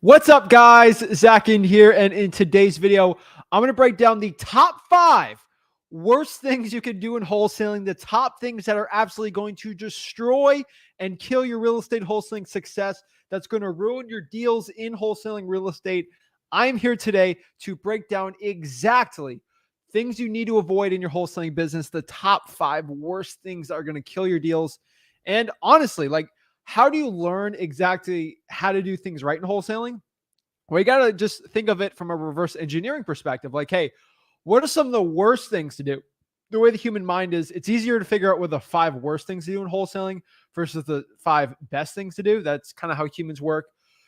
What's up, guys? Zach Ginn here, and in today's video, I'm going to break down the top 5 worst things you can do in wholesaling, the top things that are absolutely going to destroy and kill your real estate wholesaling success, that's going to ruin your deals in wholesaling real estate. I'm here today to break down exactly things you need to avoid in your wholesaling business, the top 5 worst things that are going to kill your deals. And honestly, how do you learn exactly how to do things right in wholesaling? Well, you got to just think of it from a reverse engineering perspective. Like, hey, what are some of the worst things to do? The way the human mind is, it's easier to figure out what the 5 worst things to do in wholesaling versus the 5 best things to do. That's kind of how humans work.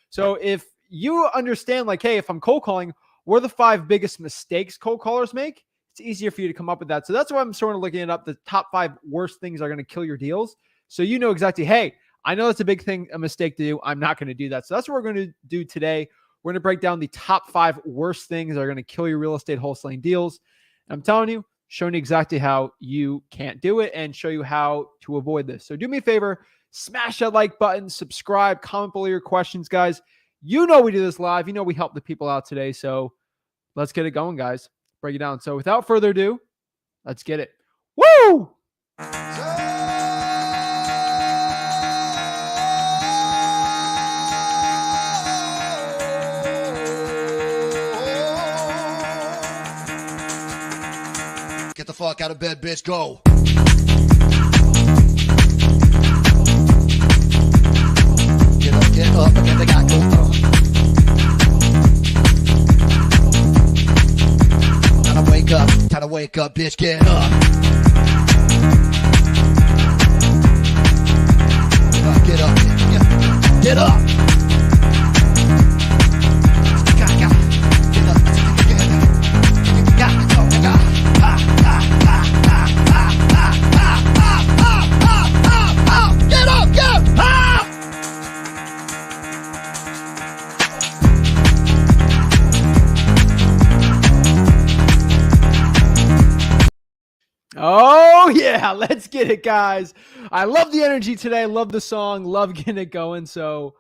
So if you understand, like, hey, if I'm cold calling, what are the 5 biggest mistakes cold callers make? It's easier for you to come up with that. So that's why I'm sort of looking it up. The top 5 worst things are going to kill your deals. So you know exactly, hey, I know that's a big thing, a mistake to do. I'm not going to do that. So that's what we're going to do today. We're going to break down the top 5 worst things that are going to kill your real estate wholesaling deals. And I'm telling you, showing you exactly how you can't do it and show you how to avoid this. So do me a favor, smash that like button, subscribe, comment below your questions, guys. You know we do this live. You know we help the people out today. So let's get it going, guys. Break it down. So without further ado, let's get it. Woo! Get the fuck out of bed, bitch. Go. Get up, and they got go. Time to wake up, bitch. Get up. Get up. Get up. Oh, yeah, let's get it, guys. I love the energy today. I love the song. Love getting it going. So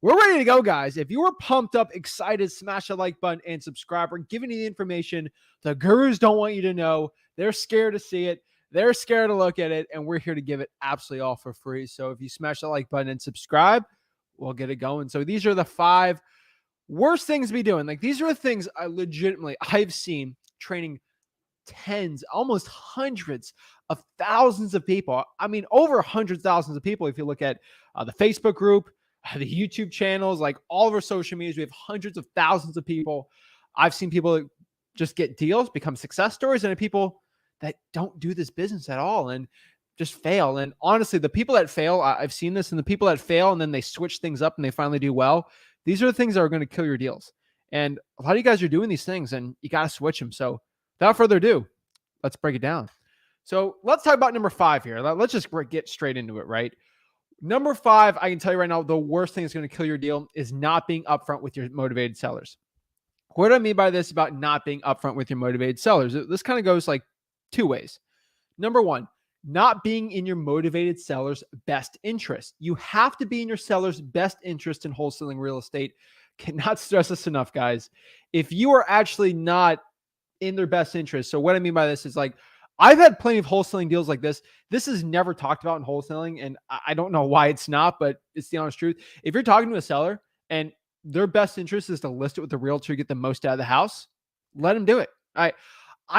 we're ready to go, guys. If you were pumped up, excited, smash the like button and subscribe. We're giving you the information the gurus don't want you to know. They're scared to see it. They're scared to look at it. And we're here to give it absolutely all for free. So if you smash the like button and subscribe, we'll get it going. So these are the 5 worst things to be doing. Like, these are the things I've seen training tens, almost hundreds of thousands of people. I mean, over hundreds of thousands of people. If you look at the Facebook group, the YouTube channels, like all of our social medias, we have hundreds of thousands of people. I've seen people just get deals, become success stories, and people that don't do this business at all and just fail. And honestly, the people that fail, I've seen this, and the people that fail and then they switch things up and they finally do well, these are the things that are going to kill your deals. And a lot of you guys are doing these things and you got to switch them. So without further ado, let's break it down. So let's talk about number 5 here. Let's just get straight into it, right? Number 5, I can tell you right now, the worst thing that's going to kill your deal is not being upfront with your motivated sellers. What do I mean by this about not being upfront with your motivated sellers? This kind of goes like 2 ways. Number 1, not being in your motivated seller's best interest. You have to be in your seller's best interest in wholesaling real estate. Cannot stress this enough, guys. If you are actually not in their best interest. So what I mean by this is, like, I've had plenty of wholesaling deals like this. This is never talked about in wholesaling, and I don't know why it's not, but it's the honest truth. If you're talking to a seller and their best interest is to list it with the realtor, get the most out of the house, let them do it. I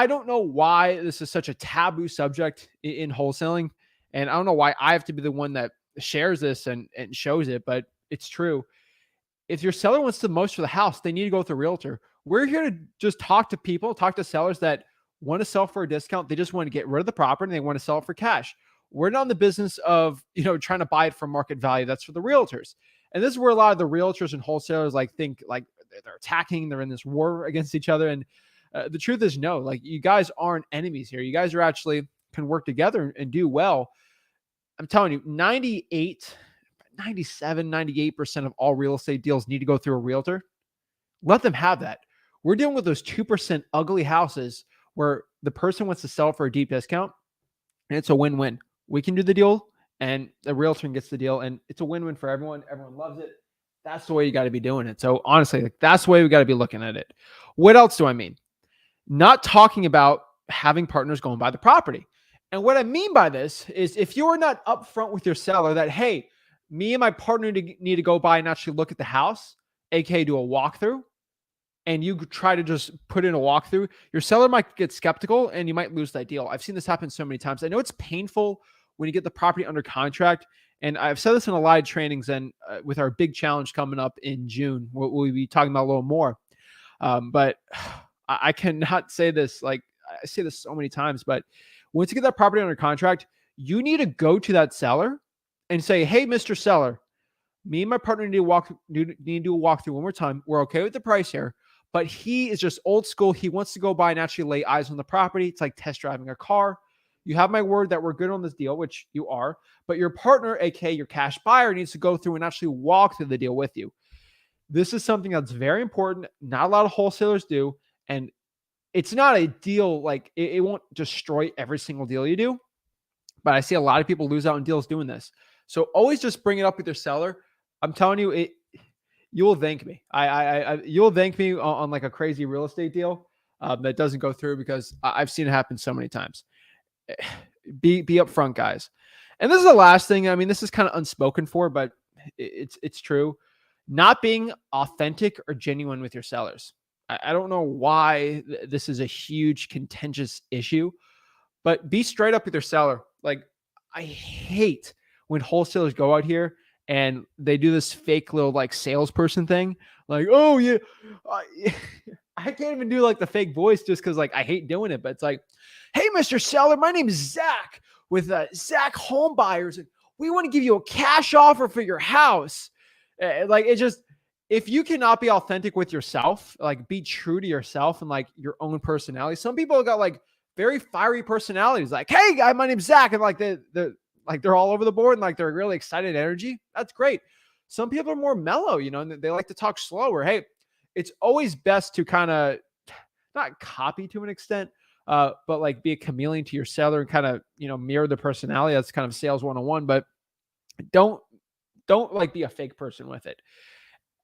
don't know why this is such a taboo subject in wholesaling, and I don't know why I have to be the one that shares this and shows it, but it's true. If your seller wants the most for the house, they need to go with a realtor. We're here to just talk to people, talk to sellers that want to sell for a discount. They just want to get rid of the property and they want to sell it for cash. We're not in the business of, trying to buy it for market value. That's for the realtors. And this is where a lot of the realtors and wholesalers think like they're attacking, they're in this war against each other. And the truth is, no, like, you guys aren't enemies here. You guys are actually can work together and do well. I'm telling you, 98% of all real estate deals need to go through a realtor. Let them have that. We're dealing with those 2% ugly houses where the person wants to sell for a deep discount, and it's a win-win. We can do the deal, and the realtor gets the deal, and it's a win-win for everyone. Everyone loves it. That's the way you got to be doing it. So honestly, like that's the way we got to be looking at it. What else do I mean? Not talking about having partners go and buy the property. And what I mean by this is if you're not upfront with your seller that, hey, me and my partner need to go by and actually look at the house, aka do a walkthrough, and you try to just put in a walkthrough, your seller might get skeptical and you might lose that deal. I've seen this happen so many times. I know it's painful when you get the property under contract. And I've said this in a lot of trainings and with our big challenge coming up in June, we'll be talking about a little more. But I cannot say this, like I say this so many times, but once you get that property under contract, you need to go to that seller and say, hey, Mr. Seller, me and my partner need to do a walkthrough one more time. We're okay with the price here, but he is just old school. He wants to go by and actually lay eyes on the property. It's like test driving a car. You have my word that we're good on this deal, which you are, but your partner, aka your cash buyer, needs to go through and actually walk through the deal with you. This is something that's very important. Not a lot of wholesalers do. And it's not a deal, like it won't destroy every single deal you do, but I see a lot of people lose out on deals doing this. So always just bring it up with your seller. I'm telling you, you will thank me. You'll thank me on like a crazy real estate deal that doesn't go through because I've seen it happen so many times. Be upfront, guys. And this is the last thing. I mean, this is kind of unspoken for, but it's true. Not being authentic or genuine with your sellers. I don't know why this is a huge contentious issue, but be straight up with your seller. Like, I hate when wholesalers go out here and they do this fake little like salesperson thing. Like, oh yeah, I can't even do like the fake voice just because like I hate doing it. But it's like, hey, Mr. Seller, my name is Zach with Zach Home Buyers, and we want to give you a cash offer for your house. Like it just, if you cannot be authentic with yourself, like be true to yourself and like your own personality. Some people got like very fiery personalities. Like, hey, guy, my name's Zach, and like they're all over the board and like they're really excited energy. That's great. Some people are more mellow, you know, and they like to talk slower. Hey, it's always best to kind of not copy to an extent, but like be a chameleon to your seller and kind of, you know, mirror the personality. That's kind of sales 101, but don't like be a fake person with it.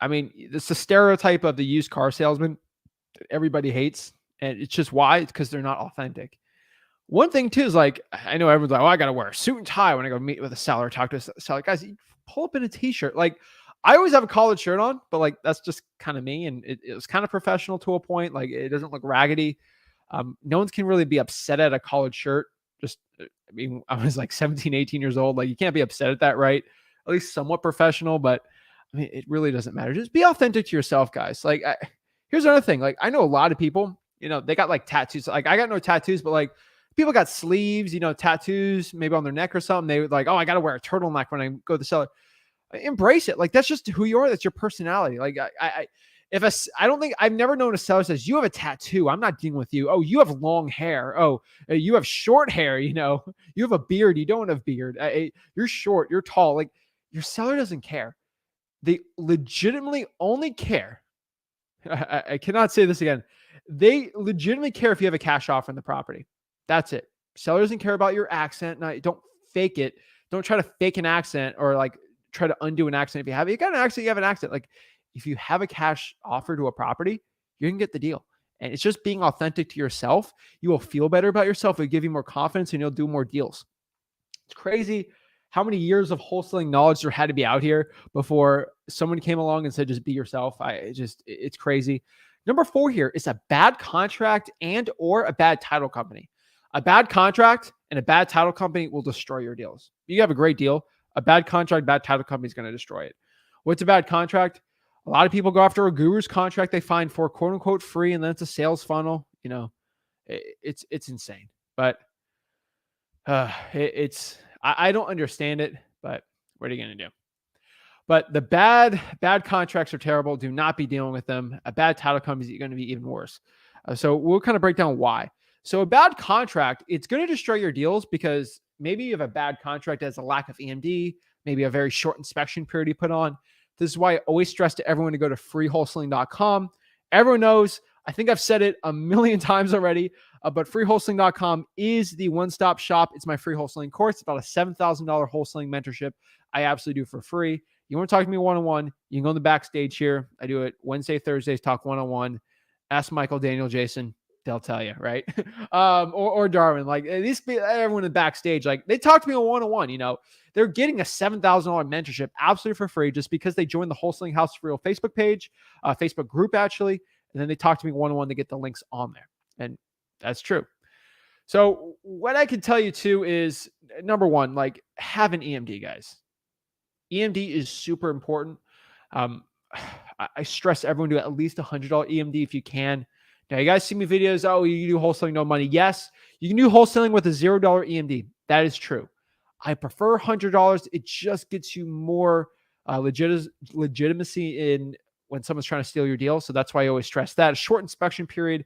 I mean, it's the stereotype of the used car salesman that everybody hates. And it's just why? It's because they're not authentic. One thing too is like, I know everyone's like, oh, I got to wear a suit and tie when I go meet with a seller, talk to a seller. Guys, you pull up in a t-shirt. Like I always have a collared shirt on, but like, that's just kind of me. And it was kind of professional to a point. Like it doesn't look raggedy. No one's can really be upset at a collared shirt. Just, I mean, I was like 17, 18 years old. Like you can't be upset at that, right? At least somewhat professional, but I mean, it really doesn't matter. Just be authentic to yourself, guys. Like here's another thing. Like I know a lot of people, you know, they got like tattoos. Like I got no tattoos, but like people got sleeves, you know, tattoos maybe on their neck or something. They would like, oh, I got to wear a turtleneck when I go to the seller. Embrace it. Like that's just who you are. That's your personality. Like I don't think I've never known a seller says you have a tattoo. I'm not dealing with you. Oh, you have long hair. Oh, you have short hair. You know, you have a beard. You don't have beard. You're short. You're tall. Like your seller doesn't care. They legitimately only care. I cannot say this again. They legitimately care if you have a cash offer on the property. That's it. Seller doesn't care about your accent. Now, don't fake it. Don't try to fake an accent or like try to undo an accent. If you got an accent, you have an accent. Like if you have a cash offer to a property, you're going to get the deal. And it's just being authentic to yourself. You will feel better about yourself. It'll give you more confidence and you'll do more deals. It's crazy how many years of wholesaling knowledge there had to be out here before someone came along and said, just be yourself. It's crazy. Number 4 here is a bad contract and or a bad title company. A bad contract and a bad title company will destroy your deals. You have a great deal. A bad contract, bad title company is going to destroy it. What's a bad contract? A lot of people go after a guru's contract they find for quote unquote free, and then it's a sales funnel. You know, it's insane. But I don't understand it, but what are you going to do? But the bad contracts are terrible. Do not be dealing with them. A bad title company is going to be even worse. So we'll kind of break down why. So a bad contract, it's going to destroy your deals because maybe you have a bad contract that has a lack of EMD, maybe a very short inspection period you put on. This is why I always stress to everyone to go to freewholesaling.com. Everyone knows, I think I've said it a million times already, but freewholesaling.com is the one-stop shop. It's my free wholesaling course. It's about a $7,000 wholesaling mentorship I absolutely do for free. You want to talk to me one-on-one, you can go in the backstage here. I do it Wednesday, Thursdays, talk one-on-one. Ask Michael, Daniel, Jason. They'll tell you, right? Or Darwin. Like these everyone in the backstage, like they talk to me on one-on-one. They're getting a $7,000 mentorship absolutely for free just because they joined the Wholesaling House for Real Facebook page, Facebook group actually, and then they talk to me one-on-one to get the links on there, and that's true. So what I can tell you too is number one, like have an EMD, guys. EMD is super important. I stress everyone do at least $100 EMD if you can. Now, you guys see me videos, oh, you do wholesaling, no money. Yes, you can do wholesaling with a $0 EMD. That is true. I prefer $100. It just gets you more legitimacy in when someone's trying to steal your deal. So that's why I always stress that. A short inspection period,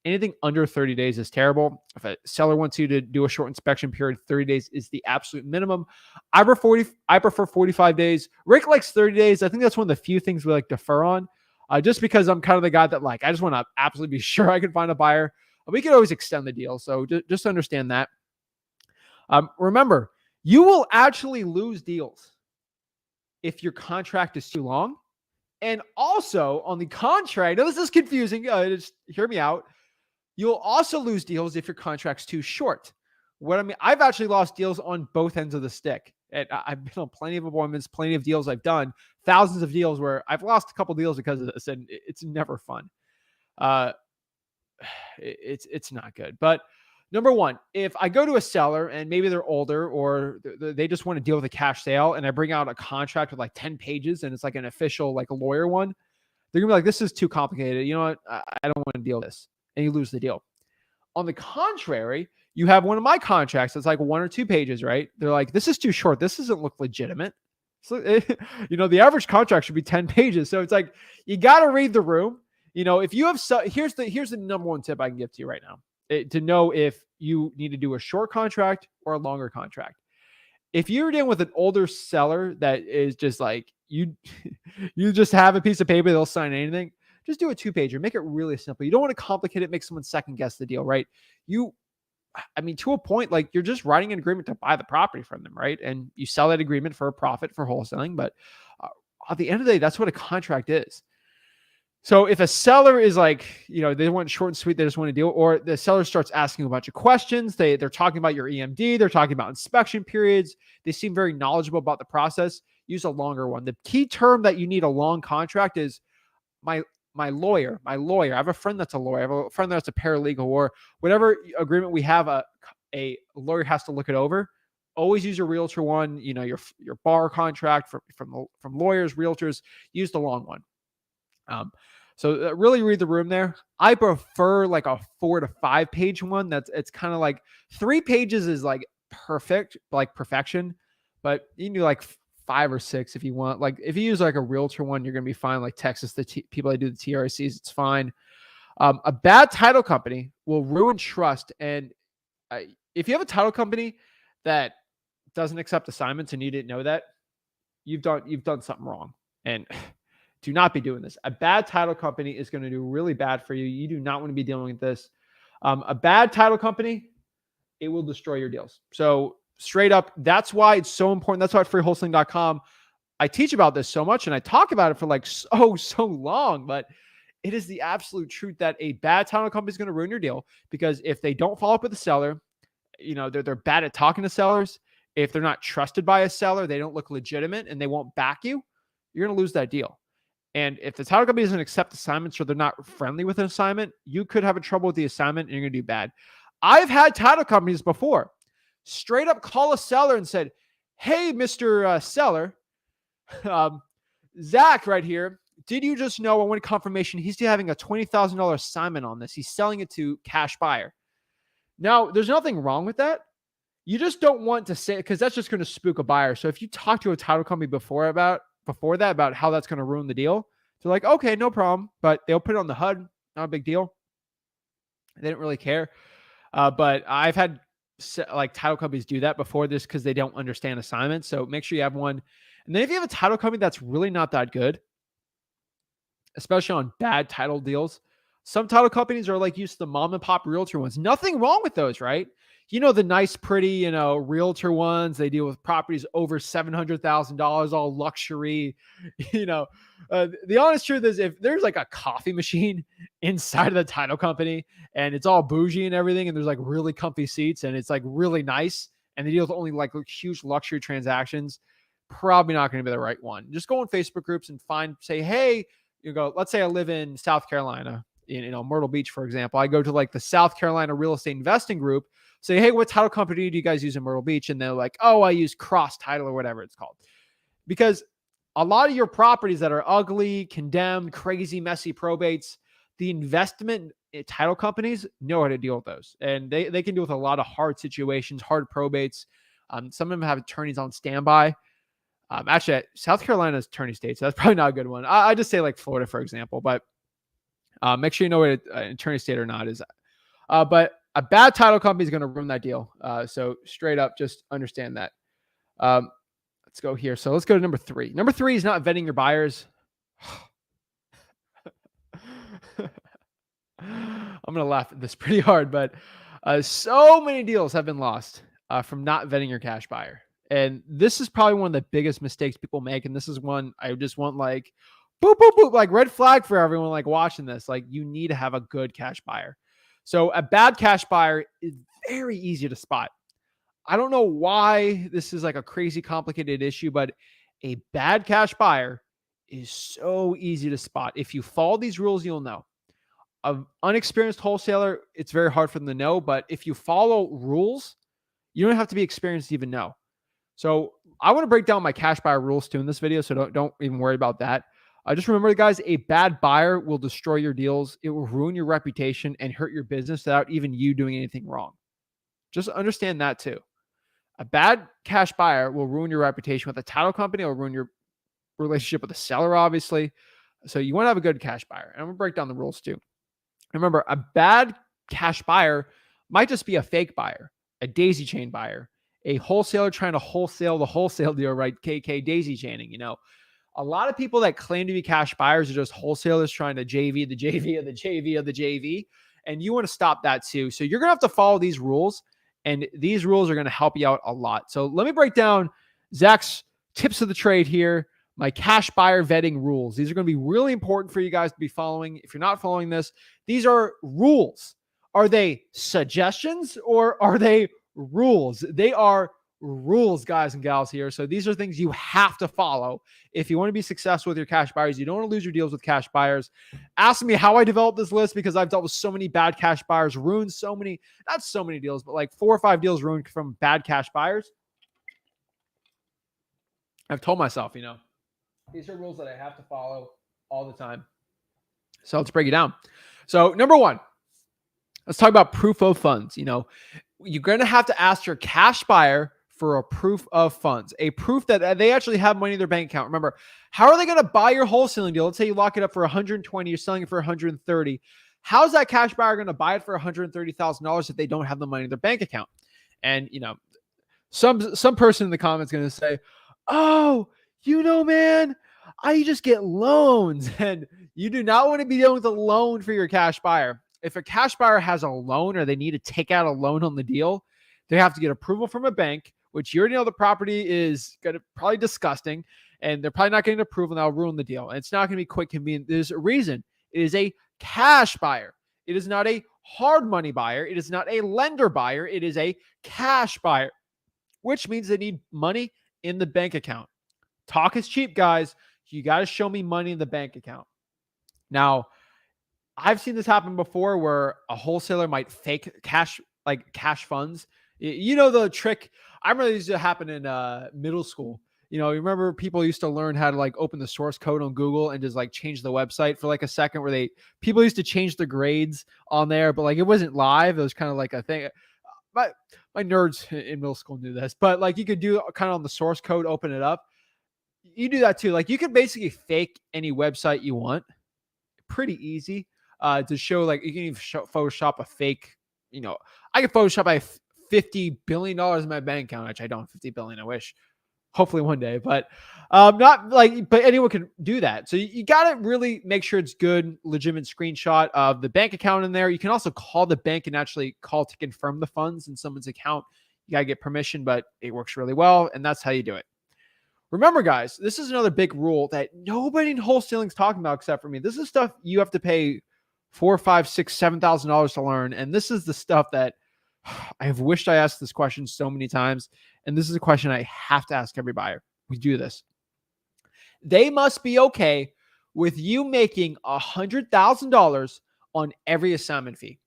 anything under 30 days is terrible. If a seller wants you to do a short inspection period, 30 days is the absolute minimum. I prefer 45 days. Rick likes 30 days. I think that's one of the few things we like defer on. Just because I'm kind of the guy that like, I just want to absolutely be sure I can find a buyer. We can always extend the deal. So just understand that. Remember, you will actually lose deals if your contract is too long. And also on the contrary, now this is confusing. Just hear me out. You'll also lose deals if your contract's too short. What I mean, I've actually lost deals on both ends of the stick. And I've been on plenty of appointments, plenty of deals I've done, thousands of deals where I've lost a couple deals because of this, and it's never fun. It's not good. But number one, if I go to a seller and maybe they're older or they just want to deal with a cash sale, and I bring out a contract with like 10 pages and it's like an official, like a lawyer one, they're gonna be like, this is too complicated. You know what? I don't want to deal with this. And you lose the deal. On the contrary, you have one of my contracts that's like 1 or 2 pages, right? They're like, this is too short. This doesn't look legitimate. So, the average contract should be 10 pages. So it's like, you got to read the room. If you have, here's the number one tip I can give to you right now to know if you need to do a short contract or a longer contract. If you're dealing with an older seller that is just like, you just have a piece of paper, they'll sign anything. Just do a 2-pager. Make it really simple. You don't want to complicate it, make someone second guess the deal, right? To a point, like you're just writing an agreement to buy the property from them, right? And you sell that agreement for a profit for wholesaling. But at the end of the day, that's what a contract is. So if a seller is like, they want short and sweet, they just want to deal, or the seller starts asking a bunch of questions, they're talking about your EMD, they're talking about inspection periods, they seem very knowledgeable about the process, use a longer one. The key term that you need a long contract is my lawyer. I have a friend that's a lawyer. I have a friend that's a paralegal, or whatever agreement we have, a lawyer has to look it over. Always use a realtor one, your bar contract from lawyers, realtors, use the long one. So really read the room there. I prefer like a 4 to 5 page one. It's kind of like 3 pages is like perfect, like perfection, but you can do like 5 or 6 if you want. Like if you use like a realtor one, you're going to be fine. Like Texas, people that do the TRCs, it's fine. A bad title company will ruin trust. And if you have a title company that doesn't accept assignments and you didn't know that, you've done something wrong. And do not be doing this. A bad title company is going to do really bad for you. You do not want to be dealing with this. A bad title company, it will destroy your deals. So straight up, that's why it's so important. That's why at freewholesaling.com, I teach about this so much and I talk about it for like so long, but it is the absolute truth that a bad title company is going to ruin your deal, because if they don't follow up with the seller, they're bad at talking to sellers. If they're not trusted by a seller, they don't look legitimate and they won't back you, you're going to lose that deal. And if the title company doesn't accept assignments or they're not friendly with an assignment, you could have a trouble with the assignment and you're going to do bad. I've had title companies before straight up call a seller and said, hey, Mr. Seller, Zach right here. Did you just know, I want confirmation, he's having a $20,000 assignment on this. He's selling it to cash buyer. Now, there's nothing wrong with that. You just don't want to say, because that's just going to spook a buyer. So if you talk to a title company before that about how that's going to ruin the deal, they're like, okay, no problem. But they'll put it on the HUD. Not a big deal. They didn't really care. But I've had like title companies do that before this because they don't understand assignments. So make sure you have one. And then if you have a title company that's really not that good, especially on bad title deals, Some title companies are like used to the mom and pop realtor ones. Nothing wrong with those, right? The nice, pretty, realtor ones. They deal with properties over $700,000, all luxury. You know, the honest truth is, if there's like a coffee machine inside of the title company and it's all bougie and everything, and there's like really comfy seats and it's like really nice, and they deal with only like huge luxury transactions, probably not going to be the right one. Just go on Facebook groups and say, hey, let's say I live in South Carolina, in Myrtle Beach, for example. I go to like the South Carolina real estate investing group, say, hey, what title company do you guys use in Myrtle Beach? And they're like, oh, I use Cross Title or whatever it's called. Because a lot of your properties that are ugly, condemned, crazy, messy probates, the investment title companies know how to deal with those. And they can deal with a lot of hard situations, hard probates. Some of them have attorneys on standby. Actually, South Carolina's attorney state, so that's probably not a good one. I just say like Florida, for example, but make sure you know what an attorney state or not is. But a bad title company is going to ruin that deal. So straight up, just understand that. Let's go here. So let's go to number 3. Number 3 is not vetting your buyers. I'm going to laugh at this pretty hard, but so many deals have been lost from not vetting your cash buyer. And this is probably one of the biggest mistakes people make. And this is one I just want like, boop, boop, boop, like red flag for everyone like watching this. Like, you need to have a good cash buyer. So a bad cash buyer is very easy to spot. I don't know why this is like a crazy complicated issue, but a bad cash buyer is so easy to spot. If you follow these rules, you'll know. An unexperienced wholesaler, it's very hard for them to know, but if you follow rules, you don't have to be experienced to even know. So I want to break down my cash buyer rules too in this video, so don't even worry about that. Just remember, guys, a bad buyer will destroy your deals. It will ruin your reputation and hurt your business without even you doing anything wrong. Just understand that too. A bad cash buyer will ruin your reputation with a title company. It will ruin your relationship with the seller, obviously. So you want to have a good cash buyer. And I'm going to break down the rules too. Remember, a bad cash buyer might just be a fake buyer, a daisy chain buyer, a wholesaler trying to wholesale the wholesale deal, right? KK daisy chaining, A lot of people that claim to be cash buyers are just wholesalers trying to JV the JV of the JV of the JV. And you want to stop that too. So you're going to have to follow these rules, and these rules are going to help you out a lot. So let me break down Zach's tips of the trade here, my cash buyer vetting rules. These are going to be really important for you guys to be following. If you're not following this, these are rules. Are they suggestions or are they rules? They are rules, guys and gals here. So these are things you have to follow if you want to be successful with your cash buyers. You don't want to lose your deals with cash buyers. Ask me how I developed this list, because I've dealt with so many bad cash buyers, ruined so many, not so many deals, but like 4 or 5 deals ruined from bad cash buyers. I've told myself, these are rules that I have to follow all the time. So let's break it down. So number 1, let's talk about proof of funds. You're going to have to ask your cash buyer for a proof of funds, a proof that they actually have money in their bank account. Remember, how are they going to buy your wholesaling deal? Let's say you lock it up for 120, you're selling it for 130. How's that cash buyer going to buy it for $130,000 if they don't have the money in their bank account? And, some person in the comments going to say, oh, man, I just get loans. And you do not want to be dealing with a loan for your cash buyer. If a cash buyer has a loan or they need to take out a loan on the deal, they have to get approval from a bank, which you already know the property is going to probably disgusting, and they're probably not getting approval, and that'll ruin the deal. And it's not going to be quick, convenient. There's a reason. It is a cash buyer. It is not a hard money buyer. It is not a lender buyer. It is a cash buyer, which means they need money in the bank account. Talk is cheap, guys. You got to show me money in the bank account. Now, I've seen this happen before where a wholesaler might fake cash funds. The trick. I remember this used to happen in middle school. You remember people used to learn how to like open the source code on Google and just like change the website for like a second, where people used to change the grades on there, but like it wasn't live. It was kind of like a thing. My nerds in middle school knew this, but like you could do kind of on the source code, open it up. You do that too. Like you could basically fake any website you want. Pretty easy to show. Like you can even Photoshop a fake. I can Photoshop $50 billion in my bank account, which I don't. 50 billion, I wish. Hopefully one day, but not like, but anyone can do that. So you got to really make sure it's good, legitimate screenshot of the bank account in there. You can also call the bank and actually call to confirm the funds in someone's account. You got to get permission, but it works really well. And that's how you do it. Remember, guys, this is another big rule that nobody in wholesaling is talking about except for me. This is stuff you have to pay $4, $5, $6, $7,000 to learn. And this is the stuff that I have wished I asked this question so many times. And this is a question I have to ask every buyer. We do this. They must be okay with you making $100,000 on every assignment fee.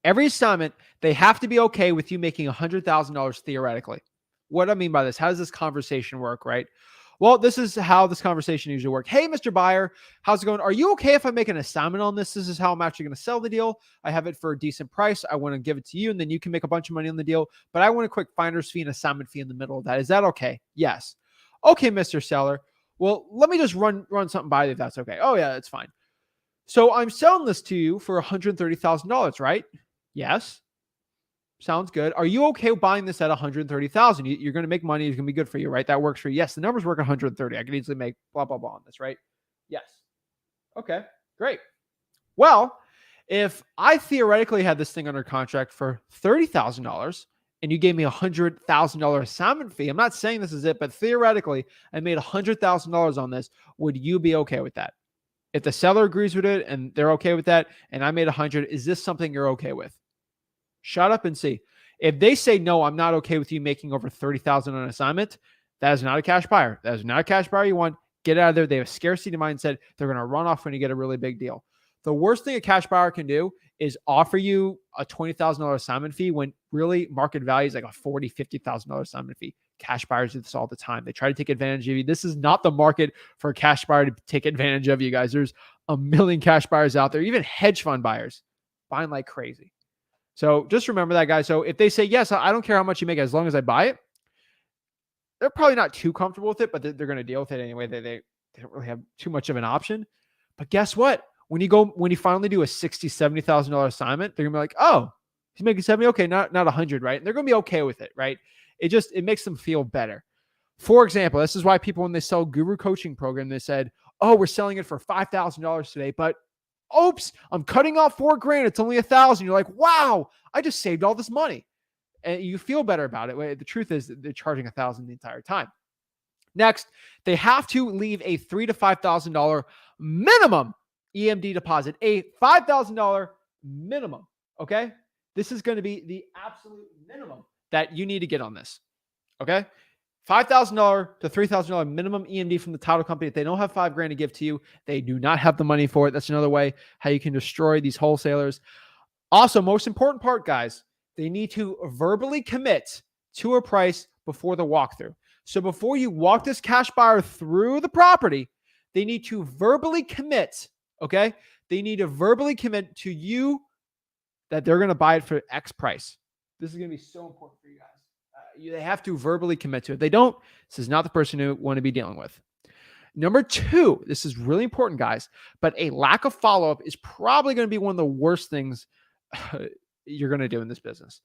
Every assignment, they have to be okay with you making $100,000 theoretically. What do I mean by this? How does this conversation work, right? Well, this is how this conversation usually works. Hey, Mr. Buyer, how's it going? Are you okay if I make an assignment on this? This is how I'm actually going to sell the deal. I have it for a decent price. I want to give it to you, and then you can make a bunch of money on the deal. But I want a quick finder's fee and assignment fee in the middle of that. Is that okay? Yes. Okay, Mr. Seller. Well, let me just run something by you if that's okay. Oh, yeah, that's fine. So I'm selling this to you for $130,000, right? Yes. Sounds good. Are you okay with buying this at $130,000? You're going to make money. It's going to be good for you, right? That works for you. Yes, the numbers work at 130. I could easily make blah, blah, blah on this, right? Yes. Okay, great. Well, if I theoretically had this thing under contract for $30,000 and you gave me $100,000 assignment fee, I'm not saying this is it, but theoretically I made $100,000 on this. Would you be okay with that? If the seller agrees with it and they're okay with that, and I made 100, is this something you're okay with? Shut up and see. If they say, no, I'm not okay with you making over $30,000 on an assignment, that is not a cash buyer. That is not a cash buyer you want. Get out of there. They have a scarcity mindset. They're going to run off when you get a really big deal. The worst thing a cash buyer can do is offer you a $20,000 assignment fee when really market value is like a $40,000, $50,000 assignment fee. Cash buyers do this all the time. They try to take advantage of you. This is not the market for a cash buyer to take advantage of you guys. There's a million cash buyers out there, even hedge fund buyers buying like crazy. So just remember that, guys. So if they say, yes, I don't care how much you make as long as I buy it, they're probably not too comfortable with it, but they're going to deal with it anyway. They don't really have too much of an option. But guess what? When you finally do a $60,000, $70,000 assignment, they're going to be like, oh, he's making 70. Okay, not 100, right? And they're going to be okay with it, right? It makes them feel better. For example, this is why people, when they sell Guru Coaching Program, they said, oh, we're selling it for $5,000 today, but oops, I'm cutting off $4,000. It's only $1,000. You're like, wow, I just saved all this money. And you feel better about it. The truth is that they're charging $1,000 the entire time. Next, they have to leave a $3,000 to $5,000 minimum EMD deposit, a $5,000 minimum. Okay. This is going to be the absolute minimum that you need to get on this. Okay. $5,000 to $3,000 minimum EMD from the title company. If they don't have $5,000 to give to you, they do not have the money for it. That's another way how you can destroy these wholesalers. Also, most important part, guys, they need to verbally commit to a price before the walkthrough. So before you walk this cash buyer through the property, they need to verbally commit. Okay. They need to verbally commit to you that they're going to buy it for X price. This is going to be so important for you guys. They have to verbally commit to it. If they don't, this is not the person you want to be dealing with. Number two, this is really important, guys, but a lack of follow-up is probably going to be one of the worst things you're going to do in this business.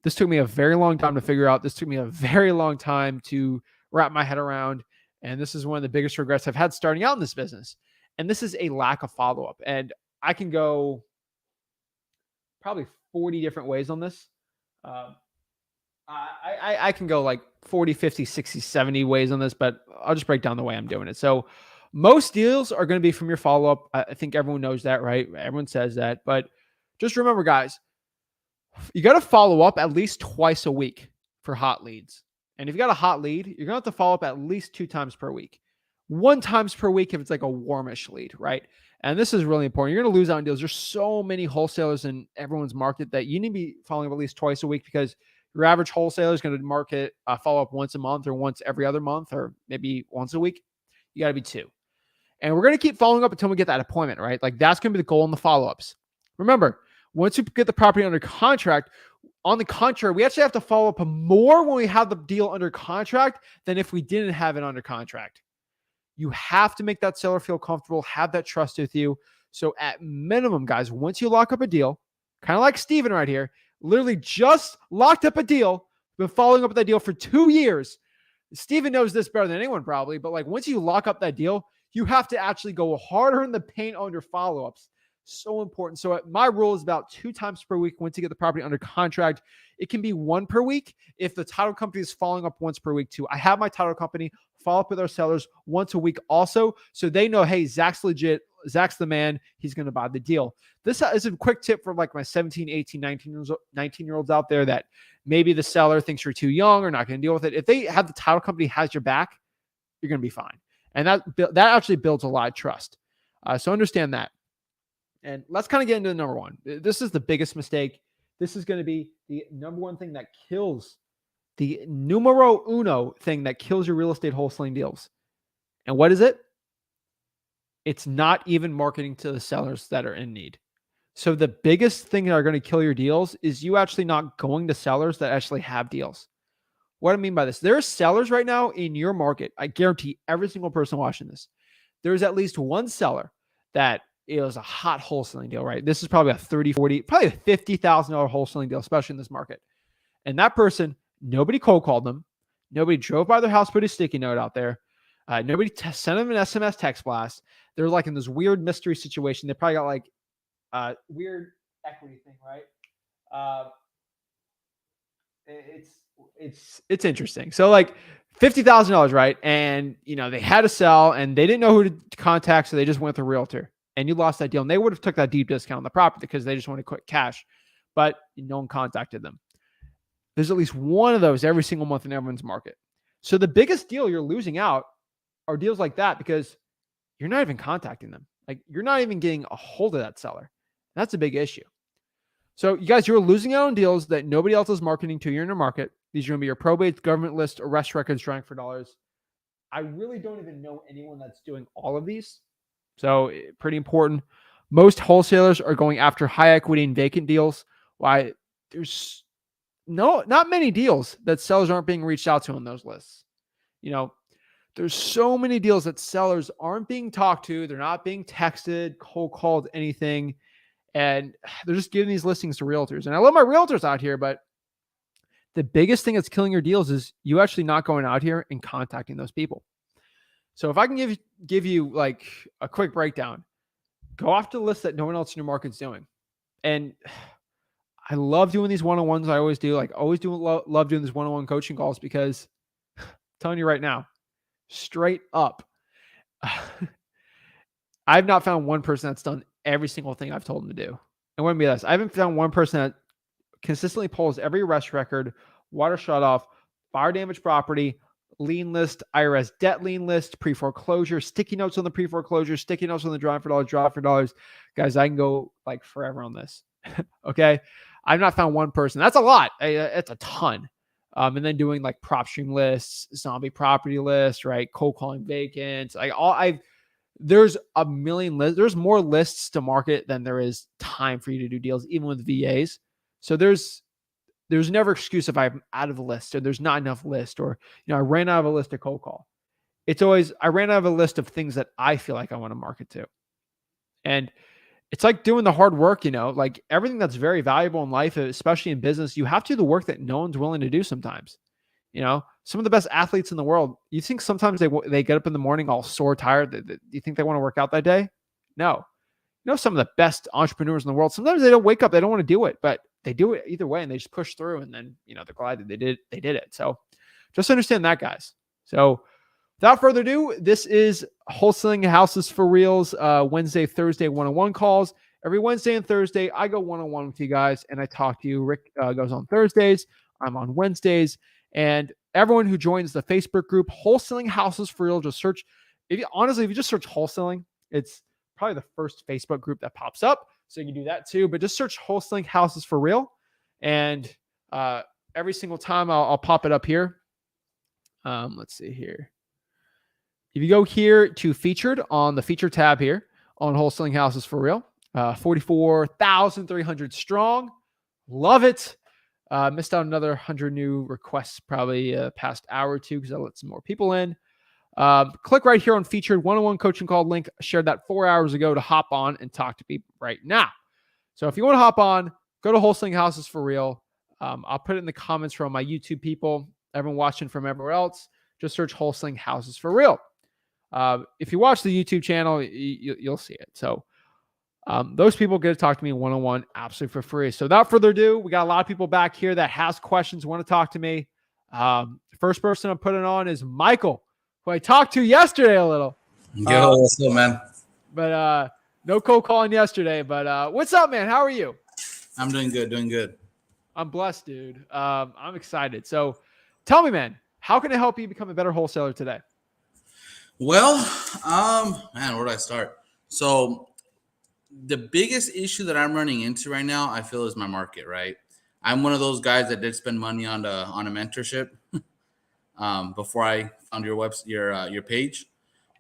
This took me a very long time to figure out. This took me a very long time to wrap my head around. And this is one of the biggest regrets I've had starting out in this business. And this is a lack of follow-up. And I can go probably 40 different ways on this. I can go like 40, 50, 60, 70 ways on this, but I'll just break down the way I'm doing it. So most deals are going to be from your follow-up. I think everyone knows that, right? Everyone says that, but just remember, guys, you got to follow up at least twice a week for hot leads. And if you got a hot lead, you're going to have to follow up at least 2 times per week. 1 time per week if it's like a warmish lead, right? And this is really important. You're going to lose out on deals. There's so many wholesalers in everyone's market that you need to be following up at least twice a week, because your average wholesaler is going to market follow up once a month or once every other month or maybe once a week. You got to be 2. And we're going to keep following up until we get that appointment, right? Like that's going to be the goal in the follow-ups. Remember, once you get the property under contract, on the contrary, we actually have to follow up more when we have the deal under contract than if we didn't have it under contract. You have to make that seller feel comfortable, have that trust with you. So at minimum, guys, once you lock up a deal, kind of like Steven right here, literally just locked up a deal, been following up with that deal for 2 years. Steven knows this better than anyone probably, but like once you lock up that deal, you have to actually go harder in the paint on your follow-ups. So important. So my rule is about 2 times per week once you get the property under contract. It can be 1 per week if the title company is following up once per week too. I have my title company follow up with our sellers once a week also, so they know, hey, Zach's legit. Zach's the man. He's going to buy the deal. This is a quick tip for like my 17, 18, 19-year-olds out there that maybe the seller thinks you're too young or not going to deal with it. If they have the title company has your back, you're going to be fine. And that actually builds a lot of trust. So understand that. And let's kind of get into the number one. This is the biggest mistake. This is going to be the number one thing that kills, the numero uno thing that kills your real estate wholesaling deals. And what is it? It's not even marketing to the sellers that are in need. So the biggest thing that are going to kill your deals is you actually not going to sellers that actually have deals. What I mean by this, there are sellers right now in your market. I guarantee every single person watching this, there's at least one seller that is a hot wholesaling deal, right? This is probably a 30, 40, probably a $50,000 wholesaling deal, especially in this market. And that person, nobody cold called them. Nobody drove by their house, put a sticky note out there. Nobody sent them an SMS text blast. They're like in this weird mystery situation. They probably got like weird equity thing, right? It's interesting. So like $50,000, right? And they had to sell and they didn't know who to contact, so they just went with a realtor. And you lost that deal. And they would have took that deep discount on the property because they just wanted quick cash, but no one contacted them. There's at least one of those every single month in everyone's market. So the biggest deal you're losing out are deals like that because you're not even contacting them. Like you're not even getting a hold of that seller. That's a big issue. So you guys, you're losing out on deals that nobody else is marketing to. You're in your market. These are going to be your probates, government list, arrest records, trying for dollars. I really don't even know anyone that's doing all of these. So pretty important. Most wholesalers are going after high equity and vacant deals. Why? There's not many deals that sellers aren't being reached out to on those lists. There's so many deals that sellers aren't being talked to. They're not being texted, cold called, anything. And they're just giving these listings to realtors. And I love my realtors out here, but the biggest thing that's killing your deals is you actually not going out here and contacting those people. So if I can give you like a quick breakdown, go off to the list that no one else in your market's doing. And I love doing these one-on-ones. I always do. Like always love doing these one-on-one coaching calls because I'm telling you right now, straight up, I've not found one person that's done every single thing I've told them to do. And wouldn't be this. I haven't found one person that consistently pulls every arrest record, water shut off, fire damage property, lien list, IRS debt lien list, pre-foreclosure, sticky notes on the pre-foreclosure, sticky notes on the drive for dollars. Guys, I can go like forever on this. Okay. I've not found one person. That's a lot. It's a ton. And then doing like PropStream lists, zombie property lists, right? Cold calling vacants. There's a million lists. There's more lists to market than there is time for you to do deals, even with VAs. So there's never excuse if I'm out of a list or there's not enough list or, I ran out of a list to cold call. It's always, I ran out of a list of things that I feel like I want to market to. And it's like doing the hard work, like everything that's very valuable in life, especially in business, you have to do the work that no one's willing to do sometimes. Some of the best athletes in the world, you think sometimes they get up in the morning all sore, tired. Do you think they want to work out that day? No. Some of the best entrepreneurs in the world, sometimes they don't wake up, they don't want to do it, but they do it either way and they just push through and then, they're glad that they did it. So just understand that, guys. So without further ado, this is Wholesaling Houses for Reals, Wednesday, Thursday, one-on-one calls. Every Wednesday and Thursday, I go one-on-one with you guys and I talk to you. Rick goes on Thursdays. I'm on Wednesdays. And everyone who joins the Facebook group, Wholesaling Houses for Real, just search. If you just search wholesaling, it's probably the first Facebook group that pops up. So you can do that too. But just search Wholesaling Houses for Real. And every single time I'll pop it up here. Let's see here. If you go here to featured on the feature tab here on Wholesaling Houses for Real, 44,300 strong. Love it. Missed out another 100 new requests probably past hour or two because I let some more people in. Click right here on featured one-on-one coaching call link. I shared that 4 hours ago to hop on and talk to people right now. So if you want to hop on, go to Wholesaling Houses for Real. I'll put it in the comments from my YouTube people, everyone watching from everywhere else. Just search Wholesaling Houses for Real. If you watch the YouTube channel, you'll see it. So those people get to talk to me one-on-one absolutely for free. So without further ado, we got a lot of people back here that has questions, want to talk to me. First person I'm putting on is Michael, who I talked to yesterday a little. Yo, what's up, man? But no cold calling yesterday. But what's up, man? How are you? I'm doing good, I'm blessed, dude. I'm excited. So tell me, man, how can I help you become a better wholesaler today? Well, man, where do I start? So the biggest issue that I'm running into right now, I feel, is my market, right? I'm one of those guys that did spend money on a mentorship before I found your page.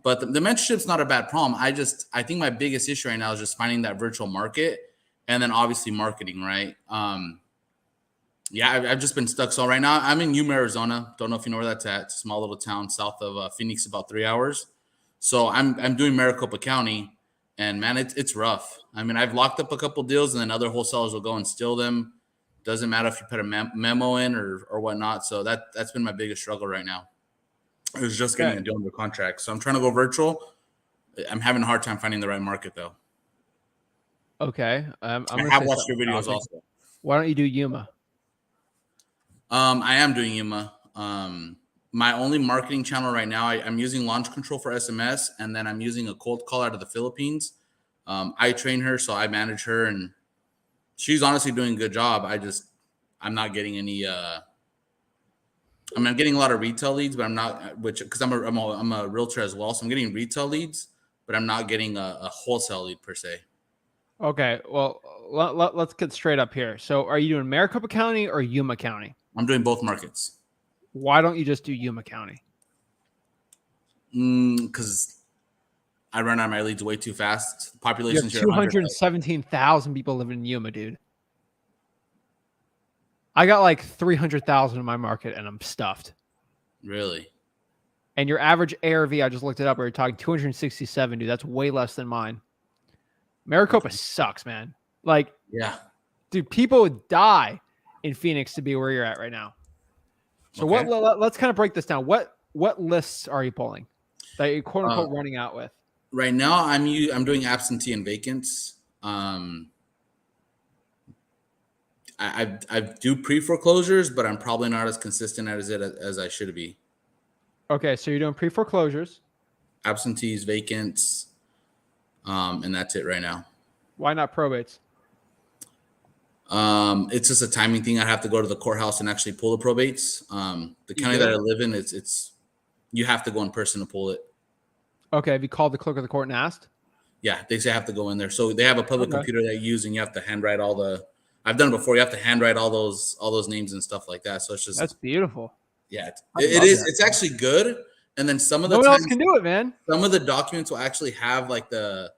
But the mentorship's not a bad problem. I think my biggest issue right now is just finding that virtual market and then obviously marketing, right? Yeah, I've just been stuck. So right now I'm in Yuma, Arizona. Don't know if you know where that's at. It's a small little town south of Phoenix, about 3 hours. So I'm doing Maricopa County, and man, it's rough. I mean, I've locked up a couple deals, and then other wholesalers will go and steal them. Doesn't matter if you put a memo in or whatnot. So that's been my biggest struggle right now. It was just getting a deal under contract. So I'm trying to go virtual. I'm having a hard time finding the right market though. Okay, I have watched your videos also. Why don't you do Yuma? I am doing Yuma. My only marketing channel right now, I'm using Launch Control for SMS, and then I'm using a cold call out of the Philippines. I train her, so I manage her, and she's honestly doing a good job. I'm not getting any. I'm getting a lot of retail leads, but I'm not, because I'm a realtor as well, so I'm getting retail leads, but I'm not getting a wholesale lead per se. Okay, well, let's get straight up here. So are you doing Maricopa County or Yuma County? I'm doing both markets. Why don't you just do Yuma County? Because I run out of my leads way too fast. Population here, 217,000 people living in Yuma, dude. I got like 300,000 in my market, and I'm stuffed. Really? And your average ARV, I just looked it up. We're talking 267, dude. That's way less than mine. Maricopa sucks, man. Like, yeah, dude, people would die in Phoenix to be where you're at right now. So let's kind of break this down. What lists are you pulling that you're quote unquote running out with? Right now, I'm doing absentee and vacants. I do pre-foreclosures, but I'm probably not as consistent as I should be. Okay, so you're doing pre-foreclosures, absentees, vacants, and that's it right now. Why not probates? It's just a timing thing. I have to go to the courthouse and actually pull the probates. The county that I live in, it's you have to go in person to pull it. Okay, have you called the clerk of the court and asked? Yeah, they say I have to go in there. So they have a public computer that you use, and you have to handwrite all the. I've done it before. You have to handwrite all those names and stuff like that. So it's just that's beautiful. Yeah, it is. It's actually good. And then some of the no one else can do it, man. Some of the documents will actually have like the,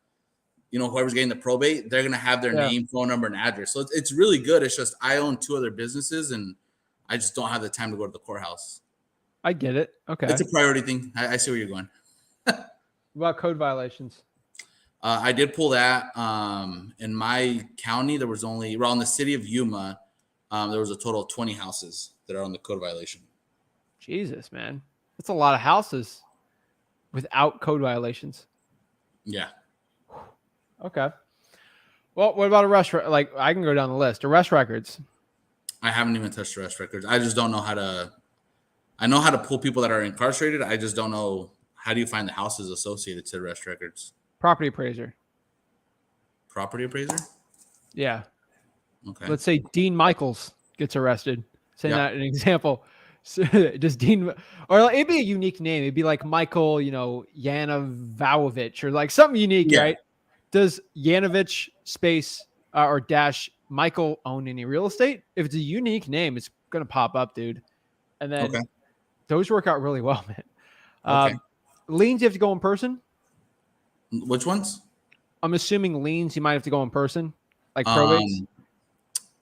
whoever's getting the probate, they're gonna have their name, phone number, and address. So it's really good. It's just I own 2 other businesses, and I just don't have the time to go to the courthouse. I get it. Okay, it's a priority thing. I see where you're going. What about code violations? I did pull that. In my county, there was only around the city of Yuma, there was a total of 20 houses that are on the code violation. Jesus, man, that's a lot of houses without code violations. Yeah. Okay. Well, what about arrest? Like, I can go down the list. Arrest records. I haven't even touched arrest records. I just don't know how to. I know how to pull people that are incarcerated. I just don't know how do you find the houses associated to arrest records. Property appraiser. Property appraiser? Yeah. Okay. Let's say Dean Michaels gets arrested. Saying that an example. So, does Dean, or it'd be a unique name. It'd be like Michael, Yanovovich, or like something unique, right? Does Yanovich space or dash Michael own any real estate? If it's a unique name, it's gonna pop up, dude. And then those work out really well, man. Liens, you have to go in person. Which ones? I'm assuming liens, you might have to go in person, like probates.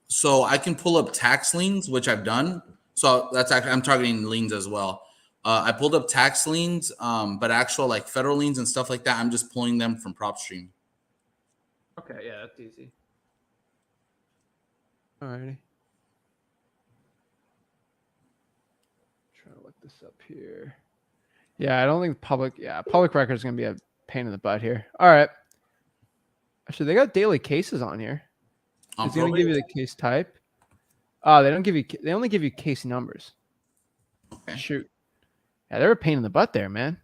So I can pull up tax liens, which I've done. So that's actually, I'm targeting liens as well. I pulled up tax liens, but actual like federal liens and stuff like that, I'm just pulling them from PropStream. Okay, yeah, that's easy. All righty. Trying to look this up here. Yeah, I don't think public record is going to be a pain in the butt here. All right. Actually, they got daily cases on here. On It's going to give probate? you the case type. Oh, they don't give you. They only give you case numbers. Okay. Shoot. Yeah, they're a pain in the butt there, man.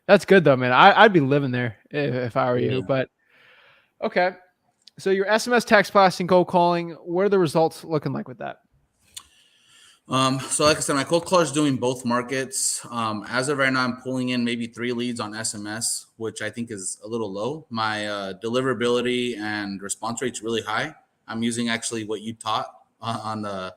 That's good though, man. I'd be living there if I were Yeah. you. But okay. So your SMS text blasting, cold calling. What are the results looking like with that? So like I said, my cold caller is doing both markets. As of right now, I'm pulling in maybe 3 leads on SMS, which I think is a little low. My deliverability and response rate's really high. I'm using actually what you taught on the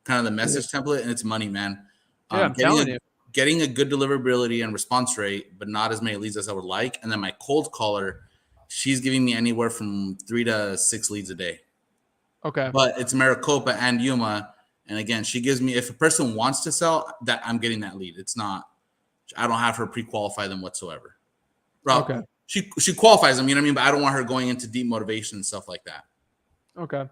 kind of the message template, and it's money, man. Yeah, I'm telling you. Getting a good deliverability and response rate, but not as many leads as I would like. And then my cold caller, she's giving me anywhere from 3 to 6 leads a day. Okay. But it's Maricopa and Yuma. And again, she gives me, if a person wants to sell, that I'm getting that lead. It's not, I don't have her pre-qualify them whatsoever. Well, Okay. She qualifies them, you know what I mean? But I don't want her going into deep motivation and stuff like that. Okay.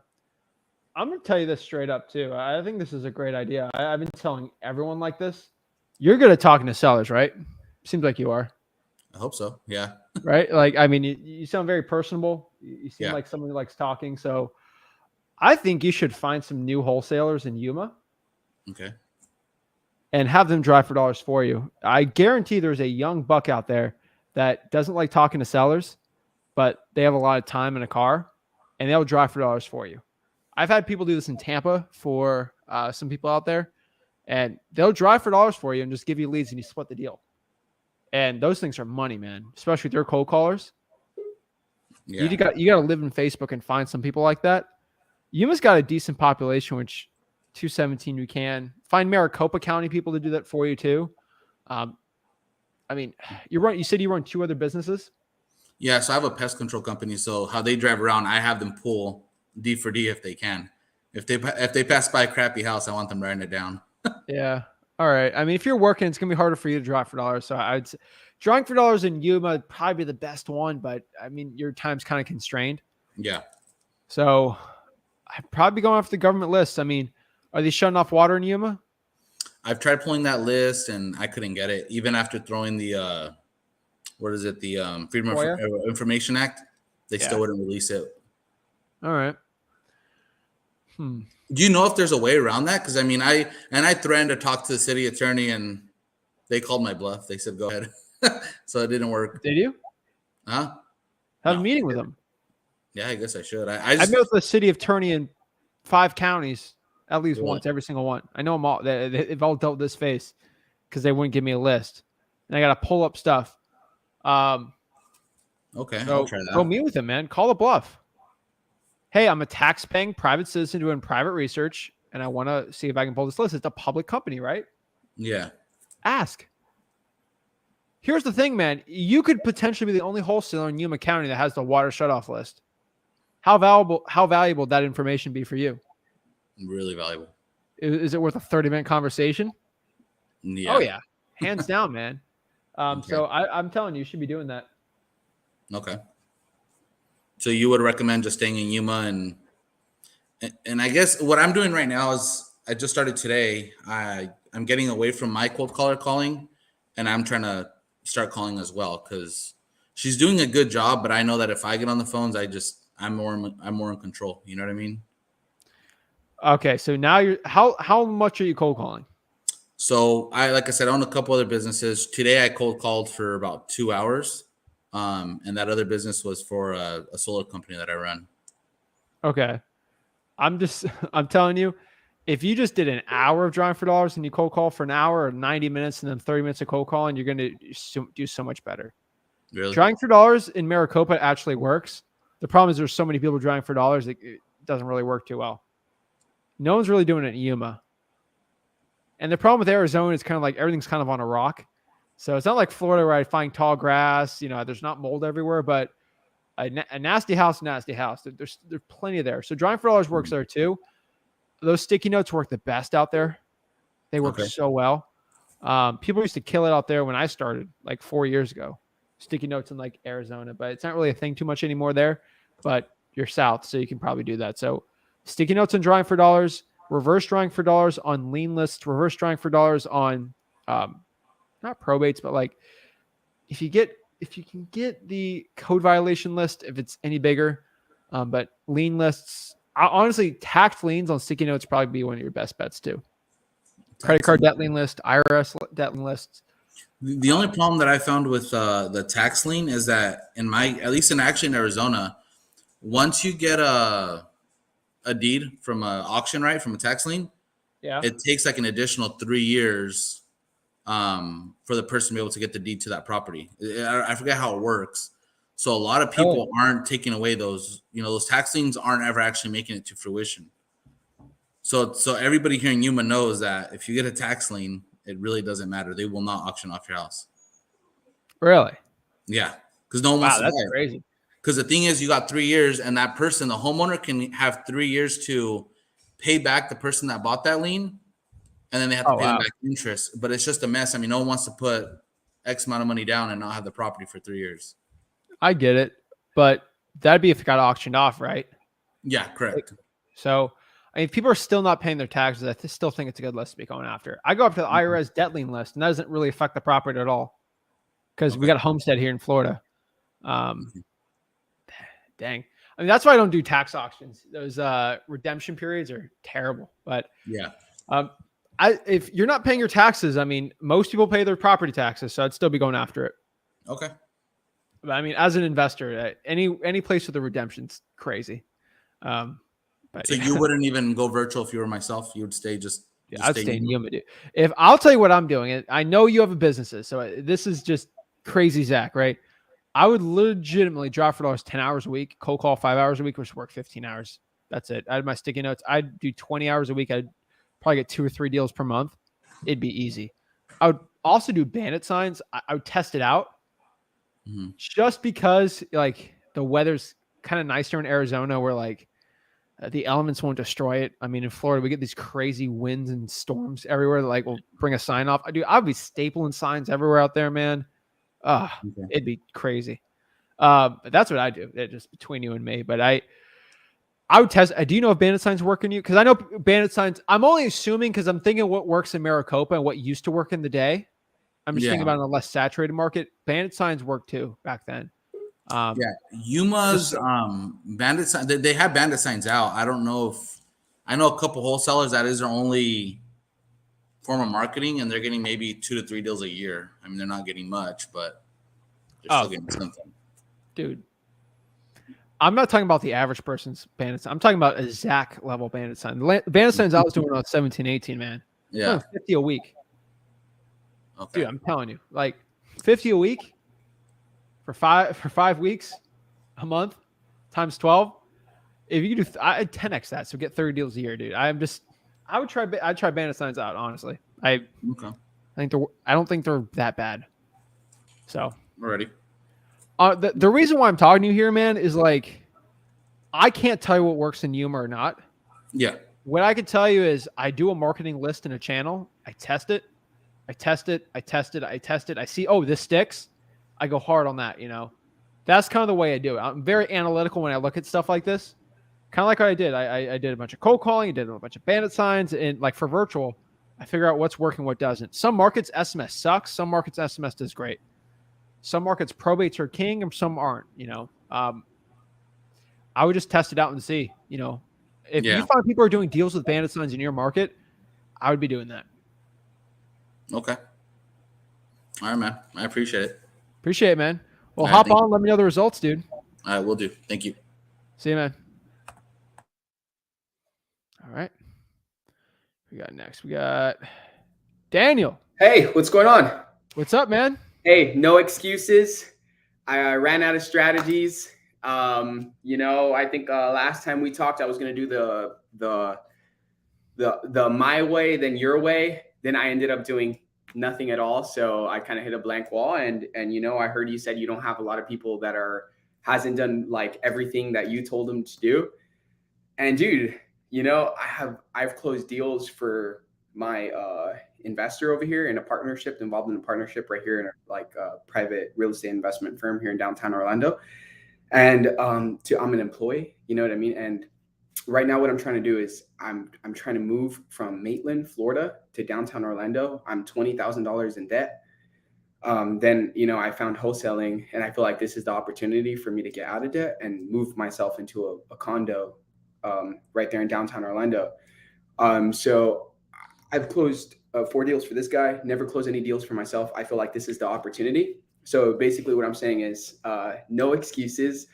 I'm going to tell you this straight up too. I think this is a great idea. I've been telling everyone like this. You're good at talking to sellers, right? Seems like you are. I hope so. Yeah. Right? Like, I mean, you sound very personable. You seem like someone who likes talking. So I think you should find some new wholesalers in Yuma. Okay. And have them drive for dollars for you. I guarantee there's a young buck out there that doesn't like talking to sellers, but they have a lot of time in a car, and they'll drive for dollars for you. I've had people do this in Tampa for some people out there, and they'll drive for dollars for you and just give you leads, and you split the deal. And those things are money, man, especially with your cold callers. Yeah. You got to live in Facebook and find some people like that. Yuma's got a decent population, which 217 you can find Maricopa County people to do that for you too. I mean, you said you run 2 other businesses. Yeah, so I have a pest control company. So how they drive around, I have them pull D for D if they can. If they pass by a crappy house, I want them writing it down. Yeah. All right. I mean, if you're working, it's gonna be harder for you to drive for dollars. So I'd say drawing for dollars in Yuma would probably be the best one, but I mean, your time's kind of constrained. Yeah. So I'd probably be going off the government list. I mean, are they shutting off water in Yuma? I've tried pulling that list and I couldn't get it. Even after throwing the the Freedom of Information Act, they still wouldn't release it. All right. Do you know if there's a way around that? Because I mean, I threatened to talk to the city attorney and they called my bluff. They said, go ahead. So it didn't work. Did you? Huh? Have a meeting with them. Yeah, I guess I should. I met with the city attorney in 5 counties at least once, every single one. I know them all. They've all dealt with this face because they wouldn't give me a list. And I got to pull up stuff. Okay, so I'll try that. Go meet with him, man. Call the bluff. Hey, I'm a tax-paying private citizen doing private research, and I want to see if I can pull this list. It's a public company, right? Yeah. Ask. Here's the thing, man. You could potentially be the only wholesaler in Yuma County that has the water shutoff list. How valuable would that information be for you? Really valuable. Is it worth a 30-minute conversation? Yeah. Oh, yeah. Hands down, man. Okay. So I'm telling you should be doing that. Okay. So you would recommend just staying in Yuma and I guess what I'm doing right now is I just started today. I'm getting away from my cold caller calling and I'm trying to start calling as well because she's doing a good job, but I know that if I get on the phones, I'm more in control. You know what I mean? Okay, so now how much are you cold calling? So like I said, I own a couple other businesses. Today I cold called for about 2 hours. And that other business was for a solar company that I run. Okay. I'm telling you, if you just did an hour of drawing for dollars and you cold call for an hour or 90 minutes and then 30 minutes of cold calling, you're going to do so much better. Really? Drawing for dollars in Maricopa actually works. The problem is there's so many people drawing for dollars, it doesn't really work too well. No one's really doing it in Yuma. And the problem with Arizona is kind of like everything's kind of on a rock. So it's not like Florida where I find tall grass, there's not mold everywhere, but a nasty house. There's plenty there. So drawing for dollars works there too. Those sticky notes work the best out there. They work so well. People used to kill it out there when I started like 4 years ago. Sticky notes in like Arizona, but it's not really a thing too much anymore there, but you're south, so you can probably do that. So sticky notes and drawing for dollars, reverse drawing for dollars on lien lists, reverse drawing for dollars on not probates, but like if you can get the code violation list, if it's any bigger, but lien lists, honestly, tax liens on sticky notes probably be one of your best bets too. Credit card debt lien list, IRS debt lien lists. The only problem that I found with the tax lien is that at least in Arizona, once you get a deed from an auction, right, from a tax lien, it takes like an additional 3 years for the person to be able to get the deed to that property. I forget how it works. So a lot of people aren't taking away those, those tax liens aren't ever actually making it to fruition. So everybody here in Yuma knows that if you get a tax lien, it really doesn't matter. They will not auction off your house. Really? Yeah, because no one wants to buy it. That's crazy. Because the thing is, you got 3 years, and that person, the homeowner, can have 3 years to pay back the person that bought that lien, and then they have to pay them back interest. But it's just a mess. I mean, no one wants to put X amount of money down and not have the property for 3 years. I get it, but that'd be if it got auctioned off, right? Yeah, correct. So, I mean, if people are still not paying their taxes, I still think it's a good list to be going after. I go up to the IRS debt lien list, and that doesn't really affect the property at all because we got a homestead here in Florida. Dang. I mean, that's why I don't do tax auctions. Those redemption periods are terrible. But yeah, if you're not paying your taxes, I mean, most people pay their property taxes, so I'd still be going after it. Okay. But I mean, as an investor, any place with a redemption's crazy. But so you wouldn't even go virtual if you were myself. You would stay I'd stay in Yuma, dude. If I'll tell you what I'm doing, I know you have a businesses, so this is just crazy, Zach, right? I would legitimately drop for those 10 hours a week, cold call 5 hours a week, which work 15 hours. That's it. I had my sticky notes. I'd do 20 hours a week. I'd probably get 2 or 3 deals per month. It'd be easy. I would also do bandit signs. I would test it out just because like the weather's kind of nicer in Arizona where like the elements won't destroy it. I mean, in Florida, we get these crazy winds and storms everywhere that like will bring a sign off. I'd be stapling signs everywhere out there, man. It'd be crazy. But that's what I do. It's just between you and me. But I would test. Do you know if bandit signs work in you? Because I know bandit signs. I'm only assuming because I'm thinking what works in Maricopa and what used to work in the day. I'm just thinking about in a less saturated market. Bandit signs work too back then. Yuma's bandit sign. They have bandit signs out. I don't know if I know a couple wholesalers that is their only form of marketing, and they're getting maybe 2 to 3 deals a year. I mean, they're not getting much, but they're still getting something. Dude, I'm not talking about the average person's bandit sign. I'm talking about a Zach level bandit sign. The bandit signs I was doing on 17, 18, man. Yeah. 50 a week. Okay. Dude, I'm telling you, like 50 a week for 5 weeks, a month, times 12. If you do, I'd 10x that, so get 30 deals a year, dude. I'd try bandit signs out, honestly. I don't think they're that bad. So already. The reason why I'm talking to you here, man, is like I can't tell you what works in Yuma or not. Yeah. What I can tell you is I do a marketing list in a channel. I test it. I see, this sticks. I go hard on that, That's kind of the way I do it. I'm very analytical when I look at stuff like this. Kind of like what I did. I did a bunch of cold calling. I did a bunch of bandit signs. And like for virtual, I figure out what's working, what doesn't. Some markets SMS sucks. Some markets SMS does great. Some markets probates are king and some aren't, I would just test it out and see, if you find people are doing deals with bandit signs in your market, I would be doing that. Okay. All right, man. I appreciate it. Appreciate it, man. Well, hop on. Let me know the results, dude. All right, will do. Thank you. See you, man. All right. We got next. We got Daniel. Hey, what's going on? What's up, man? Hey, no excuses. I ran out of strategies. I think last time we talked, I was going to do the my way, then your way. Then I ended up doing nothing at all. So I kind of hit a blank wall. And I heard you said you don't have a lot of people that hasn't done like everything that you told them to do. And dude, I've closed deals for my investor over here involved in a partnership right here in a private real estate investment firm here in downtown Orlando. And I'm an employee, you know what I mean? And right now what I'm trying to do is I'm trying to move from Maitland, Florida to downtown Orlando. I'm $20,000 in debt. Then, you know, I found wholesaling, and I feel like this is the opportunity for me to get out of debt and move myself into a condo right there in downtown Orlando. So I've closed 4 deals for this guy, never closed any deals for myself. I feel like this is the opportunity. So basically what I'm saying is no excuses.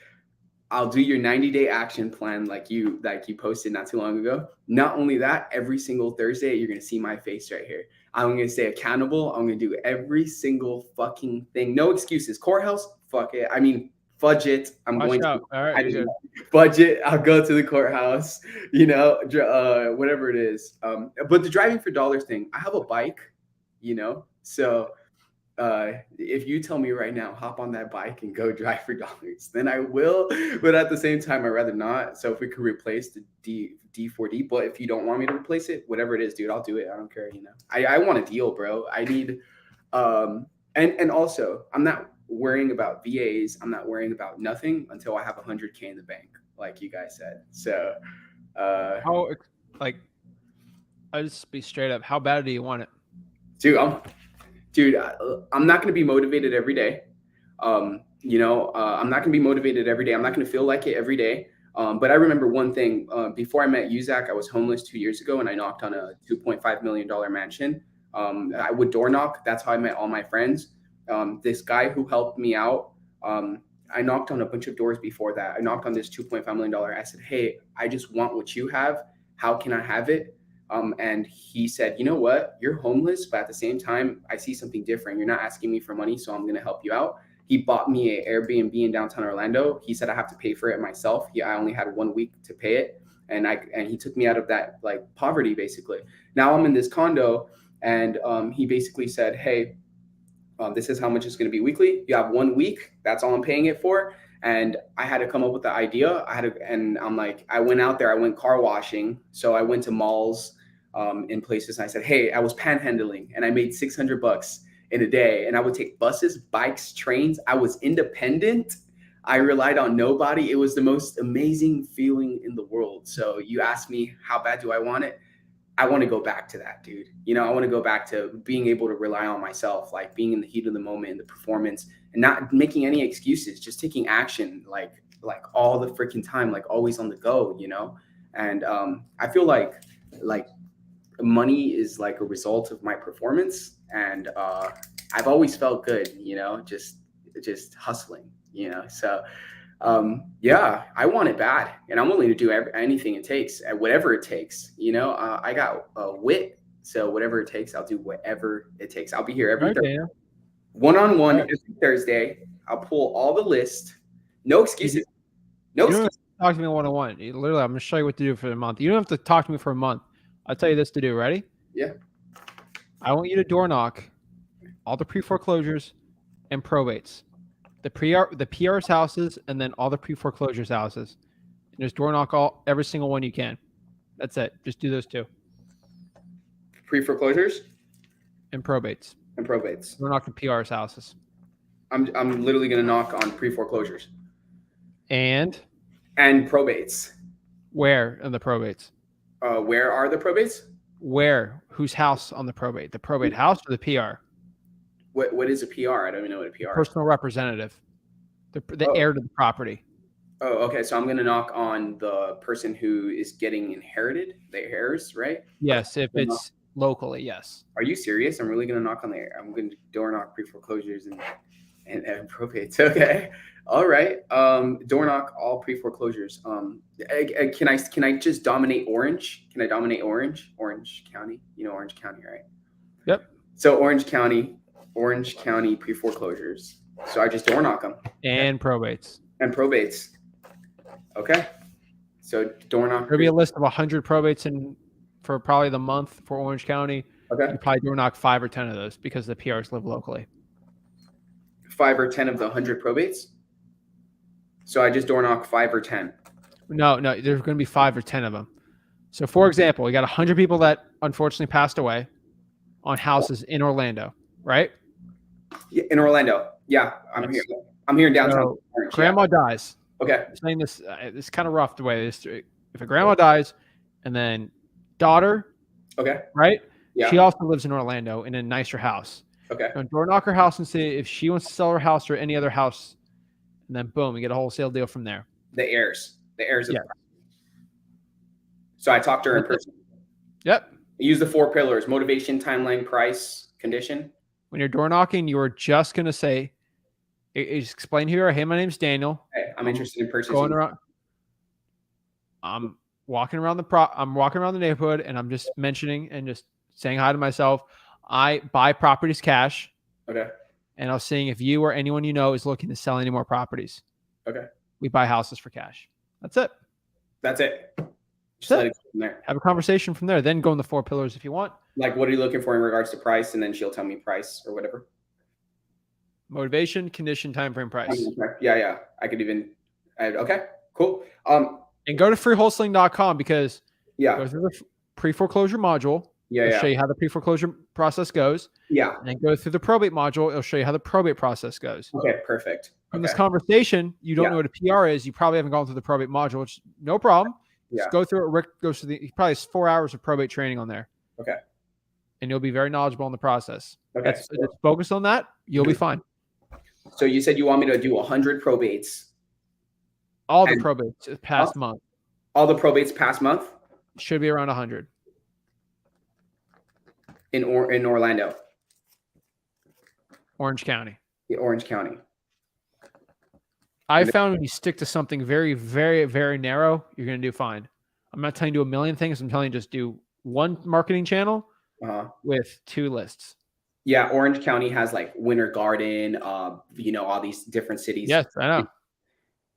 I'll do your 90-day action plan like you posted not too long ago. Not only that, every single Thursday, you're going to see my face right here. I'm going to stay accountable. I'm going to do every single fucking thing. No excuses. Courthouse, fuck it. I mean, fudge it. I'm Watch going out. to All right, you're good. budget. I'll go to the courthouse, you know, whatever it is. But the driving for dollars thing, I have a bike, you know, so if you tell me right now, hop on that bike and go drive for dollars, then I will. But at the same time, I'd rather not. So if we could replace the D4D, but if you don't want me to replace it, whatever it is, dude, I'll do it. I don't care. You know, I want a deal, bro. I need, and also I'm not worrying about VAs. I'm not worrying about nothing until I have 100K in the bank, like you guys said. So, How, like, I just be straight up. How bad do you want it? Dude, I'm not going to be motivated every day. You know, I'm not going to be motivated every day. I'm not going to feel like it every day. But I remember one thing. Before I met you, Zach, I was homeless 2 years ago, and I knocked on a $2.5 million mansion. I would door knock. That's how I met all my friends. This guy who helped me out, I knocked on a bunch of doors before that. I knocked on this $2.5 million. I said, hey, I just want what you have. How can I have it? And he said, you know what, you're homeless, but at the same time, I see something different. You're not asking me for money, so I'm going to help you out. He bought me an Airbnb in downtown Orlando. He said I have to pay for it myself. I only had 1 week to pay it. And he took me out of that like poverty, basically. Now I'm in this condo, and he basically said, hey, this is how much it's going to be weekly. You have 1 week. That's all I'm paying it for. And I had to come up with the idea. And I'm like, I went out there, I went car washing. So I went to malls in places. And I said, hey, I was panhandling and I made $600 in a day. And I would take buses, bikes, trains. I was independent. I relied on nobody. It was the most amazing feeling in the world. So you asked me, how bad do I want it? I want to go back to that, dude. You know, I want to go back to being able to rely on myself, like being in the heat of the moment, in the performance, and not making any excuses, just taking action, like all the freaking time, like always on the go, you know? And I feel like money is like a result of my performance. And I've always felt good, you know, just hustling, you know? So yeah, I want it bad, and I'm willing to do anything it takes, whatever it takes. You know, I got wit, so whatever it takes, I'll do whatever it takes. I'll be here every Thursday, one-on-one every Thursday. I'll pull all the list, no excuses, no you don't excuses. have to talk to me one-on-one. Literally, I'm going to show you what to do for the month. You don't have to talk to me for a month. I'll tell you this to do. Ready? Yeah. I want you to door knock all the pre-foreclosures and probates. The PR's houses, and then all the pre-foreclosures houses. And just door knock every single one you can. That's it. Just do those two. Pre-foreclosures and probates. Door knock the PR's houses. I'm literally gonna knock on pre-foreclosures. And probates. Where are the probates? Where are the probates? Where? Whose house on the probate? The probate house or the PR? What is a PR? I don't even know what a PR is. Personal representative. The heir to the property. Oh, okay. So I'm going to knock on the person who is getting inherited, the heirs, right? Yes, if it's locally, yes. Are you serious? I'm really going to knock on I'm going to door knock pre-foreclosures and probates. Okay. All right. Door knock all pre-foreclosures. Can I just dominate Orange? Can I dominate Orange County? You know Orange County, right? Yep. So Orange County pre-foreclosures. So I just door knock them. And probates. Okay. So door knock. There'll be a list of 100 probates for probably the month for Orange County. Okay. You probably door knock 5 or 10 of those because the PRs live locally. 5 or 10 of the 100 probates? So I just door knock 5 or 10? No, there's going to be 5 or 10 of them. So for example, we got 100 people that unfortunately passed away on houses in Orlando, right? Yeah, in Orlando. Yeah, I'm here. I'm here in downtown. So grandma dies. Okay. I'm saying this, it's kind of rough the way this. If a grandma dies, and then daughter, okay, right? Yeah. She also lives in Orlando in a nicer house. Okay. Go door knock her house and see if she wants to sell her house or any other house. And then boom, you get a wholesale deal from there. The heirs of Yeah. the property. So I talked to her in person. Yep. Use the 4 pillars: motivation, timeline, price, condition. When you're door knocking, you are just going to say, explain here, hey, my name's Daniel. Okay, I'm interested in purchasing. Going around, I'm walking around the neighborhood, and I'm just mentioning and just saying hi to myself. I buy properties cash. Okay. And I was seeing if you or anyone you know is looking to sell any more properties. Okay. We buy houses for cash. That's it. That's it. Just That's let it. it go from there. Have a conversation from there. Then go in the 4 pillars if you want. Like, what are you looking for in regards to price? And then she'll tell me price or whatever. Motivation, condition, time frame, price. Yeah. I could even. Okay. Cool. And go to freewholesaling.com because Yeah. go through the pre-foreclosure module. Yeah. It'll Yeah. show you how the pre-foreclosure process goes. Yeah. And then go through the probate module. It'll show you how the probate process goes. Okay. Perfect. From Okay. this conversation, you don't Yeah. know what a PR is. You probably haven't gone through the probate module, which no problem. Yeah. Just go through it. Rick goes through he probably has 4 hours of probate training on there. Okay. And you'll be very knowledgeable in the process. Okay. Just focus on that. You'll be fine. So you said you want me to do 100 probates. All the probates past month All the probates past month should be around 100 in Orlando, Orange County. Orange County. I found when you stick to something very, very, very narrow, you're going to do fine. I'm not telling you do a million things. I'm telling you just do one marketing channel with 2 lists. Yeah, Orange County has like Winter Garden, all these different cities. Yes, I know.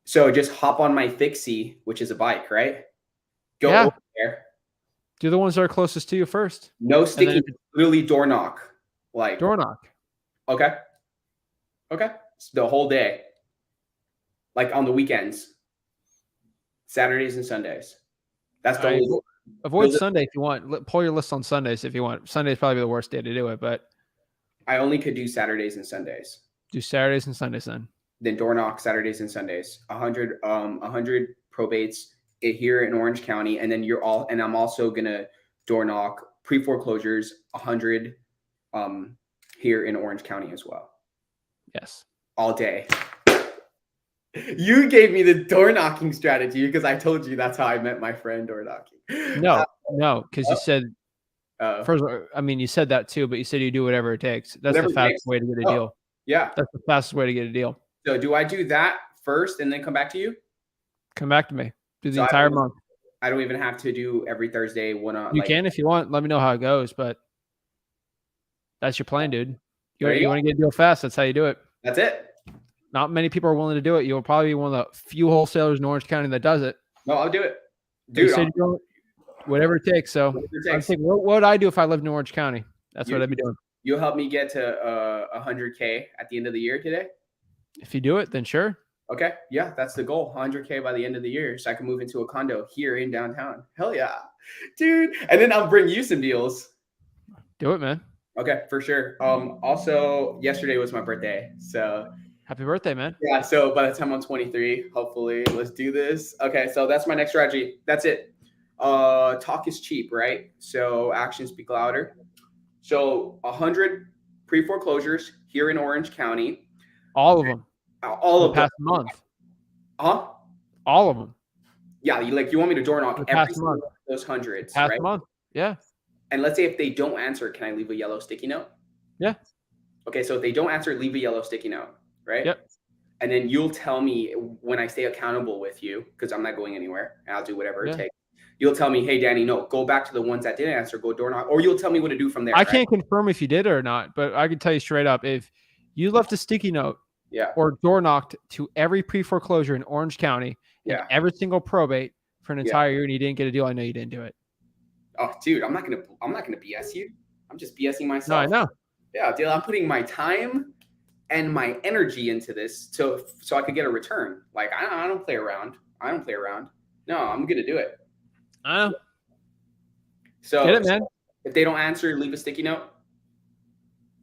So just hop on my Fixie, which is a bike, right? Go over there. Do the ones that are closest to you first. No sticky, literally door knock. Like door knock. Okay. The whole day. Like on the weekends. Saturdays and Sundays. That's the only avoid Sunday if you want. Pull your list on Sundays if you want. Sunday's probably the worst day to do it, but I only could do Saturdays and Sundays. Do Saturdays and Sundays then door knock Saturdays and Sundays. 100 probates here in Orange County, and then I'm also gonna door knock pre-foreclosures 100 here in Orange County as well. Yes. All day. You gave me the door knocking strategy because I told you that's how I met my friend door knocking. No, because you said first. I mean, you said that too, but you said you do whatever it takes. That's the fastest way to get a deal. Yeah, that's the fastest way to get a deal. So, do I do that first and then come back to you? Come back to me. Do the entire month. I don't even have to do every Thursday. You can if you want. Let me know how it goes, but that's your plan, dude. You want to get a deal fast. That's how you do it. That's it. Not many people are willing to do it. You'll probably be one of the few wholesalers in Orange County that does it. No, I'll do it. Dude, whatever it takes. So what would I do if I lived in Orange County? That's what I'd be doing. You'll help me get to 100K at the end of the year today? If you do it, then sure. Okay. Yeah, that's the goal. 100K by the end of the year. So I can move into a condo here in downtown. Hell yeah. Dude. And then I'll bring you some deals. Do it, man. Okay, for sure. Also, yesterday was my birthday. So happy birthday, man. Yeah. So by the time I'm 23, hopefully, let's do this. Okay. So that's my next strategy. That's it. Talk is cheap, right? So actions speak louder. So 100 pre-foreclosures here in Orange County. All of them. All of them. Past month. Huh? All of them. Yeah. You want me to door knock every single month. One of those hundreds. Past right? month. Yeah. And let's say if they don't answer, can I leave a yellow sticky note? Yeah. Okay. So if they don't answer, leave a yellow sticky note. Right? Yep. And then you'll tell me when I stay accountable with you, because I'm not going anywhere and I'll do whatever it takes. You'll tell me, hey, Danny, no, go back to the ones that didn't answer, go door knock, or you'll tell me what to do from there. I can't confirm if you did or not, but I can tell you straight up, if you left a sticky note or door knocked to every pre-foreclosure in Orange County and every single probate for an entire year and you didn't get a deal, I know you didn't do it. Oh, dude, I'm not gonna BS you. I'm just BSing myself. No, I know. Yeah, dude, I'm putting my time and my energy into this so I could get a return. Like I don't play around. No, I'm gonna do it. I know. So get it, man. If they don't answer, leave a sticky note.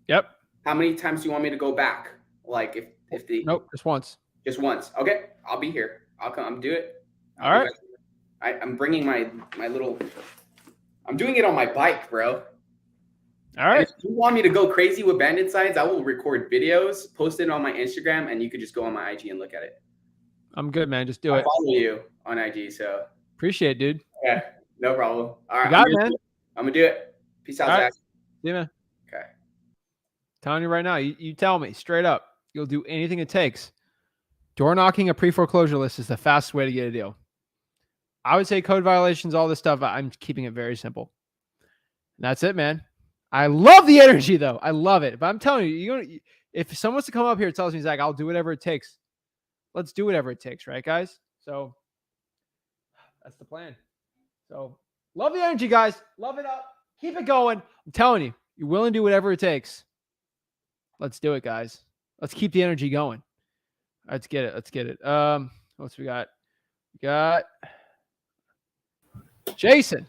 Yep. How many times do you want me to go back? Like if they nope, just once. Just once. Okay, I'll be here. I'll come do it. All right. I'm bringing my little. I'm doing it on my bike, bro. All And right. if you want me to go crazy with bandit signs, I will record videos, post it on my Instagram, and you could just go on my IG and look at it. I'm good, man. Just do I it. follow you on IG, so Appreciate it, dude. yeah, no problem. All You right, got it, man. I'm gonna do it. Peace out, All right. Zach. See you, man. Okay. Telling you right now, you tell me straight up. You'll do anything it takes. Door knocking a pre-foreclosure list is the fastest way to get a deal. I would say code violations, all this stuff. I'm keeping it very simple. And that's it, man. I love the energy, though. I love it. But I'm telling you, if someone wants to come up here and tells me, Zach, I'll do whatever it takes. Let's do whatever it takes, right, guys? So that's the plan. So love the energy, guys. Love it up. Keep it going. I'm telling you, you're willing to do whatever it takes. Let's do it, guys. Let's keep the energy going. Let's get it. Let's get it. What's we got? We got Jason.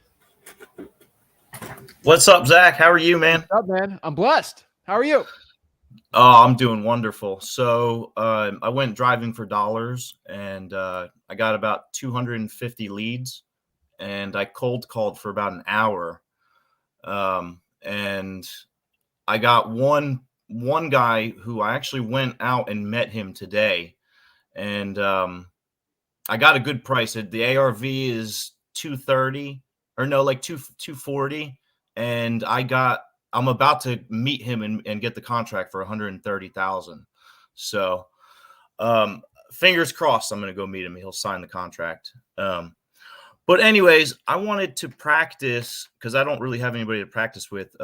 What's up, Zach? How are you, man? What's up, man? I'm blessed. How are you? Oh, I'm doing wonderful. So I went driving for dollars, and I got about 250 leads, and I cold called for about an hour, and I got one guy who I actually went out and met him today, and I got a good price. The ARV is 230, or no, like 240, and I'm about to meet him and get the contract for 130,000. So, fingers crossed, I'm going to go meet him. He'll sign the contract. But anyways, I wanted to practice, because I don't really have anybody to practice with,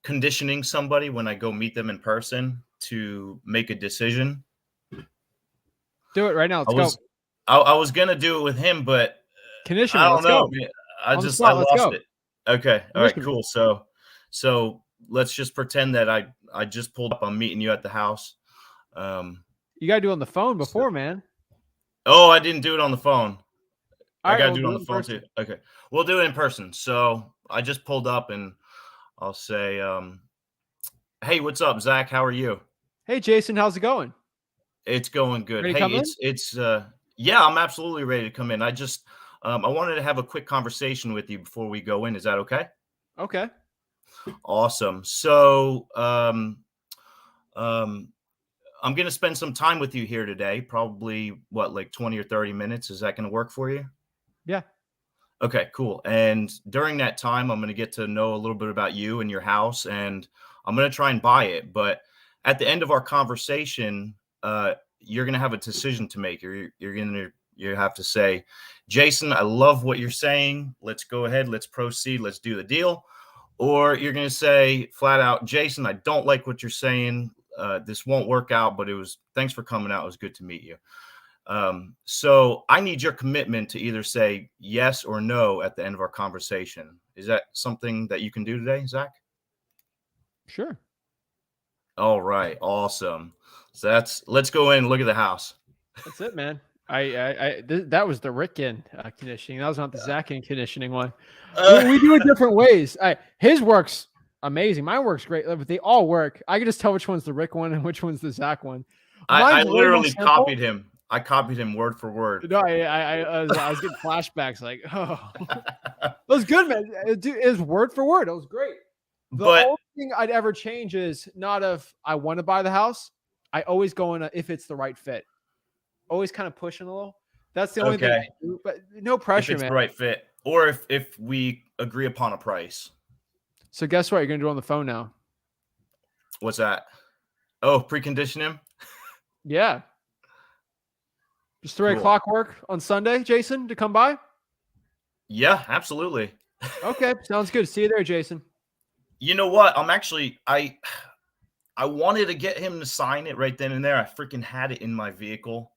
conditioning somebody when I go meet them in person to make a decision. Do it right now. Let's go. I was going to do it with him, but Condition. I don't know. Go. I lost it. Okay. All right, cool. So let's just pretend that I just pulled up. I'm meeting you at the house. You got to do it on the phone before, man. Oh, I didn't do it on the phone. I got to do it on the phone too. Okay. We'll do it in person. So I just pulled up and I'll say, hey, what's up, Zach? How are you? Hey, Jason, how's it going? It's going good. Ready to come in? Yeah, I'm absolutely ready to come in. I just, I wanted to have a quick conversation with you before we go in. Is that okay? Okay. Awesome. So, I'm going to spend some time with you here today, probably like 20 or 30 minutes. Is that going to work for you? Yeah. Okay, cool. And during that time, I'm going to get to know a little bit about you and your house, and I'm going to try and buy it. But at the end of our conversation, you're going to have a decision to make. You have to say, Jason, I love what you're saying. Let's go ahead. Let's proceed. Let's do the deal. Or you're going to say flat out, Jason, I don't like what you're saying. This won't work out, but thanks for coming out. It was good to meet you. So I need your commitment to either say yes or no at the end of our conversation. Is that something that you can do today, Zach? Sure. All right. Awesome. So let's go in and look at the house. That's it, man. That was the Rick Ginn conditioning. That was not the Zach Ginn conditioning one. We do it different ways. His works amazing. Mine works great, but they all work. I can just tell which one's the Rick one and which one's the Zach one. I literally copied him. I copied him word for word. No, I was getting flashbacks. Like, oh, that was good, man. It was word for word. It was great. The only thing I'd ever change is not if I want to buy the house. I always go in if it's the right fit. Always kind of pushing a little. That's the only thing I do, but no pressure, if it's man. the right fit, or if we agree upon a price. So guess what? You're gonna do on the phone now. What's that? Oh, precondition him. Yeah. Just 3 o'clock work on Sunday, Jason, to come by? Yeah, absolutely. Okay, sounds good. See you there, Jason. You know what? I wanted to get him to sign it right then and there. I freaking had it in my vehicle.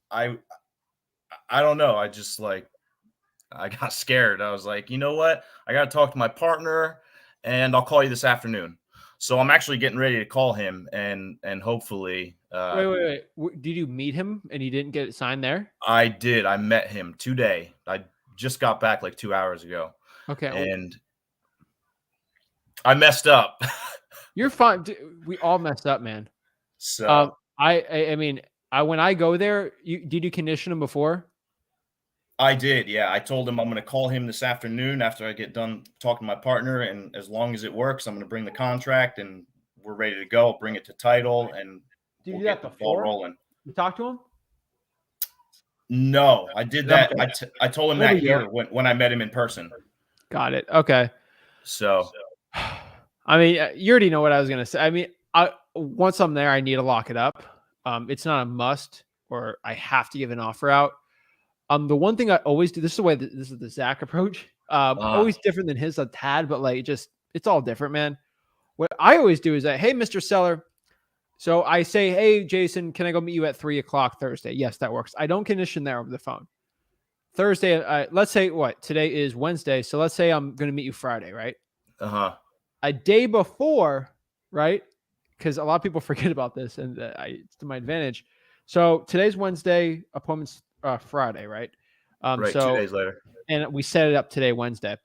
I don't know. I got scared. I was like, you know what? I got to talk to my partner, and I'll call you this afternoon. So I'm actually getting ready to call him and hopefully. Wait. Did you meet him and you didn't get it signed there? I did. I met him today. I just got back like 2 hours ago. Okay. And I messed up. You're fine. We all messed up, man. So I mean, when I go there, did you condition him before? I did. Yeah. I told him I'm going to call him this afternoon after I get done talking to my partner. And as long as it works, I'm going to bring the contract and we're ready to go. Bring it to title and Did you we'll do that get the ball before? rolling. You talked to him? No, I did that. Okay. I told him No that big deal. here when I met him in person. Got it. Okay. So I mean, you already know what I was gonna say. I mean, once I'm there, I need to lock it up. It's not a must, or I have to give an offer out. The one thing I always do. This is the way. This is the Zach approach. Always different than his a tad, but like it's all different, man. What I always do is that, hey, Mr. Seller. So I say, hey, Jason, can I go meet you at 3:00 Thursday? Yes, that works. I don't condition there over the phone. Thursday, let's say today is Wednesday. So let's say I'm going to meet you Friday, right? A day before, right? Because a lot of people forget about this, and it's to my advantage. So today's Wednesday, appointment's Friday, right? right, So 2 days later. and we set it up today, Wednesday.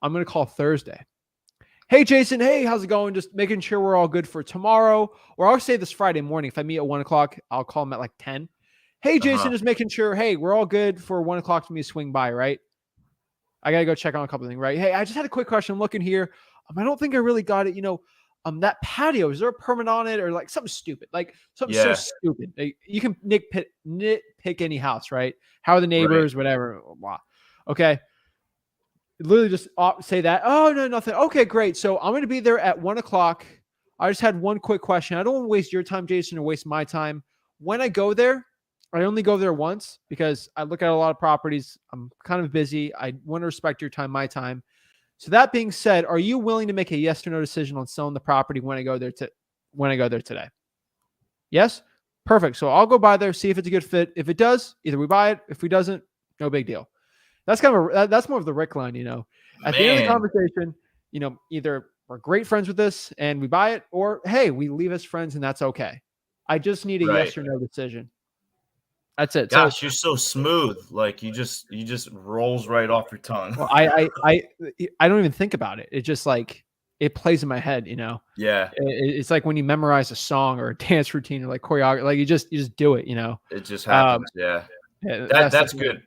I'm going to call Thursday. Hey, Jason. Hey, how's it going? Just making sure we're all good for tomorrow. Or I'll say this Friday morning. If I meet at 1:00, I'll call him at like 10. Hey, Jason, just making sure. Hey, we're all good for 1:00 for me to swing by, right? I got to go check on a couple of things, right? Hey, I just had a quick question. I'm looking here. I don't think I really got it. That patio, is there a permit on it or like something stupid? Like something so stupid. Like, you can nitpick any house, right? How are the neighbors, whatever. Blah. Okay. Literally just say that. Oh, no, nothing. Okay, great. So I'm going to be there at 1:00. I just had one quick question. I don't want to waste your time, Jason, or waste my time. When I go there, I only go there once because I look at a lot of properties. I'm kind of busy. I want to respect your time, my time. So that being said, are you willing to make a yes or no decision on selling the property when I go there today? Yes? Perfect. So I'll go by there, see if it's a good fit. If it does, either we buy it. If we doesn't, no big deal. That's that's more of the Rick line, At the end of the conversation, either we're great friends with this and we buy it, or hey, we leave as friends and that's okay. I just need a yes or no decision. That's it. Gosh, you're so smooth. Like you just rolls right off your tongue. Well, I don't even think about it. It just like it plays in my head, Yeah. It's like when you memorize a song or a dance routine or like choreography, like you just do it, It just happens. Yeah. That's good.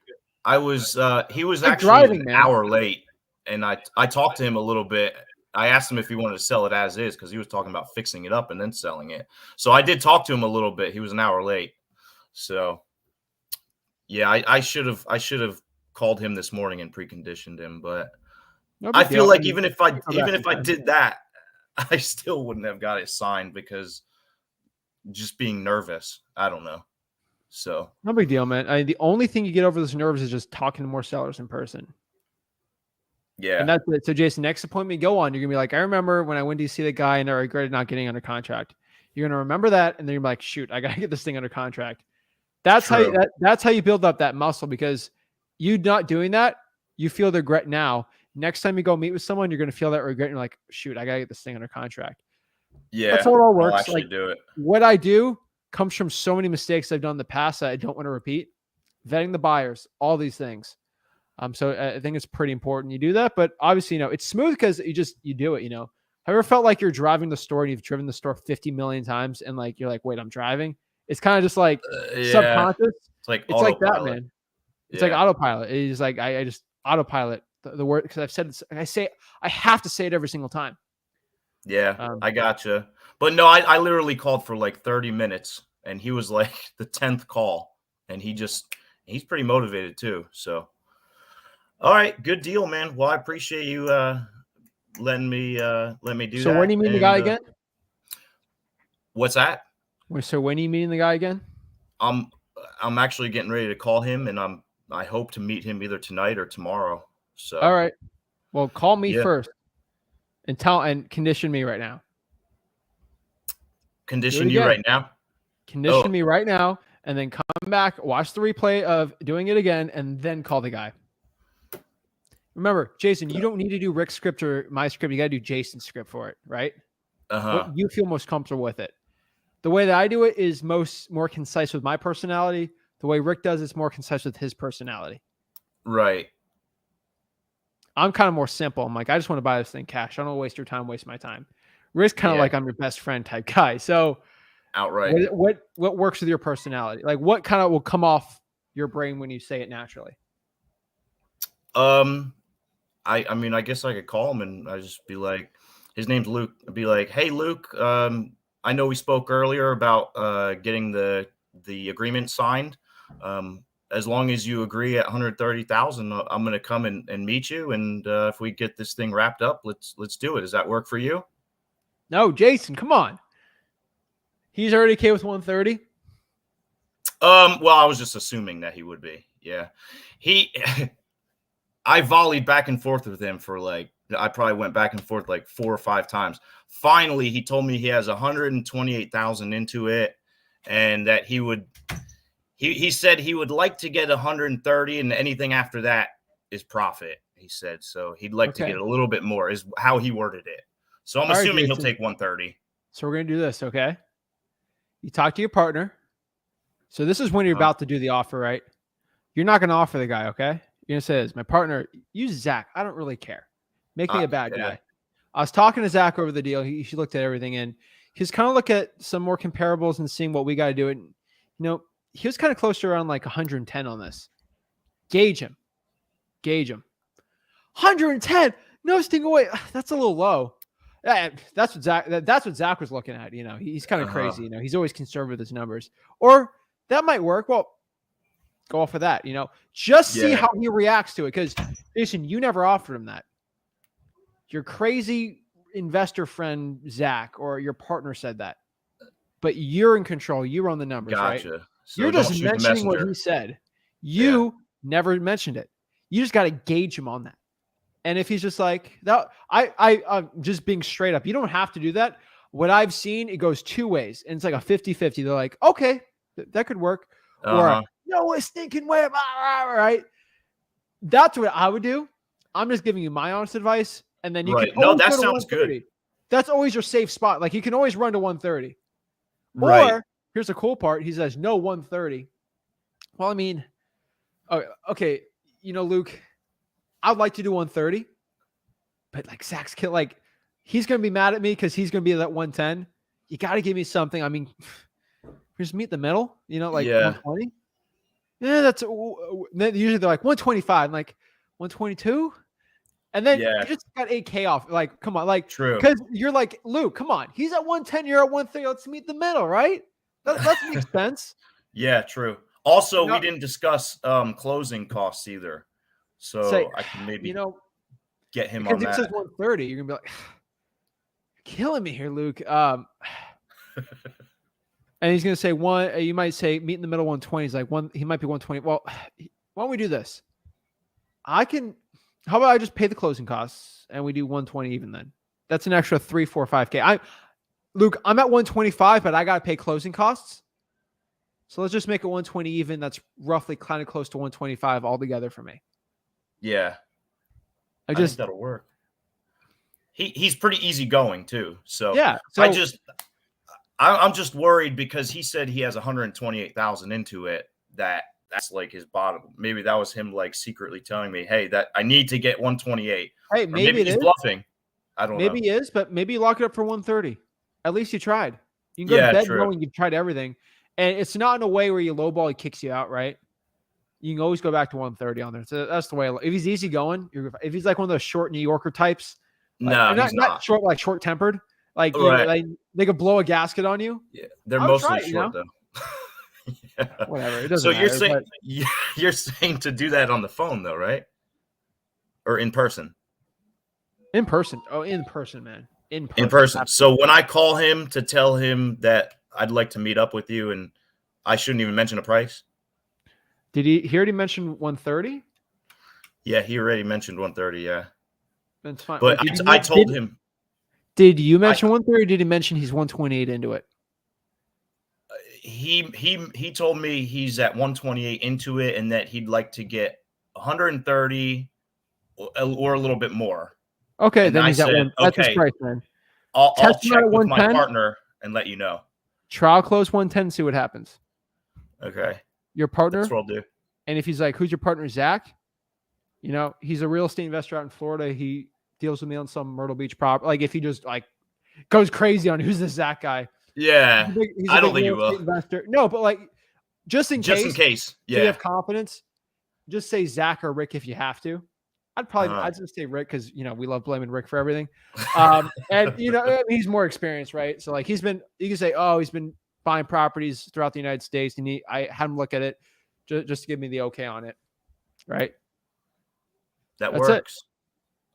He was like actually driving, an man. hour late, and I talked to him a little bit. I asked him if he wanted to sell it as is because he was talking about fixing it up and then selling it. So I did talk to him a little bit. He was an hour late. So yeah, I should have called him this morning and preconditioned him, but I feel like even if I did that, I still wouldn't have got it signed because just being nervous. I don't know. So no big deal, man. The only thing you get over those nerves is just talking to more sellers in person. Yeah. And that's it. So Jason, next appointment you go on, you're gonna be like, I remember when I went to see the guy and I regretted not getting under contract. You're gonna remember that, and then you're like, shoot, I gotta get this thing under contract. That's how that's how you build up that muscle, because you not doing that, you feel the regret now. Next time you go meet with someone, you're gonna feel that regret. And you're like, shoot, I gotta get this thing under contract. Yeah, that's how it all works. I'll actually like, do it. What I do comes from so many mistakes I've done in the past that I don't want to repeat. Vetting the buyers, all these things. So I think it's pretty important you do that. But obviously, it's smooth because you do it. Have you ever felt like you're driving the store and you've driven the store 50 million times and like you're like, wait, I'm driving? It's kind of just like subconscious. It's like that, man. It's like autopilot. It's like I just autopilot the word, because I've said I have to say it every single time. Yeah, I gotcha. But no, I literally called for like 30 minutes and he was like the 10th call, and he's pretty motivated too. So, all right, good deal, man. Well, I appreciate you letting me do that. So when are you meeting the guy again? What's that? So when are you meeting the guy again? I'm actually getting ready to call him, and I hope to meet him either tonight or tomorrow. So all right. Well, call me first and condition me right now. Condition you right now? Condition me right now, and then come back, watch the replay of doing it again, and then call the guy. Remember, Jason, you don't need to do Rick's script or my script. You got to do Jason's script for it, right? What you feel most comfortable with it. The way that I do it is more concise with my personality. The way Rick does it's more concise with his personality. Right. I'm kind of more simple. I'm like, I just want to buy this thing cash. I don't want to waste your time, waste my time. Rick's kind of like I'm your best friend type guy. So outright. What works with your personality? Like what kind of will come off your brain when you say it naturally? I mean, I guess I could call him and I just be like, his name's Luke. I'd be like, hey, Luke, I know we spoke earlier about getting the agreement signed. As long as you agree at 130,000, I'm going to come and meet you. And if we get this thing wrapped up, let's do it. Does that work for you? No, Jason, come on. He's already okay with 130. Well, I was just assuming that he would be. Yeah. I volleyed back and forth with him for I probably went back and forth like 4 or 5 times. Finally, he told me he has 128,000 into it and that he said he would like to get 130 and anything after that is profit, he said. So he'd like to get a little bit more is how he worded it. So I'm assuming he'll take 130. So we're going to do this, okay? You talk to your partner. So this is when you're about to do the offer, right? You're not going to offer the guy, okay? You're going to say, my partner, use Zach. I don't really care. Make me a bad guy. I was talking to Zach over the deal. He looked at everything and he's kind of look at some more comparables and seeing what we got to do. And, he was kind of close to around like 110 on this. Gauge him. 110. No sting away. That's a little low. That's what Zach was looking at. He's kind of crazy. He's always conservative with his numbers. Or that might work. Well, go off of that. Just see how he reacts to it. Because Jason, you never offered him that. Your crazy investor friend Zach or your partner said that. But you're in control. You run the numbers, Gotcha. right? So you're just mentioning what he said. You never mentioned it. You just got to gauge him on that. And if he's just like that, I'm just being straight up. You don't have to do that. What I've seen, it goes 2 ways. And it's like a 50-50. They're like, okay, that could work. Or no, it's stinking way. Right. That's what I would do. I'm just giving you my honest advice. And then you can that sounds good. That's always your safe spot. Like you can always run to 130. Right. Or here's the cool part. He says, no, 130. Well, I mean, okay. Luke, I'd like to do 130, but like Zach's he's going to be mad at me because he's going to be at that 110. You got to give me something. I mean, just meet the middle, 120. Yeah, that's usually they're like 125, like 122. And then you just got 8K off. Like, come on, true. Because you're like, Luke, come on. He's at 110, you're at 130. Let's meet the middle, right? That makes sense. Yeah, true. Also, we didn't discuss closing costs either. So I can maybe get him on that. Because it says 130, you're going to be like, you're killing me here, Luke. And he's going to say you might say meet in the middle 120. He's like he might be 120. Well, why don't we do this? How about I just pay the closing costs and we do 120 even then? That's an extra 3, 4, 5K. Luke, I'm at 125, but I got to pay closing costs. So let's just make it 120 even. That's roughly kind of close to 125 altogether for me. Yeah. I think that'll work. He's pretty easygoing too. So yeah. So I'm just worried because he said he has 128,000 into it. That's like his bottom. Maybe that was him like secretly telling me, hey, that I need to get 128. Hey, maybe he's bluffing. I don't know. Maybe he is, but maybe you lock it up for 130. At least you tried. You can go to bed knowing you've tried everything. And it's not in a way where you lowball, he kicks you out, right? You can always go back to 130 on there. So that's the way. If he's easy going, if he's like one of those short New Yorker types, he's not short, like short tempered, like they could blow a gasket on you. Yeah, they're mostly short though. Yeah. Whatever. It doesn't matter, you're saying to do that on the phone though, right? Or in person? In person. Oh, in person, man. In person. Absolutely. So when I call him to tell him that I'd like to meet up with you and I shouldn't even mention a price. Did he already mention 130? Yeah, he already mentioned 130. Yeah. That's fine. But I told him. Did you mention 130 or did he mention he's 128 into it? He told me he's at 128 into it and that he'd like to get 130 or a little bit more. Okay, then he's at one. That's his price, man. I'll check with my partner and let you know. Trial close 110, see what happens. Okay. Your partner? That's what I'll do. And if he's like, who's your partner, Zach? He's a real estate investor out in Florida. He deals with me on some Myrtle Beach property. Like if he just like goes crazy on who's this Zach guy. Yeah. I don't think you will. Investor. No, but like just in case. Yeah. So you have confidence. Just say Zach or Rick if you have to. I'd just say Rick because we love blaming Rick for everything. And he's more experienced, right? So like you can say, oh, he's been buying properties throughout the United States, and I had him look at it just to give me the okay on it, right? That That's it. works.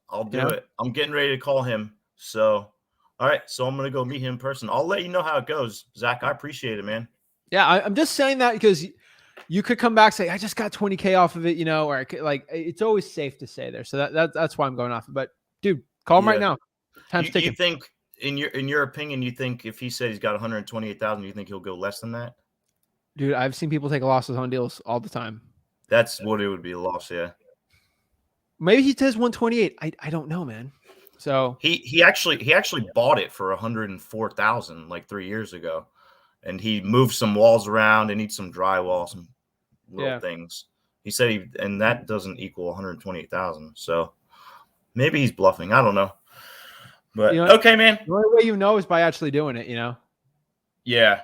I'll do it. I'm getting ready to call him. So, all right. So I'm going to go meet him in person. I'll let you know how it goes. Zach, I appreciate it, man. Yeah, I'm just saying that because you could come back and say, I just got 20K off of it, or I could, like, it's always safe to say there. So that's why I'm going off. But dude, call him right now. Time's ticking. You think in your opinion, you think if he said he's got 128,000, you think he'll go less than that? Dude, I've seen people take losses on deals all the time. That's what it would be, a loss, yeah. Maybe he says 128. I don't know, man. So he actually bought it for 104,000 like 3 years ago, and he moved some walls around and needs some drywall, some little things. He said and that doesn't equal 128,000. So maybe he's bluffing. I don't know. But okay, man. The only way is by actually doing it. Yeah.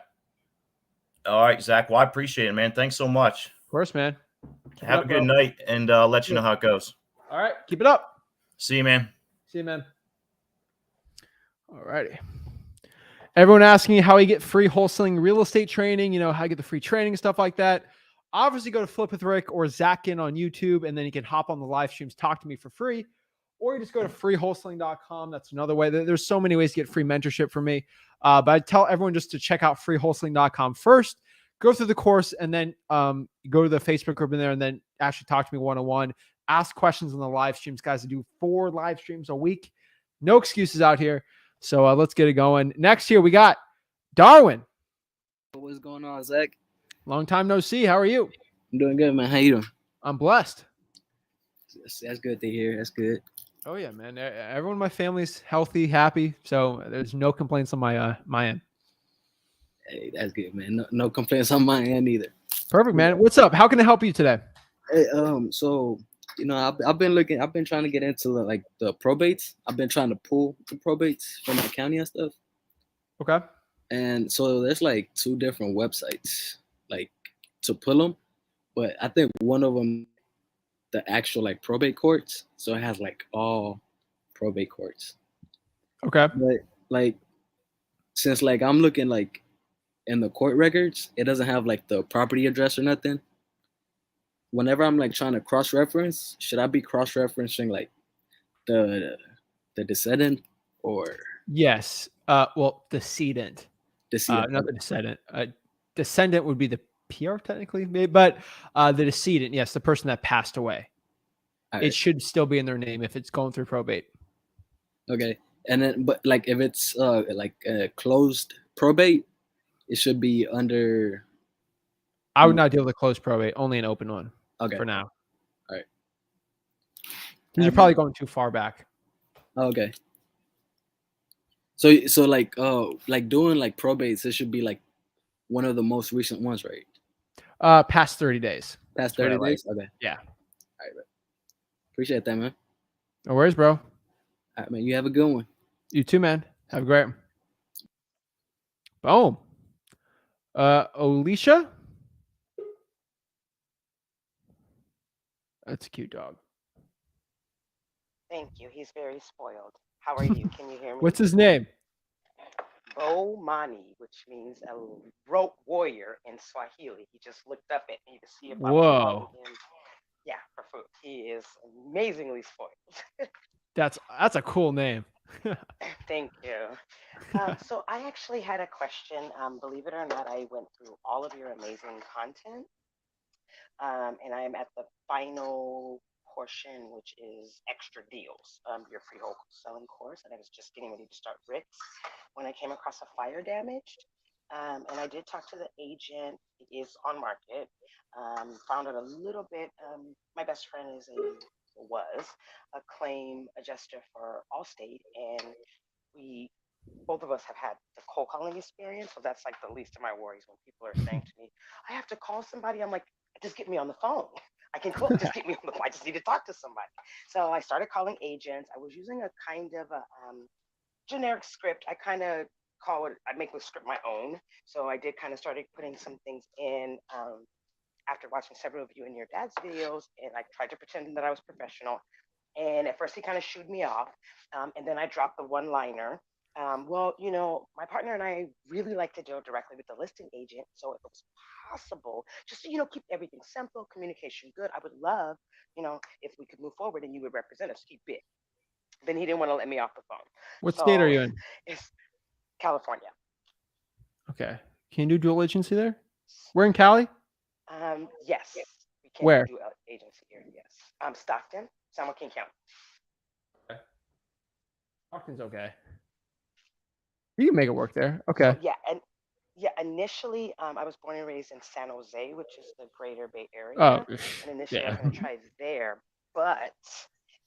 All right, Zach. Well, I appreciate it, man. Thanks so much. Of course, man. Have a good night, and I'll let you know how it goes. All right. Keep it up. See you, man. See you, man. All righty. Everyone asking how you get free wholesaling real estate training, how you get the free training, stuff like that. Obviously, go to Flip with Rick or Zach Ginn on YouTube, and then you can hop on the live streams, talk to me for free. Or you just go to freewholesaling.com. That's another way. There's so many ways to get free mentorship from me. But I tell everyone just to check out freewholesaling.com first, go through the course, and then go to the Facebook group in there, and then actually talk to me one-on-one. Ask questions on the live streams, guys. I do 4 live streams a week. No excuses out here. So let's get it going. Next here, we got Darwin. What's going on, Zach? Long time no see. How are you? I'm doing good, man. How you doing? I'm blessed. That's good to hear. That's good. Oh, yeah, man. Everyone in my family's healthy, happy. So there's no complaints on my end. Hey, that's good, man. No complaints on my end either. Perfect, man. What's up? How can I help you today? Hey, so I've been trying to get into the probates. I've been trying to pull the probates from my county and stuff. Okay. And so there's 2 different websites to pull them, but I think one of them, the actual probate courts, so it has all probate courts. Okay. But since I'm looking in the court records, it doesn't have the property address or nothing. Whenever I'm trying to cross-reference, should I be cross-referencing the decedent or? Yes. Well, decedent. Not the descendant. Descendant would be the PR technically, but the decedent, yes, the person that passed away. Right. It should still be in their name if it's going through probate. Okay, and then but if it's a closed probate, it should be under. I would not deal with a closed probate, only an open one. Okay. For now. All right. You're probably going too far back. Okay. So doing probates, it should be one of the most recent ones, right? Past 30 days. Past 30 days? Okay. Yeah. All right. Appreciate that, man. No worries, bro. All right, man. You have a good one. You too, man. Have a great one. Boom. Alicia? That's a cute dog. Thank you. He's very spoiled. How are you? Can you hear me? What's his name? Bomani, which means a rope warrior in Swahili. He just looked up at me to see if I Whoa. was calling him. Yeah, for food. He is amazingly spoiled. That's a cool name. Thank you. So I actually had a question. Believe it or not, I went through all of your amazing content. And I am at the final portion, which is extra deals, your free wholesaling course. And I was just getting ready to start Rick's when I came across a fire damaged. And I did talk to the agent. It is on market. Found out a little bit. My best friend was a claim adjuster for Allstate, and both of us have had the cold calling experience. So that's the least of my worries when people are saying to me, I have to call somebody. I'm like, just get me on the phone. I can call, just get me on the phone. I just need to talk to somebody. So I started calling agents. I was using a kind of a generic script. I kind of I make the script my own. So I did kind of started putting some things in after watching several of you and your dad's videos. And I tried to pretend that I was professional. And at first he kind of shooed me off. And then I dropped the one liner. Well, my partner and I really like to deal directly with the listing agent. So if it was possible, just to, keep everything simple, communication good, I would love, if we could move forward and you would represent us, keep it. Then he didn't want to let me off the phone. What state are So you in? it's California. Okay. Can you do dual agency there? We're in Cali? Yes. We can Where? do agency here, yes. Stockton, San Joaquin County. Stockton's okay. You can make it work there. Okay. So, initially, I was born and raised in San Jose, which is the greater Bay Area. Oh, And initially, I yeah. was going to try there, but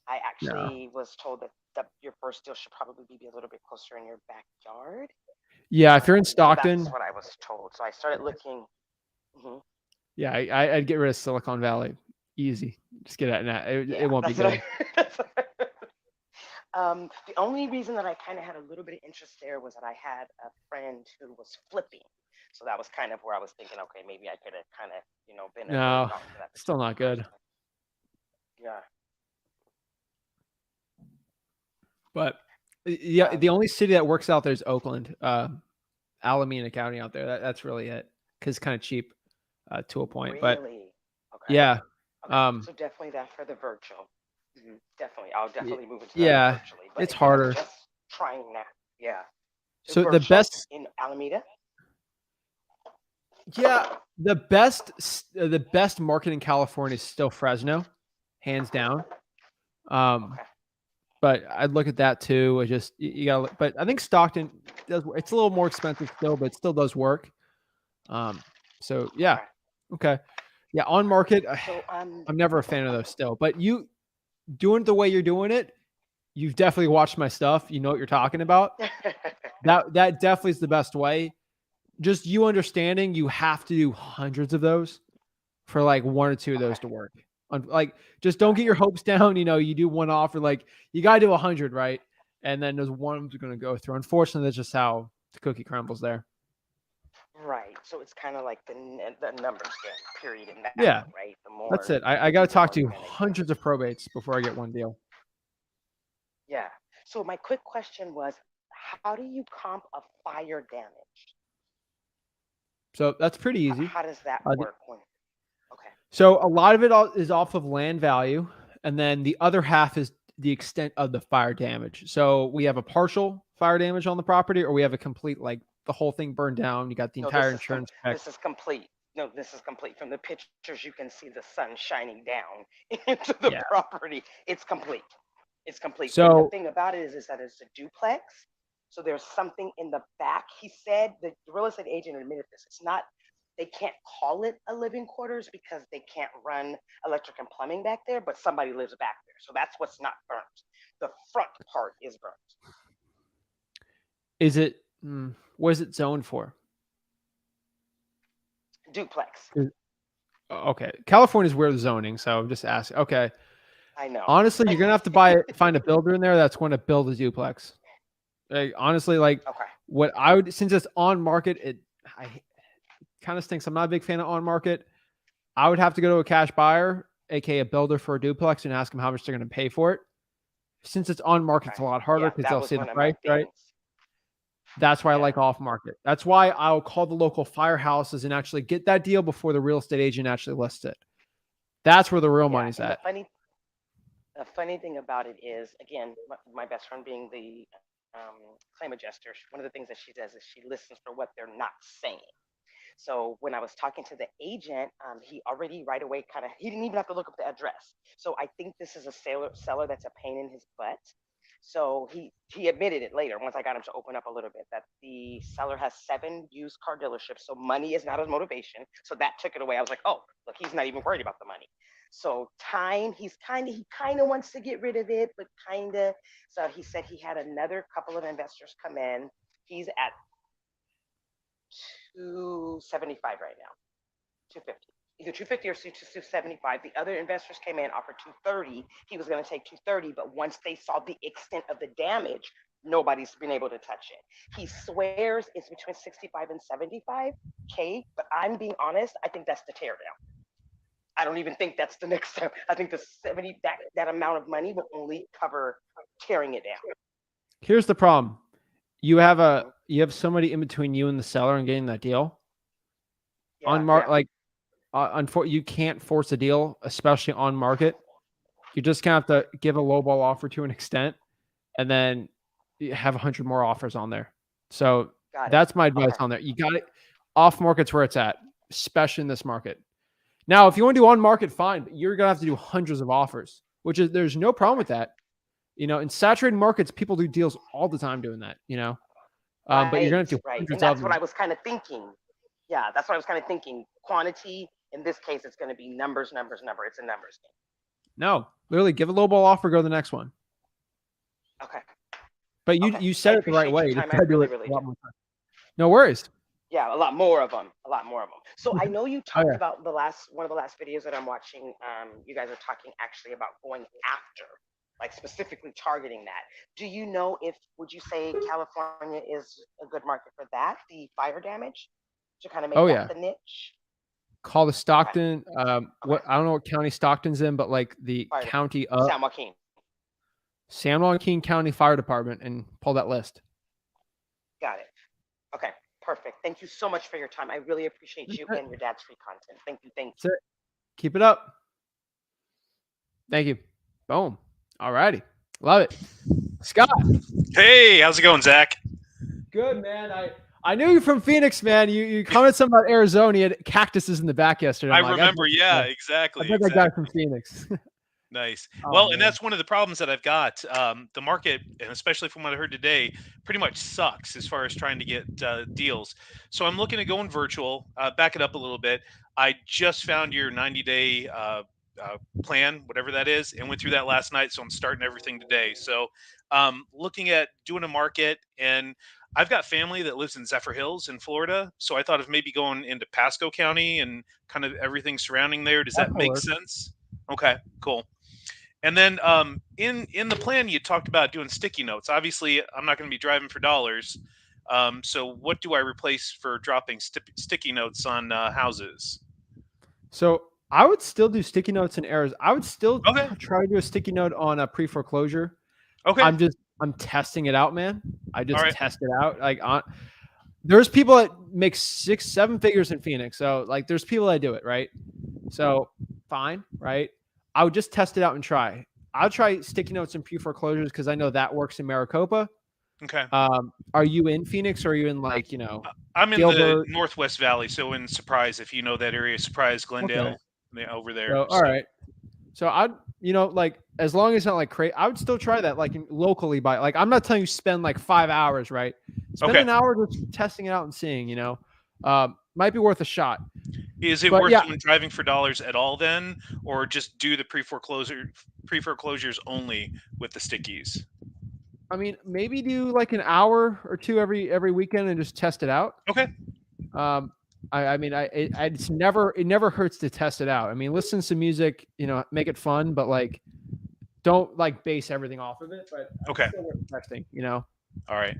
I No. actually was told that your first deal should probably be a little bit closer in your backyard. Yeah, if you're in So Stockton, that's what I was told. So I started looking. Mhm. yeah, I'd get rid of Silicon Valley. Easy. Just get at that. It won't be that's good. what the only reason that I kind of had a little bit of interest there was that I had a friend who was flipping. So that was kind of where I was thinking, okay, maybe I could have kind of, been a No, little for that. still not good. Yeah. But yeah, the only city that works out there is Oakland, Alameda County out there. That's really it, because it's kind of cheap to a point. Really? But Okay. yeah, Okay. So definitely that for the virtual. Definitely, I'll definitely move into that yeah, virtually. But it's again, I'm harder. just trying that. Yeah. So the virtual best, in Alameda. yeah, the best market in California is still Fresno, hands down. Okay. But I'd look at that too. It just you got, but I think Stockton does. It's a little more expensive still, but it still does work. So yeah, okay, yeah. On market, So I'm never a fan of those still. But you doing it the way you're doing it, you've definitely watched my stuff. You know what you're talking about. That definitely is the best way. Just you understanding, you have to do hundreds of those for like one or two of those to work. Like, just don't get your hopes down. You do one offer, like you got to do 100, right? And then there's one going to go through. Unfortunately, that's just how the cookie crumbles there. Right. So it's kind of like the numbers game, period. In that, Yeah, right. The more that's it. I got to talk to hundreds of probates before I get one deal. Yeah. So my quick question was, how do you comp a fire damage? So that's pretty easy. How does that work? Okay. So a lot of it is off of land value, and then the other half is the extent of the fire damage. So we have a partial fire damage on the property, or we have a complete, like the whole thing burned down. You got the entire insurance check. This is complete. No, this is complete. From the pictures, you can see the sun shining down into the property. It's complete. It's complete. So and the thing about it is that it's a duplex. So there's something in the back. He said the real estate agent admitted this. It's not. They can't call it a living quarters because they can't run electric and plumbing back there, but somebody lives back there. So that's what's not burnt. The front part is burnt. Is it, what is it zoned for? Duplex. Okay. California's weird zoning, so I'm just asking. Okay. I know. Honestly, you're going to have to find a builder in there that's going to build a duplex. Honestly, like what I would, since it's on market, I kind of stinks. I'm not a big fan of on market. I would have to go to a cash buyer, aka a builder for a duplex, and ask them how much they're going to pay for it. Since it's on market, it's a lot harder because they'll see the price, right? That's why I like off market. That's why I'll call the local firehouses and actually get that deal before the real estate agent actually lists it. That's where the real money's at. The funny thing about it is, again, my best friend being the claim adjuster, one of the things that she does is she listens for what they're not saying. So when I was talking to the agent, he already right away he didn't even have to look up the address. So I think this is a seller that's a pain in his butt. So he admitted it later, once I got him to open up a little bit, that the seller has 7 used car dealerships. So money is not his motivation. So that took it away. I was like, oh, look, he's not even worried about the money. So time, he kind of wants to get rid of it, but kind of. So he said he had another couple of investors come in. He's at 275 right now, 250, either 250 or 275. The other investors came in, offered 230. He was going to take 230, but once they saw the extent of the damage, nobody's been able to touch it. He swears it's between 65 and 75K, but I'm being honest, I think that's the teardown. I don't even think that's the next step. I think the 70 that amount of money will only cover tearing it down. Here's the problem. You Mhm. have somebody in between you and the seller and getting that deal. On Yeah. like you can't force a deal, especially on market. You just kind of have to give a lowball offer to an extent, and then you have 100 more offers on there. So Got it. that's my advice Okay. on there. You got it off market's where it's at, especially in this market. Now, if you want to do on market, fine, but you're gonna have to do hundreds of offers, which is there's no problem with that. In saturated markets, people do deals all the time doing that. But you're gonna have to do Right. And hundreds of that's what them. I was kind of thinking. Yeah, that's what I was kind of thinking. Quantity, in this case, it's going to be numbers, numbers, number. It's a numbers game. No, literally, give a lowball offer, go to the next one. Okay. But Okay. you said I it the right appreciate way. your You just time. I gotta do really, it really a lot do. more time. No worries. Yeah, a lot more of them. A lot more of them. So I know you Oh talked yeah. about one of the last videos that I'm watching. You guys are talking actually about going after, like specifically targeting that. Do you know would you say California is a good market for that, the fire damage, to kind of make Oh that yeah. the niche? Call the Okay. Stockton. Okay. I don't know what county Stockton's in, but like the Fire county department. of San Joaquin. San Joaquin County Fire Department, and pull that list. Got it. Okay. Perfect. Thank you so much for your time. I really appreciate That's you it. and your dad's free content. Thank you. Thank That's you. it. Keep it up. Thank you. Boom. All righty. Love it. Scott. Hey, how's it going, Zach? Good, man. I knew you from Phoenix, man. You commented something about Arizona. You had cactuses in the back yesterday. I I'm like, remember. Yeah, I exactly. bet that guy from Phoenix. Nice. Oh Well, and man. that's one of the problems that I've got. The market, and especially from what I heard today, pretty much sucks as far as trying to get deals. So I'm looking at going virtual. Back it up a little bit. I just found your 90-day plan, whatever that is, and went through that last night. So I'm starting everything today. So looking at doing a market, and I've got family that lives in Zephyr Hills in Florida. So I thought of maybe going into Pasco County and kind of everything surrounding there. Does that That'll make work. sense? Okay, cool. And then in the plan, you talked about doing sticky notes. Obviously, I'm not going to be driving for dollars. So what do I replace for dropping sticky notes on houses? So I would still do sticky notes in errors. I would still Okay. try to do a sticky note on a pre-foreclosure. Okay. I'm testing it out, man. I All just right. test it out. There's people that make 6-7 figures in Phoenix. So like there's people that do it, right? So fine, right? I would just test it out and try. I'll try sticky notes and pre-foreclosures because I know that works in Maricopa. Okay. Are you in Phoenix or are you in I'm in the Gilbert? Northwest Valley, so in Surprise, if you know that area, Surprise, Glendale, over there. So, all right. So I'd, as long as it's not like crazy, I would still try that locally I'm not telling you spend like 5 hours, right? Spend Okay. an hour just testing it out and seeing, might be worth a shot. Is it But worth yeah. going driving for dollars at all then, or just do the pre-foreclosures only with the stickies? I mean, maybe do like an hour or two every weekend and just test it out. Okay. It never hurts to test it out. I mean, listen to music, make it fun, but don't base everything off of it. But Okay. Still worth testing, All right.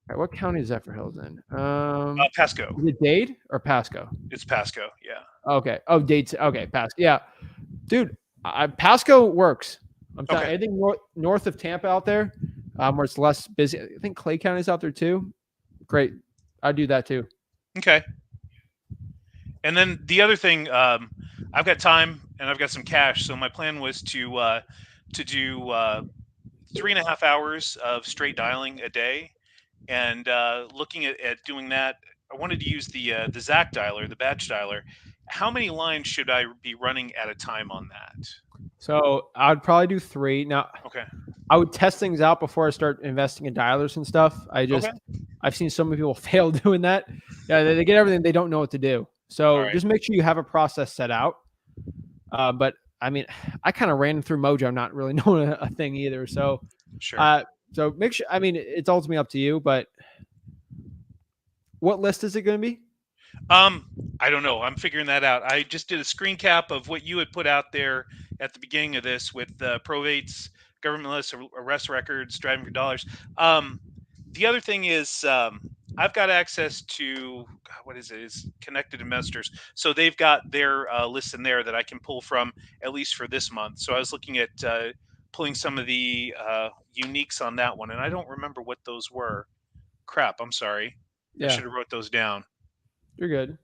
All right, what county is Zephyr Hills in? Pasco. Is it Dade or Pasco? It's Pasco. Yeah. Okay. Oh, Dade. Okay, Pasco. Yeah, dude, Pasco works. I'm telling you, anything north of Tampa out there, where it's less busy. I think Clay County's out there too. Great, I'd do that too. Okay. And then the other thing, I've got time and I've got some cash, so my plan was to do 3.5 hours of straight dialing a day. And looking at doing that, I wanted to use the Zach dialer, the badge dialer. How many lines should I be running at a time on that? So I'd probably do 3. Now, Okay. I would test things out before I start investing in dialers and stuff. I've seen so many people fail doing that. Yeah, they get everything, they don't know what to do. So right. Just make sure you have a process set out. But I mean, I kind of ran through Mojo, not really knowing a thing either. So sure. So make sure. I mean, it's ultimately up to you. But what list is it going to be? I don't know. I'm figuring that out. I just did a screen cap of what you had put out there at the beginning of this with probates, government lists, arrest records, driving for dollars. The other thing is, I've got access to what is it? It's Connected Investors, so they've got their list in there that I can pull from at least for this month. So I was looking at pulling some of the uniques on that one, and I don't remember what those were. Crap, I'm sorry. I Yeah, should have wrote those down. you're good.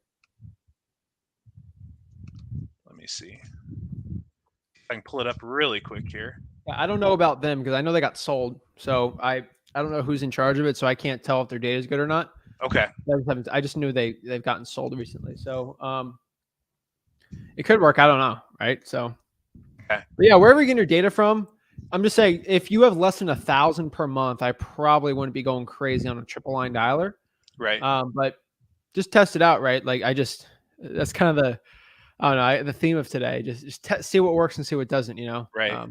Let me see. I can pull it up really quick here. Yeah, I don't know about them because I know they got sold. So I don't know who's in charge of it, so I can't tell if their data is good or not. Okay. I just knew they've gotten sold recently. So it could work. I don't know. Right. So Okay. but yeah, wherever you get your data from, I'm just saying if you have less than 1,000 per month, I probably wouldn't be going crazy on a triple line dialer. Right. But just test it out, right? Like that's kind of I don't know, the theme of today. Just see what works and see what doesn't, you know? Right.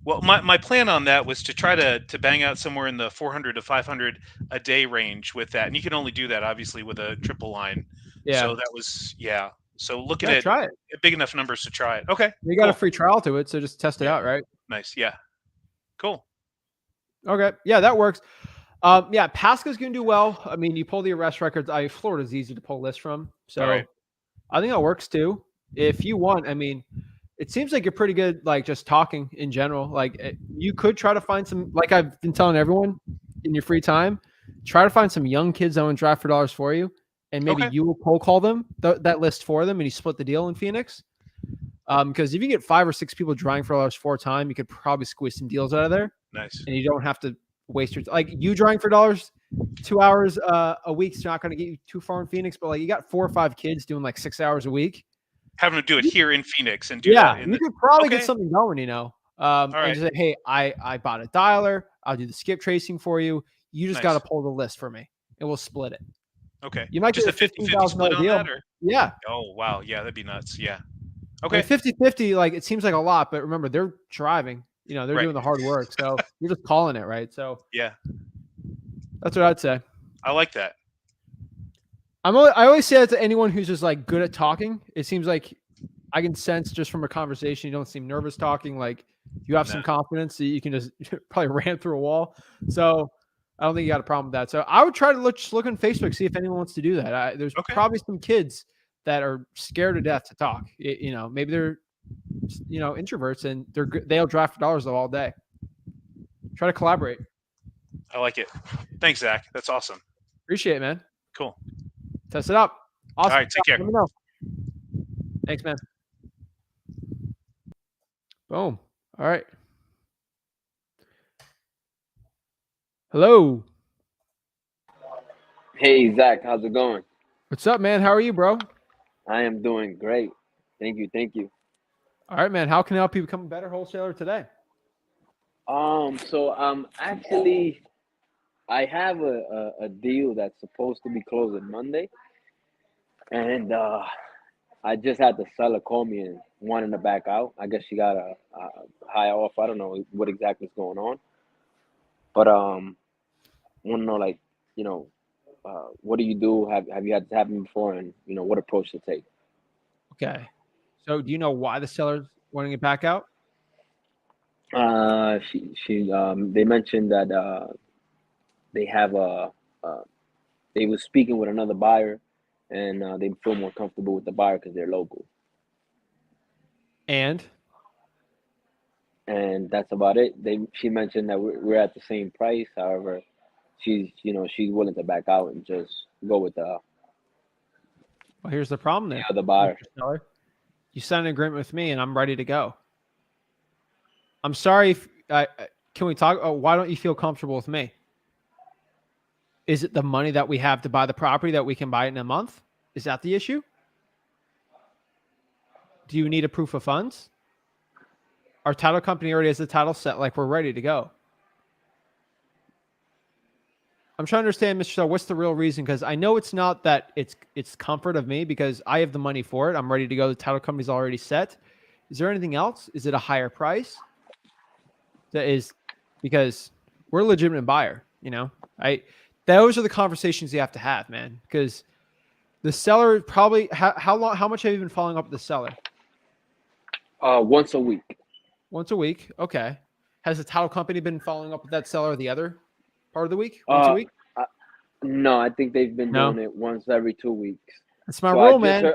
Well, my plan on that was to try to bang out somewhere in the 400 to 500 a day range with that, and you can only do that obviously with a triple line. Yeah. So that was So looking Yeah, at try it. big enough numbers to try it. Okay. You got a cool. free trial to it, so just test it Yeah. out, right? Nice. Yeah. Cool. Okay. Yeah, that works. Yeah, Pasca's gonna do well. I mean, you pull the arrest records. Florida's easy to pull lists from, so Right. I think that works too. If you want, I mean, it seems like you're pretty good, like just talking in general. Like you could try to find some, like I've been telling everyone, in your free time, try to find some young kids that want to drive for dollars for you, and maybe Okay. you will cold call them that list for them, and you split the deal in Phoenix. Because if you get 5 or 6 people driving for dollars 4 time, you could probably squeeze some deals out of there. Nice. And you don't have to waste your like you driving for dollars 2 hours a week's not going to get you too far in Phoenix, but like you got 4 or 5 kids doing like 6 hours a week. Having to do it here in Phoenix and do that. You could probably get Okay. something going, you know. And right. just say, hey, I bought a dialer. I'll do the skip tracing for you. You just got to Nice. pull the list for me, and we'll split it. Okay. You might Just get a 50-50 split on deal. that, or Yeah. oh wow, yeah, that'd be nuts. Yeah. Okay. Okay. 50-50, like it seems like a lot, but remember they're driving. You know, they're Right. doing the hard work, so you're just calling it, right? So Yeah. that's what I'd say. I like that. I always say that to anyone who's just like good at talking. It seems like I can sense just from a conversation you don't seem nervous talking. Like you have some Nah. confidence, so you can just probably ran through a wall. So I don't think you got a problem with that. So I would try to look on Facebook, see if anyone wants to do that. There's Okay. probably some kids that are scared to death to talk. You know, maybe they're introverts and they'll drive for dollars all day. Try to collaborate. I like it. Thanks, Zach. That's awesome. Appreciate it, man. Cool. Test it out. Awesome. All right. Take care. Let me know. Thanks, man. Boom. All right. Hello. Hey, Zach, how's it going? What's up, man? How are you, bro? I am doing great. Thank you. All right, man. How can I help you become a better wholesaler today? So actually, I have a deal that's supposed to be closing Monday, and I just had the seller call me and wanting to back out. I guess she got a high off. I don't know what exactly is going on, but want to know, like, you know, what do you do? Have you had this happen before, and you know what approach to take? Okay. So do you know why the seller's wanting it back out? They mentioned that they have they was speaking with another buyer, and they feel more comfortable with the buyer because they're local, And that's about it. She mentioned that we're at the same price. However, she's willing to back out and just go with the well, here's the problem then. other buyer. Mr. Seller. You signed an agreement with me, and I'm ready to go. I'm sorry. If can we talk? Oh, why don't you feel comfortable with me? Is it the money that we have to buy the property that we can buy it in a month? Is that the issue? Do you need a proof of funds? Our title company already has the title set, like we're ready to go. I'm trying to understand, Mr. Seller, what's the real reason? Because I know it's not that it's comfort of me because I have the money for it. I'm ready to go. The title company's already set. Is there anything else? Is it a higher price? That is because we're a legitimate buyer, you know. Those are the conversations you have to have, man. Because the seller probably how much have you been following up with the seller? Once a week. Once a week. Okay. Has the title company been following up with that seller the other part of the week? Once a week? No, I think they've been No, doing it once every 2 weeks. that's my So I rule, just man.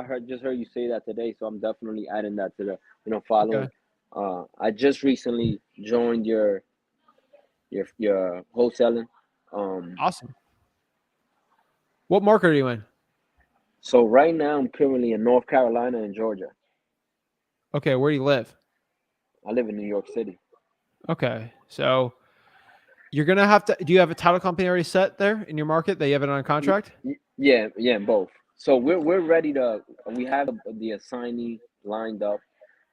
heard, just heard you say that today. So I'm definitely adding that to the, Okay, following. I just recently joined your wholesaling. awesome. What market are you in? So right now I'm currently in North Carolina and Georgia. Okay, where do you live? I live in New York City. Okay, so you're gonna have to. Do you have a title company already set there in your market that you have it on contract? Yeah, both. So we're ready to. We have the assignee lined up.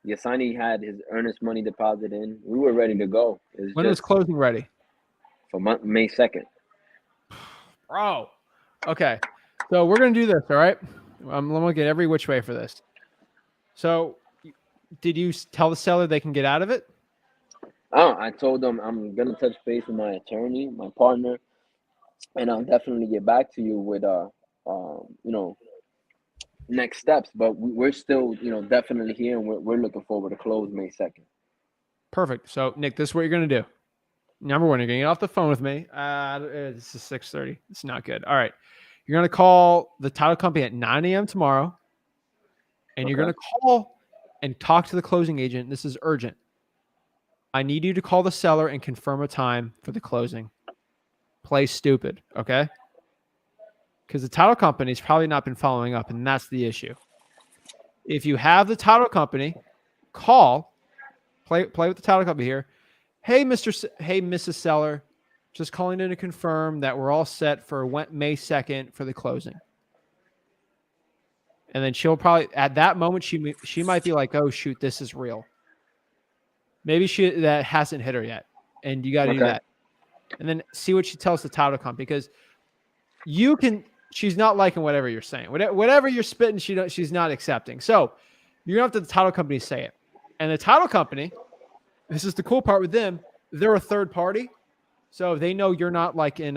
The assignee had his earnest money deposit in. We were ready to go. It's When was just closing ready? for May 2nd. Bro. Okay. So we're gonna do this, all right? I'm looking at every which way for this. So did you tell the seller they can get out of it? Oh, I told them I'm gonna touch base with my attorney, my partner, and I'll definitely get back to you with next steps. But we're still definitely here, and we're looking forward to close May 2nd. Perfect. So Nick, this is what you're gonna do. Number one, you're gonna get off the phone with me. This is 6:30. It's not good. All right. You're gonna call the title company at 9 a.m. tomorrow, and you're Okay. gonna call and talk to the closing agent. This is urgent. I need you to call the seller and confirm a time for the closing. Play stupid, okay? Because the title company's probably not been following up, and that's the issue. If you have the title company, call, play with the title company here. Hey, hey, Mrs. Seller, just calling in to confirm that we're all set for May 2nd for the closing. And then she'll probably, at that moment, she might be like, oh, shoot, this is real. Maybe that hasn't hit her yet. And you got to do that. And then see what she tells the title company, because she's not liking whatever you're saying. Whatever you're spitting, she's not accepting. So you're going to have the title company say it. And the title company, this is the cool part with them, they're a third party. So they know you're not like in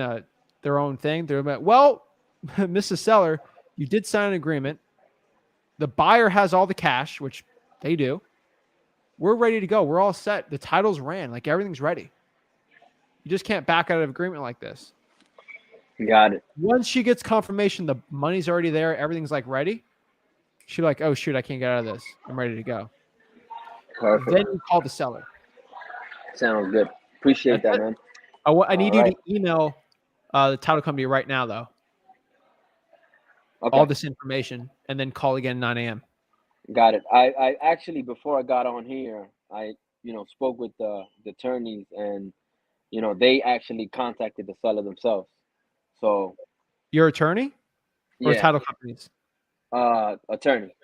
their own thing. They're like, well, Mrs. Seller, you did sign an agreement. The buyer has all the cash, which they do. We're ready to go. We're all set. The titles ran. Like, everything's ready. You just can't back out of agreement like this. Got it. Once she gets confirmation the money's already there, everything's like ready, she's like, oh, shoot, I can't get out of this. I'm ready to go. Perfect. Then you call the seller. Sounds good. Appreciate That's that, it. man. I need you to email the title company right now, though. Okay. All this information, and then call again 9 a.m. Got it. I actually, before I got on here, I spoke with the attorneys, and they actually contacted the seller themselves. So Your attorney or yeah, title companies? attorney.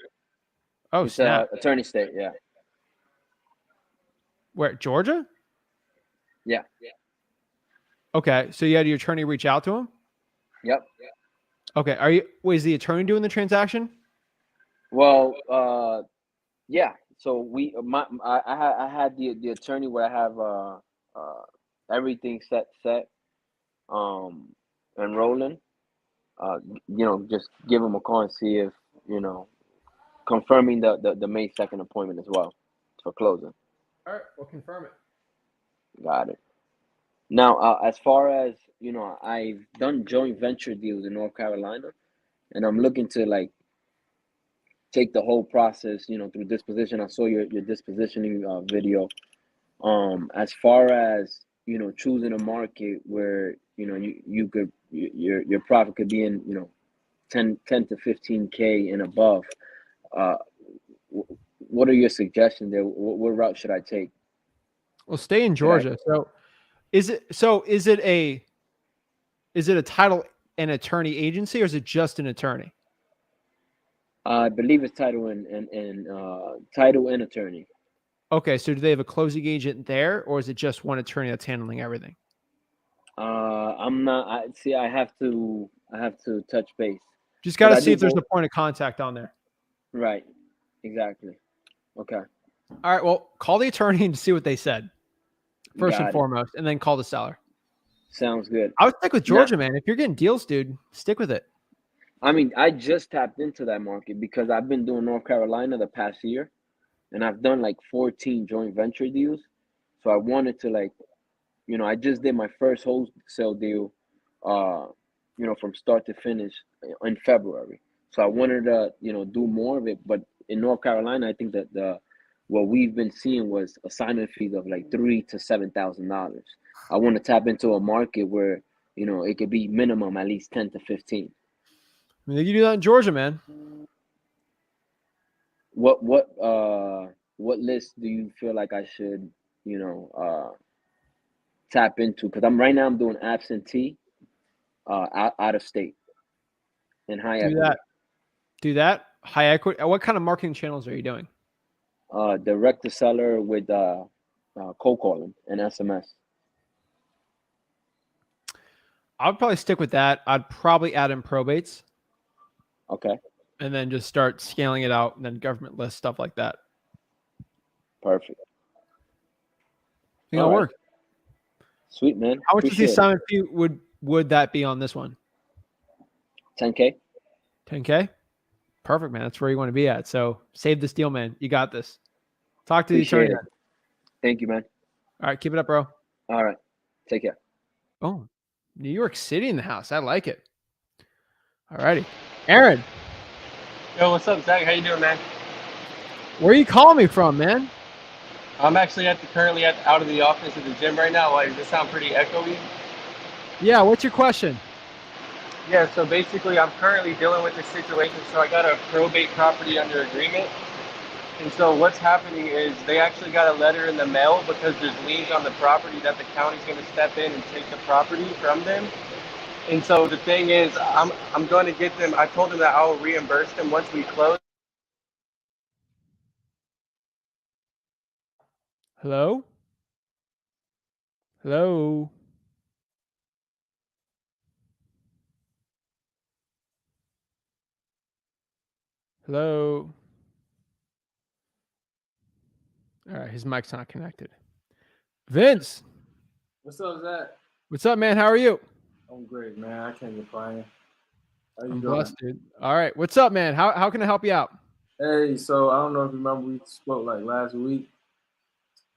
Oh, It's snap. attorney state. Yeah. Where, Georgia? Yeah. Okay, so you had your attorney reach out to him? Yep. Okay, is the attorney doing the transaction? Well, yeah. So I had the attorney where I have everything set and rolling. Just give him a call and see if confirming the May 2nd appointment as well for closing. All right, we'll confirm it. Got it. Now, as far as I've done joint venture deals in North Carolina, and I'm looking to take the whole process through disposition. I saw your dispositioning video. As far as choosing a market where you could your profit could be in 10 to 15K and above. What are your suggestions there? What route should I take? Well, stay in Georgia. So is it a title and attorney agency, or is it just an attorney? I believe it's title and title and attorney. Okay, so do they have a closing agent there, or is it just one attorney that's handling everything? I'm not. I have to touch base. Just got to see if there's a point of contact on there. Right. Exactly. Okay. All right. Well, call the attorney and see what they said first and Got it. foremost, and then call the seller. Sounds good. I would stick with Georgia, man. If you're getting deals, dude, stick with it. I mean, I just tapped into that market because I've been doing North Carolina the past year, and I've done like 14 joint venture deals. So I wanted to I just did my first wholesale deal from start to finish in February. So I wanted to, do more of it. But in North Carolina, I think that what we've been seeing was assignment fees of like $3,000 to $7,000. I want to tap into a market where, it could be minimum at least 10 to 15. I mean, you do that in Georgia, man. What list do you feel like I should, tap into? Because I'm doing absentee, out of state and high Do equity. that. Do that. High equity. What kind of marketing channels are you doing? Direct to seller with cold calling and SMS. I would probably stick with that. I'd probably add in probates. Okay. And then just start scaling it out, and then government list, stuff like that. Perfect. I think it'll work. Sweet, man. How much is the assignment fee would that be on this one? $10K. 10K? Perfect, man. That's where you want to be at. So save this deal, man. You got this. Talk to the attorney. Thank you, man. All right, keep it up, bro. All right. Take care. Oh, New York City in the house. I like it. All righty. Aaron. Yo, what's up, Zach? How you doing, man? Where are you calling me from, man? I'm actually currently out of the office at the gym right now. Like, does this sound pretty echoey? Yeah, what's your question? Yeah, so basically I'm currently dealing with this situation. So I got a probate property under agreement. And so what's happening is they actually got a letter in the mail because there's liens on the property that the county's going to step in and take the property from them. And so the thing is, I'm going to get them. I told them that I'll reimburse them once we close. Hello? Hello? Hello? All right, his mic's not connected. Vince. What's up, Zach? What's up, man? How are you? I'm great, man. I can't complain. How you I'm doing? blessed, dude. All right. What's up, man? How can I help you out? Hey, so I don't know if you remember we spoke like last week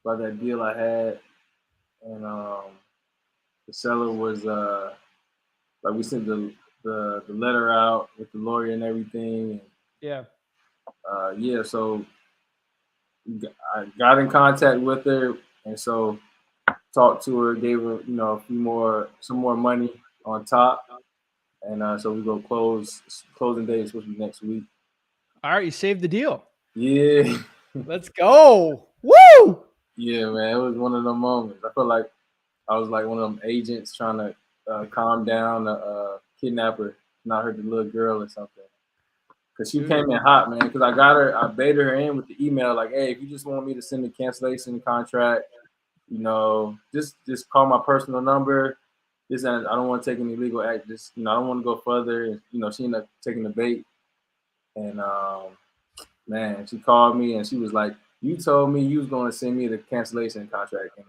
about that deal I had, and the seller was like we sent the letter out with the lawyer and everything. And, yeah. Yeah. So I got in contact with her, and so talked to her, gave her some more money on top. And so we go closing day is supposed to be next week. All right, you saved the deal. Yeah. Let's go. Woo! Yeah, man. It was one of them moments. I felt like I was like one of them agents trying to calm down a kidnapper, not hurt the little girl or something. Because she came in hot, man. Because I baited her in with the email, like, hey, if you just want me to send the cancellation contract, just call my personal number. I don't want to take any legal act. I don't want to go further. She ended up taking the bait. And man, she called me and she was like, you told me you was going to send me the cancellation contract. And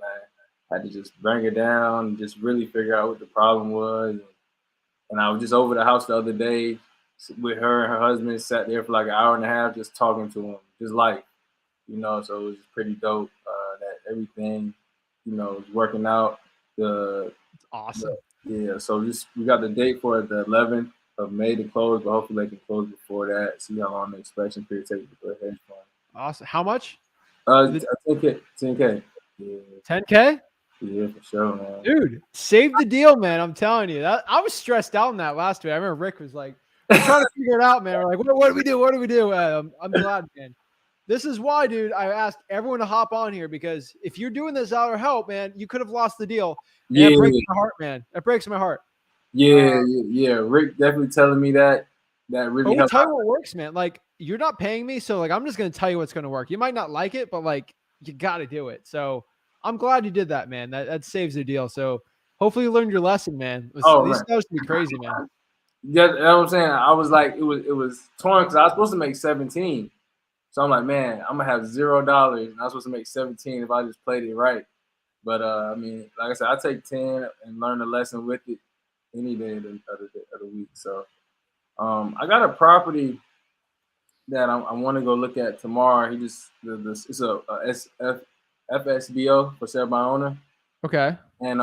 I had to just bring her down and just really figure out what the problem was. And I was just over the house the other day with her and her husband, sat there for like an hour and a half just talking to him, just life, so it was pretty dope that everything, is working out. Awesome. So we got the date for the 11th of May to close, but hopefully they can close before that. See how long the inspection period takes before the hedge fund. Awesome. How much? 10K. Yeah. 10K? Yeah, for sure, man. Dude, save the deal, man. I'm telling you. I was stressed out in that last week. I remember Rick was like, I'm trying to figure it out, man. We're like, what do we do? What do we do? I'm glad, man. This is why, dude, I asked everyone to hop on here because if you're doing this out of help, man, you could have lost the deal. Yeah. That breaks my heart, man. That breaks my heart. Yeah. Rick definitely telling me that. That really helps. Tell you what works, man. Like, you're not paying me, so like I'm just gonna tell you what's gonna work. You might not like it, but like you gotta do it. So I'm glad you did that, man. That saves the deal. So hopefully you learned your lesson, man. These snows be crazy, man. Yeah, you know what I'm saying? I was like, it was torn because I was supposed to make 17. So I'm like, man, I'm gonna have $0. And I was supposed to make 17 if I just played it right. But I mean, like I said, I take 10 and learn a lesson with it any day of the week. So I got a property that I want to go look at tomorrow. It's a FSBO, for sale by owner. Okay. And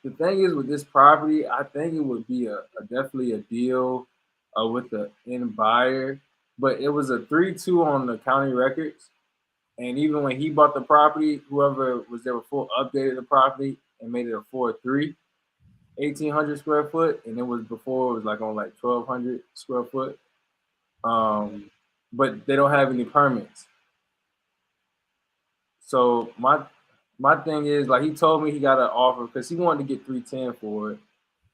the thing is with this property, I think it would be a definitely a deal with the end buyer. But it was a 3-2 on the county records. And even when he bought the property, whoever was there before updated the property and made it a 4-3, 1,800 square foot. And it was before it was like on like 1,200 square foot. But they don't have any permits. So my thing is, like, he told me he got an offer because he wanted to get 310 for it,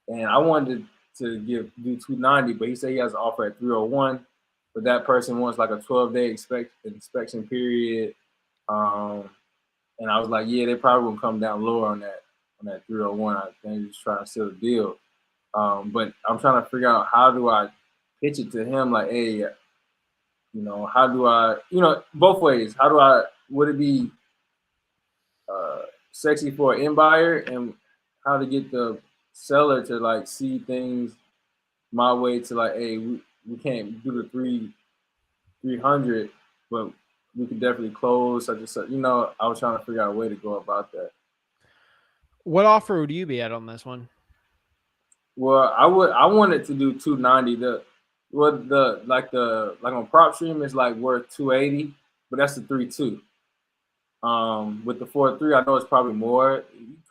and I wanted to do 290, but he said he has an offer at 301, but that person wants like a 12-day inspection period. And I was like, yeah, they probably will come down lower on that 301. I think he's trying to seal the deal. But I'm trying to figure out how do I pitch it to him, like, hey, how do I, both ways. Would it be sexy for an end buyer, and how to get the seller to like see things my way to like, hey, we can't do the 300, but we could definitely close such and such. I was trying to figure out a way to go about that. What offer would you be at on this one? Well, I wanted to do 290. Like on PropStream is like worth 280, but that's the 3-2. With the 4-3, I know it's probably more.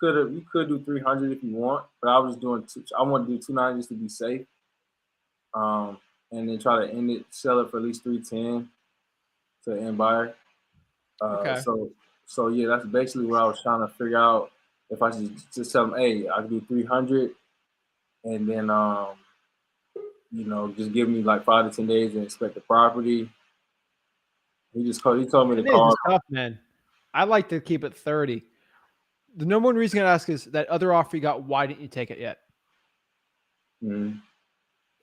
You could do 300 if you want, but I was doing I want to do 290 just to be safe. And then try to sell it for at least 310 to the end buyer. Okay. So yeah, that's basically what I was trying to figure out. If I should just tell them, hey, I can do 300, and then just give me like 5 to 10 days to inspect the property. He told me to call. It's tough, man. I like to keep it 30. The number one reason I ask is that other offer you got, why didn't you take it yet? Mm-hmm.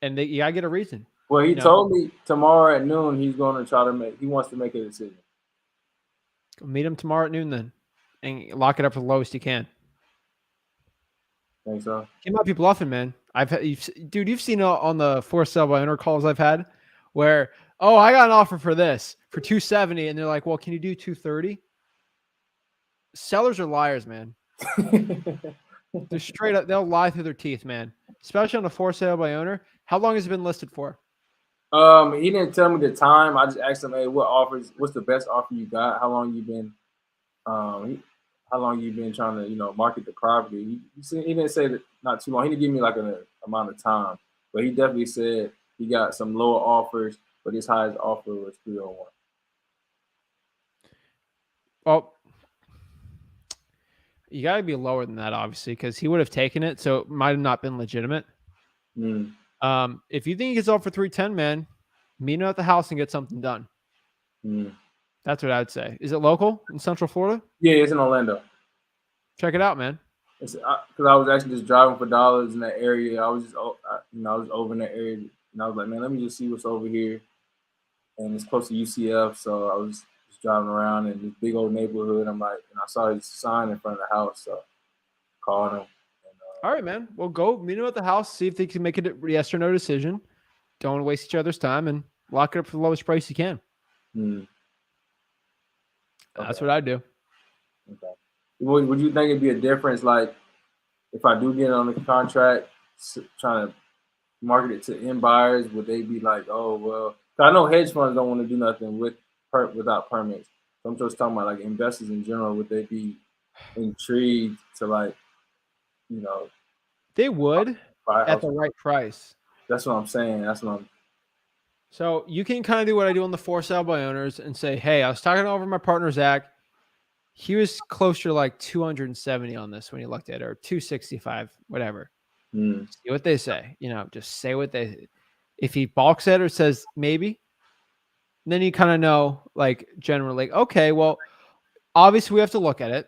And you gotta get a reason. Well, he told me tomorrow at noon he wants to make a decision. Meet him tomorrow at noon then, and lock it up for the lowest you can. Think so? He might be bluffing, man. You've seen on the for sale by owner calls I've had where, oh, I got an offer for this for 270, and they're like, well, can you do 230? Sellers are liars, man. They're straight up. They'll lie through their teeth, man. Especially on a for sale by owner. How long has it been listed for? He didn't tell me the time. I just asked him, hey, what's the best offer you got? How long you been trying to, market the property? He didn't say that not too long. He didn't give me like an amount of time, but he definitely said he got some lower offers, but his highest offer was 301. Well, you got to be lower than that, obviously, because he would have taken it, so it might have not been legitimate. If you think he gets off for 310, man, meet him at the house and get something done. That's what I'd say. Is it local in Central Florida? Yeah, it's in Orlando. Check it out, man. Because I was actually just driving for dollars in that area. I was over in that area, and I was like, man, let me just see what's over here. And it's close to UCF, so I was just driving around in this big old neighborhood. I'm like, and I saw his sign in front of the house, so called him. All right, man. Well, go meet him at the house, see if they can make a yes or no decision. Don't waste each other's time, and lock it up for the lowest price you can. That's what I do. Okay. Would you think it'd be a difference, like, if I do get on the contract, trying to market it to end buyers? Would they be like, oh, well, I know hedge funds don't want to do nothing without permits. So I'm just talking about like investors in general. Would they be intrigued to like, They would at the right price. That's what I'm saying. So you can kind of do what I do on the for sale by owners and say, hey, I was talking over my partner, Zach. He was closer to like 270 on this when he looked at it, or 265, whatever. See what they say. Just say what they. If he balks at it or says maybe, then you kind of know, like, generally, okay, well, obviously we have to look at it.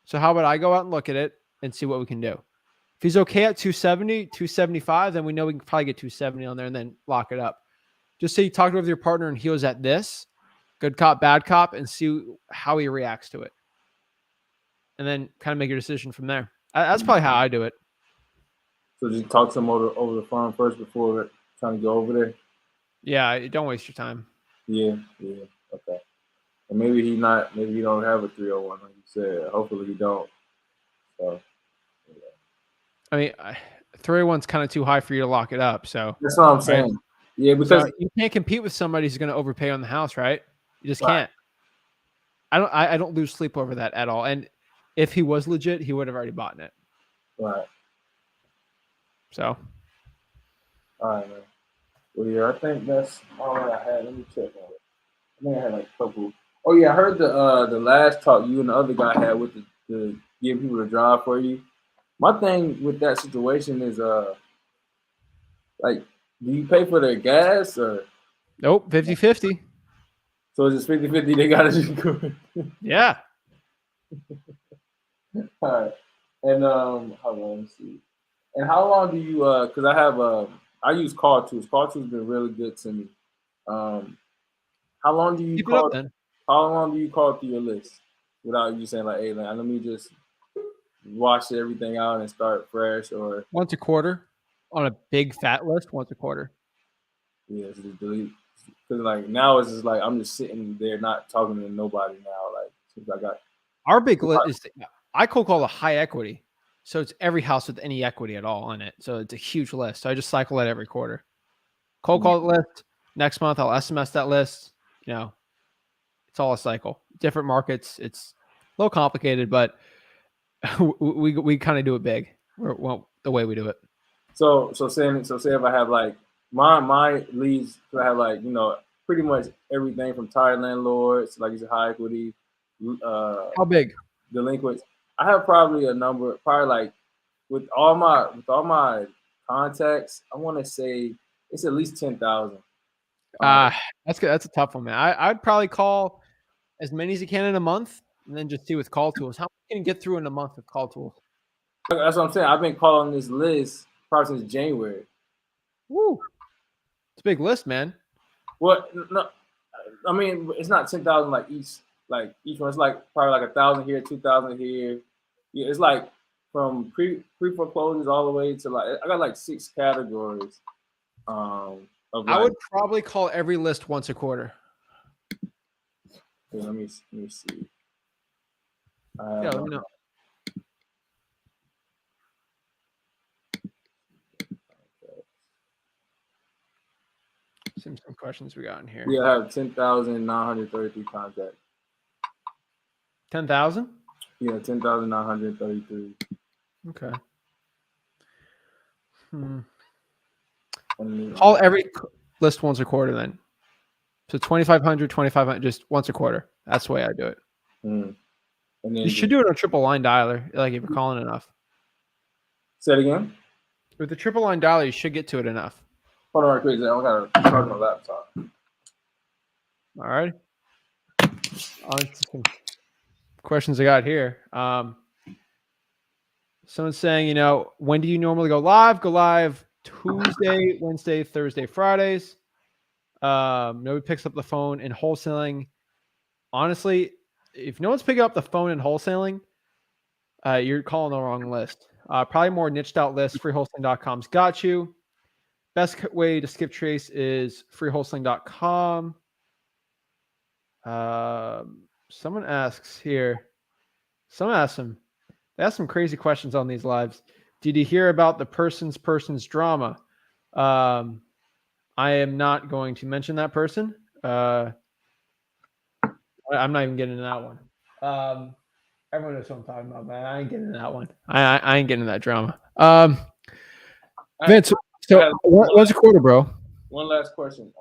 So how about I go out and look at it and see what we can do? If he's okay at 270, 275, then we know we can probably get 270 on there and then lock it up. Just say you talked with your partner and he was at this, good cop, bad cop, and see how he reacts to it. And then kind of make your decision from there. That's probably how I do it. So just talk to him over the phone first before trying to go over there? Yeah, don't waste your time. Yeah, okay. And maybe he don't have a 301 like you said. Hopefully he don't. So I mean, 301's kind of too high for you to lock it up. So That's what I'm saying. Yeah, because so you can't compete with somebody who's going to overpay on the house, right? You just Right. can't. I don't lose sleep over that at all. And if he was legit, he would have already bought it. right. So All right, man. Well, yeah, I think that's all I had. Let me check on it. I think I had like a couple. Oh yeah, I heard the last talk you and the other guy had with the getting people to drive for you. My thing with that situation is like, do you pay for their gas or nope, 50-50. so is it 50-50? They gotta just go. Yeah. All right. And hold on, let me see. And how long do you because I have I use Call Tools. Call Tools has been really good to me. How long do you Keep it up call then. how long do you call through your list without you saying like, hey man, let me just wash everything out and start fresh, or Once a quarter on a big fat list, once a quarter. yeah, just delete. Because like now it's just like I'm just sitting there not talking to nobody now. Like since I got Our big list is I cold call a high equity. So it's every house with any equity at all on it. So it's a huge list. So I just cycle it every quarter. Cold call the list. Next month I'll SMS that list. You know, it's all a cycle. Different markets. It's a little complicated, but we kind of do it big. Well, the way we do it. so say if I have like my leads, I have like pretty much everything from tired landlords, like you said, high equity, How big? delinquents. I have probably a number, probably like with all my contacts, I want to say it's at least 10,000. That's good. That's a tough one, man. I'd probably call as many as you can in a month, and then just see with call tools. How much can you get through in a month with call tools? That's what I'm saying. I've been calling this list probably since January. Woo! It's a big list, man. Well, no, I mean it's not 10,000 like each one. It's like probably like 1,000 here, 2,000 here. Yeah, it's like from pre foreclosures all the way to like I got like 6 categories. Of like, I would probably call every list once a quarter. let me see. Yeah, let me know. Some questions we got in here. Yeah, I have 10,933 contacts. 10,000? Yeah, 10,933. Okay. Call every list once a quarter then. So 2,500, 2,500, just once a quarter. That's the way I do it. And then You should do it on triple line dialer, like if you're calling enough. Say it again. With the triple line dialer, you should get to it enough. Hold on, right quick. I gotta charge my laptop. All right. On to some questions I got here. Someone's saying, when do you normally go live? Go live Tuesday, Wednesday, Thursday, Fridays. Nobody picks up the phone in wholesaling. Honestly, if no one's picking up the phone in wholesaling, you're calling the wrong list. Probably more niched out lists. Freewholesaling.com's got you. Best way to skip trace is freewholesaling.com. Someone asks here. Someone asked him. They asked some crazy questions on these lives. Did you hear about the person's drama? I am not going to mention that person. I'm not even getting into that one. Everyone knows what I'm talking about, man. I ain't getting into that one. I ain't getting into that drama. Vince, so what's a quarter, bro? One last question.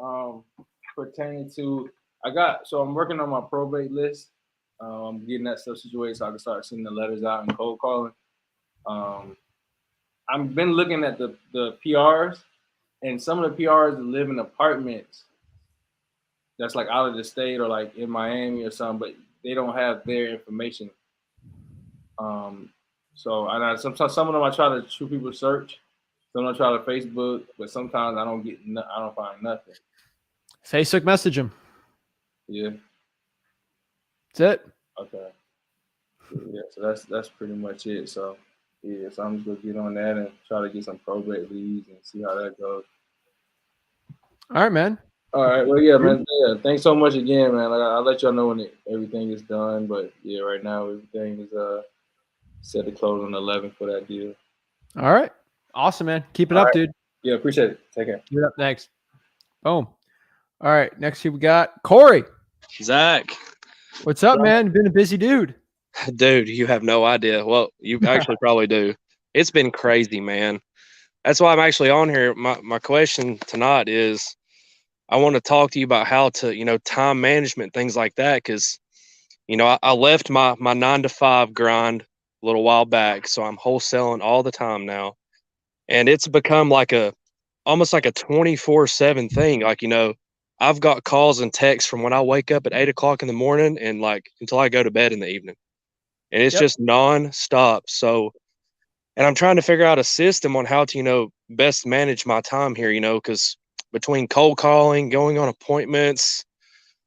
Pertaining to I'm working on my probate list. I'm getting that stuff situated so I can start sending the letters out and cold calling. I've been looking at the PRs, and some of the PRs live in apartments that's like out of the state or like in Miami or something, but they don't have their information. So sometimes some of them I try to shoot people search. Some I try to Facebook, but sometimes I don't find nothing. Facebook message him. Yeah. That's it. Okay. Yeah, so that's pretty much it. So yeah, so I'm just gonna get on that and try to get some probate leads and see how that goes. All right, man. All right. Well, yeah, man. Yeah, thanks so much again, man. Like, I'll let y'all know when everything is done. But yeah, right now everything is set to close on the 11th for that deal. All right. Awesome, man. Keep it All up, right. dude. Yeah, appreciate it. Take care. Keep it up. Thanks. Boom. All right. Next, we got Corey. Zach, What's up, man? Been a busy dude. dude, you have no idea. Well, you actually probably do. It's been crazy, man. That's why I'm actually on here. My question tonight is I want to talk to you about how to, time management, things like that. Cause, I left my 9 to 5 grind a little while back. So I'm wholesaling all the time now. And it's become almost like a 24/7 thing. I've got calls and texts from when I wake up at 8 o'clock in the morning and until I go to bed in the evening. And it's just nonstop. So, and I'm trying to figure out a system on how to, best manage my time here, because between cold calling, going on appointments,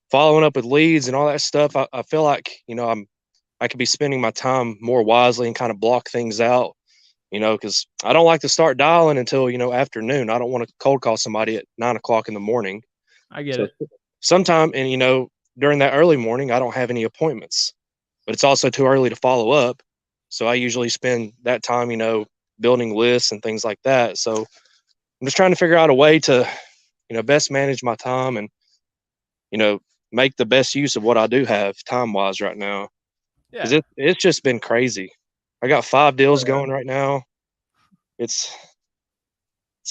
following up with leads and all that stuff, I feel like, I could be spending my time more wisely and kind of block things out, because I don't like to start dialing until, afternoon. I don't want to cold call somebody at 9 o'clock in the morning. I get it. Sometime, and during that early morning, I don't have any appointments, but it's also too early to follow up. So I usually spend that time, building lists and things like that. So I'm just trying to figure out a way to, best manage my time and, make the best use of what I do have time wise right now. Cause it's just been crazy. I got 5 deals going right now. It's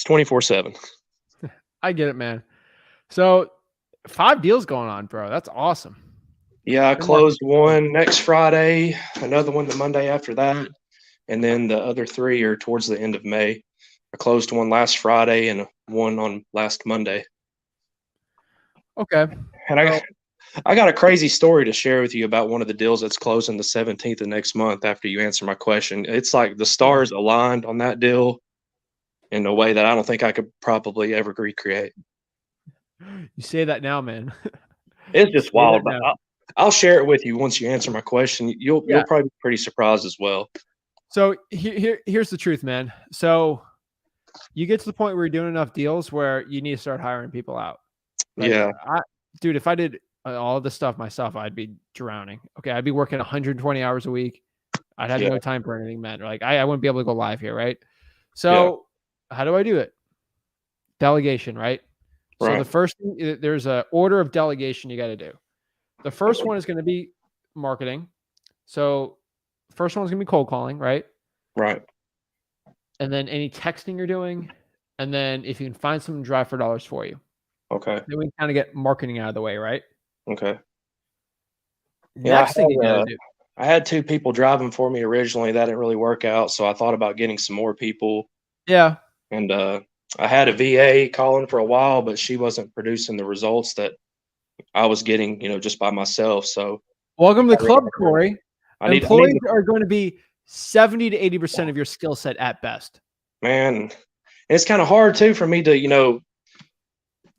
24/7. I get it, man. So 5 deals going on, bro. That's awesome. Yeah, I closed one next Friday, another one the Monday after that, and then the other 3 are towards the end of May. I closed one last Friday and one on last Monday. Okay. And I got a crazy story to share with you about one of the deals that's closing the 17th of next month after you answer my question. It's like the stars aligned on that deal in a way that I don't think I could probably ever recreate. You say that now, man. It's just wild, but I'll share it with you once you answer my question. You'll probably be pretty surprised as well. So here's the truth, man. So you get to the point where you're doing enough deals where you need to start hiring people out. Yeah. Dude, if I did all this stuff myself, I'd be drowning. Okay. I'd be working 120 hours a week. I'd have no time for anything, man. I wouldn't be able to go live here. Right. So how do I do it? Delegation, right? So the first thing, there's an order of delegation you got to do. The first one is going to be marketing. So first one is going to be cold calling, right? Right. And then any texting you're doing. And then if you can find someone to drive for dollars for you. Okay. Then we kind of get marketing out of the way, right? Okay. Next thing you got to do. I had 2 people driving for me originally. That didn't really work out. So I thought about getting some more people. Yeah. And I had a VA calling for a while, but she wasn't producing the results that I was getting, just by myself. So welcome to the club, Corey. Employees are going to be 70 to 80% of your skill set at best. Man, and it's kind of hard too for me to,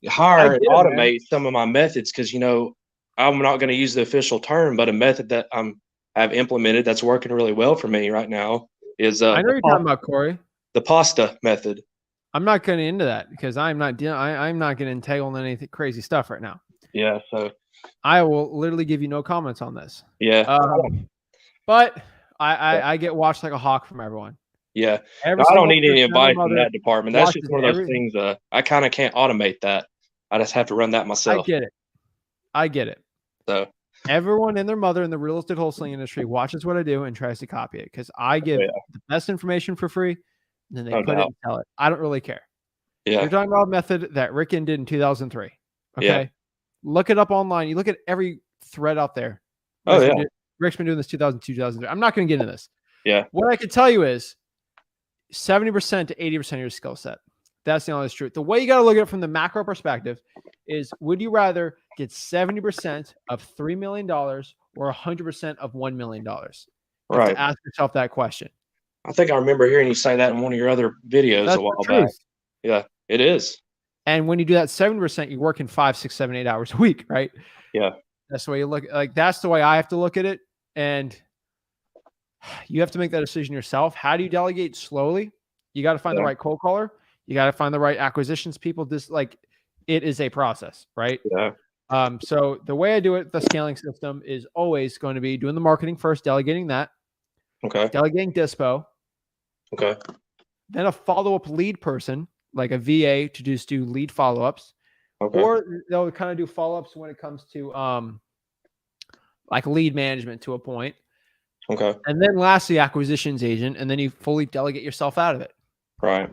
hire and automate some of my methods because, I'm not going to use the official term, but a method that I've implemented that's working really well for me right now is I know you're talking about, Corey. The pasta method. I'm not getting into that because I'm not getting entangled in anything crazy stuff right now. Yeah, so I will literally give you no comments on this. Yeah. But I get watched like a hawk from everyone. Yeah. No, I don't need any advice in that department. That's just one of those things I kind of can't automate that. I just have to run that myself. I get it. So everyone and their mother in the real estate wholesaling industry watches what I do and tries to copy it because I give the best information for free. And then they put it and sell it. I don't really care. Yeah. You're talking about a method that Rick did in 2003. Okay. Yeah. Look it up online. You look at every thread out there. Rick's been doing this 2002, 2003. I'm not going to get into this. Yeah. What I can tell you is 70% to 80% of your skill set. That's the honest truth. The way you got to look at it from the macro perspective is, would you rather get 70% of $3 million or 100% of $1 million? Right. Ask yourself that question. I think I remember hearing you say that in one of your other videos a while back. Yeah, it is. And when you do that 70%, you're working 5, 6, 7, 8 hours a week, right? Yeah. That's the way you look. Like that's the way I have to look at it. And you have to make that decision yourself. How do you delegate slowly? You got to find the right cold caller. You got to find the right acquisitions people. It is a process, right? Yeah. So the way I do it, the scaling system is always going to be doing the marketing first, delegating that. Okay. Delegating dispo. Okay. then a follow-up lead person, like a VA, to just do lead follow-ups, Okay. or they'll kind of do follow-ups when it comes to like lead management to a point. Okay. And then lastly, acquisitions agent, and then you fully delegate yourself out of it. Right.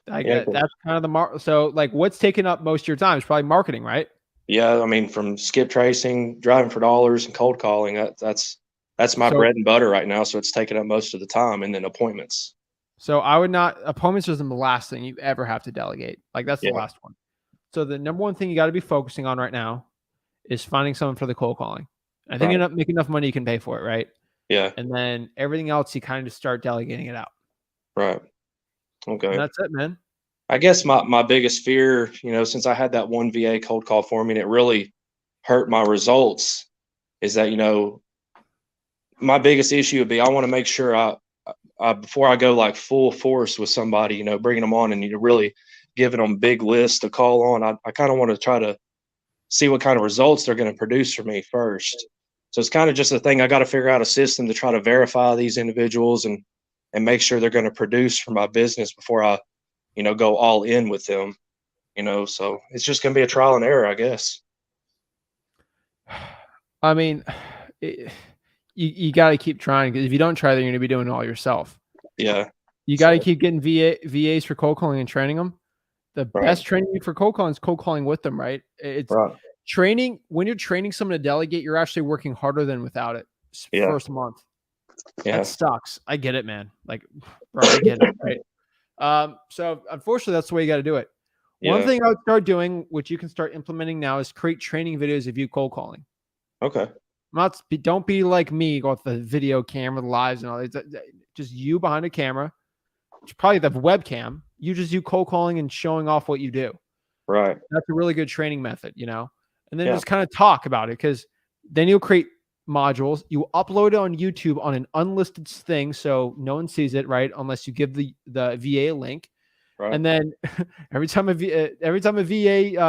Like Yeah. that's kind of the so like what's taking up most of your time is probably marketing, right? Yeah. I mean, from skip tracing, driving for dollars, and cold calling, that's my So bread and butter right now. So it's taking up most of the time, and then appointments. so I would not appointments is the last thing you ever have to delegate. Like that's the Yeah. last one. So the number one thing you got to be focusing on right now is finding someone for the cold calling. I think you Right. end up making enough money you can pay for it, right? Yeah. And then everything else you kind of just start delegating it out. Right. And Okay. that's it, man. I guess my biggest fear, since I had that one VA cold call for me and it really hurt my results, is that, my biggest issue would be I want to make sure I before I go like full force with somebody, bringing them on and really giving them big lists to call on. I kind of want to try to see what kind of results they're going to produce for me first. So it's kind of just a thing. I got to figure out a system to try to verify these individuals and make sure they're going to produce for my business before I, go all in with them, so it's just going to be a trial and error, I guess. I mean, you got to keep trying, because if you don't try, then you're going to be doing it all yourself. Yeah. You got to keep getting VAs for cold calling and training them. The Right. best training for cold calling is cold calling with them, right? It's Right. training. When you're training someone to delegate, you're actually working harder than without it. Yeah. First month. Yeah. That sucks. I get it, man. Like, bro, I get it. Right. So unfortunately, that's the way you got to do it. One Yeah. thing I would start doing, which you can start implementing now, is create training videos of you cold calling. Okay. Don't be like me, go with the video camera, the lives and all that. Just you behind a camera, probably the webcam. You cold calling and showing off what you do. Right. That's a really good training method, and then Yeah. just kind of talk about it, because then you'll create modules. You upload it on YouTube on an unlisted thing, so no one sees it, right? Unless you give the VA a link. Right. And then every time a VA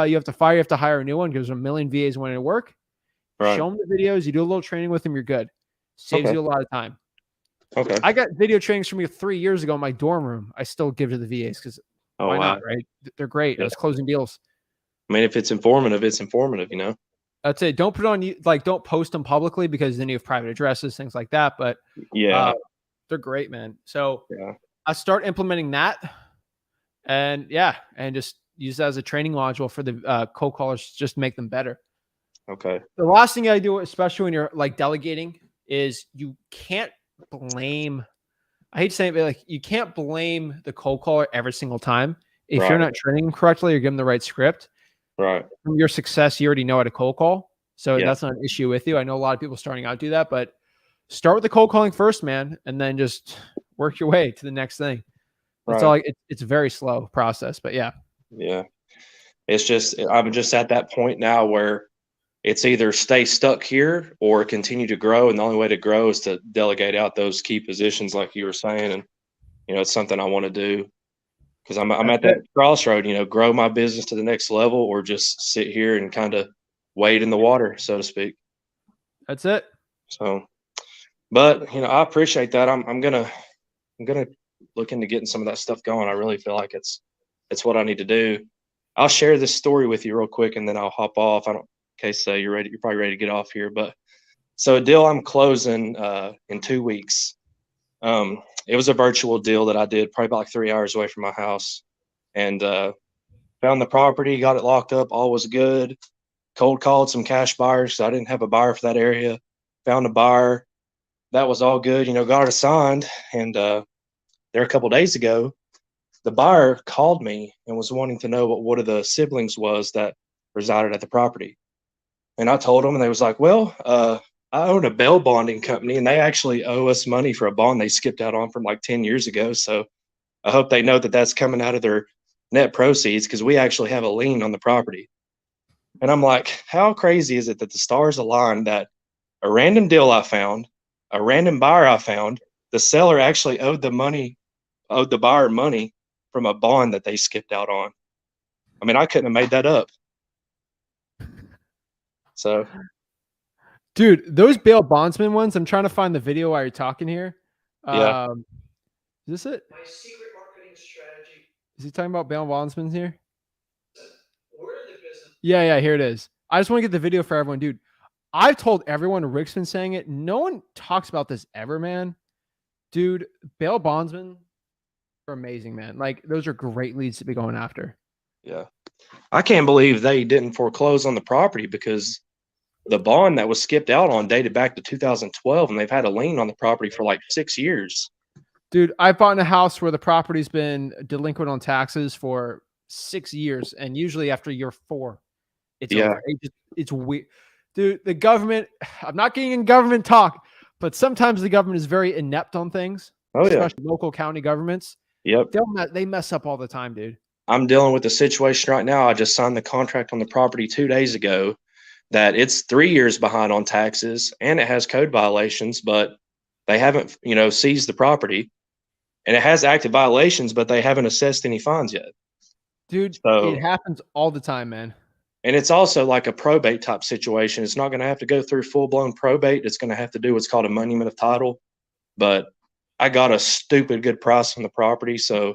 you have to hire a new one, because a million VAs wanting to work. Right. Show them the videos. You do a little training with them. You're good. Saves Okay. you a lot of time. Okay. I got video trainings from you 3 years ago in my dorm room. I still give to the VAs, because Oh, why wow. not, right? They're great. I Yeah. was closing deals. I mean, if it's informative, it's informative, I'd say don't put it on, like, don't post them publicly, because then you have private addresses, things like that. But Yeah. they're great, man. So Yeah. I start implementing that, and just use that as a training module for the cold callers, just to make them better. Okay. The last thing I do, especially when you're like delegating, is you can't blame. I hate saying it, but like, you can't blame the cold caller every single time. If you're Right. not training them correctly or give them the right script, Right. from your success, you already know how to cold call. So Yeah. that's not an issue with you. I know a lot of people starting out do that, but start with the cold calling first, man, and then just work your way to the next thing. That's Right. all. It's a very slow process, but yeah. Yeah. It's just, I'm just at that point now where it's either stay stuck here or continue to grow. And the only way to grow is to delegate out those key positions, like you were saying. And, it's something I want to do, because I'm at that crossroad, grow my business to the next level, or just sit here and kind of wade in the water, so to speak. That's it. So, but, I appreciate that. I'm going to look into getting some of that stuff going. I really feel like it's what I need to do. I'll share this story with you real quick, and then I'll hop off. In case you're ready. You're probably ready to get off here. But so a deal I'm closing in 2 weeks. It was a virtual deal that I did probably about like 3 hours away from my house, and found the property, got it locked up. All was good. Cold called some cash buyers, so I didn't have a buyer for that area. Found a buyer. That was all good. Got it assigned. And there a couple days ago, the buyer called me and was wanting to know what one of the siblings was that resided at the property. And I told them, and they was like, well, I own a bail bonding company, and they actually owe us money for a bond they skipped out on from like 10 years ago. So I hope they know that that's coming out of their net proceeds, because we actually have a lien on the property. And I'm like, how crazy is it that the stars aligned that a random deal I found, a random buyer I found, the seller actually owed the buyer money from a bond that they skipped out on. I mean, I couldn't have made that up. So, Dude, those bail bondsman ones, I'm trying to find the video while you're talking here. Yeah. Is this it? Is he talking about bail bondsmen here? Yeah, here it is. I just want to get the video for everyone, dude. I've told everyone Rick's been saying it. No one talks about this ever, man. Dude, bail bondsmen are amazing, man. Like, those are great leads to be going after. Yeah. I can't believe they didn't foreclose on the property because the bond that was skipped out on dated back to 2012, and they've had a lien on the property for like 6 years. Dude, I bought in a house where the property's been delinquent on taxes for 6 years, and usually after year 4, it's over. It's weird. Dude, the government, I'm not getting in government talk, but sometimes the government is very inept on things, especially local county governments. Yep. They mess up all the time, dude. I'm dealing with a situation right now. I just signed the contract on the property 2 days ago that it's 3 years behind on taxes and it has code violations, but they haven't, seized the property, and it has active violations, but they haven't assessed any fines yet. Dude, So, it happens all the time, man. And it's also like a probate type situation. It's not going to have to go through full blown probate. It's going to have to do what's called a monument of title. But I got a stupid good price on the property, so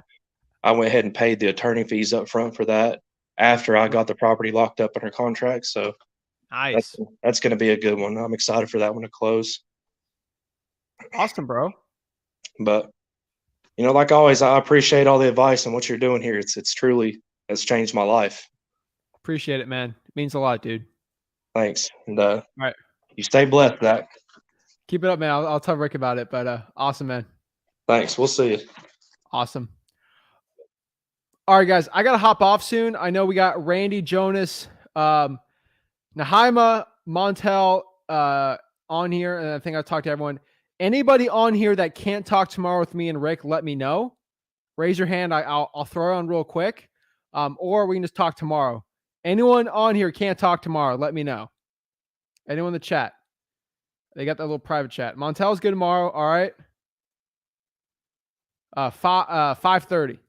I went ahead and paid the attorney fees up front for that after I got the property locked up under contract. So nice. That's going to be a good one. I'm excited for that one to close. Awesome, bro. But like always, I appreciate all the advice and what you're doing here. It's truly has changed my life. Appreciate it, man. It means a lot, dude. Thanks. And all right, you stay blessed, Zach. Keep it up, man. I'll tell Rick about it. But awesome, man. Thanks. We'll see you. Awesome. All right, guys. I gotta hop off soon. I know we got Randy, Jonas, Nahaima, Montel on here, and I think I've talked to everyone. Anybody on here that can't talk tomorrow with me and Rick, let me know. Raise your hand. I'll throw it on real quick. Or we can just talk tomorrow. Anyone on here can't talk tomorrow, let me know. Anyone in the chat? They got that little private chat. Montel's good tomorrow. All right. 5:30.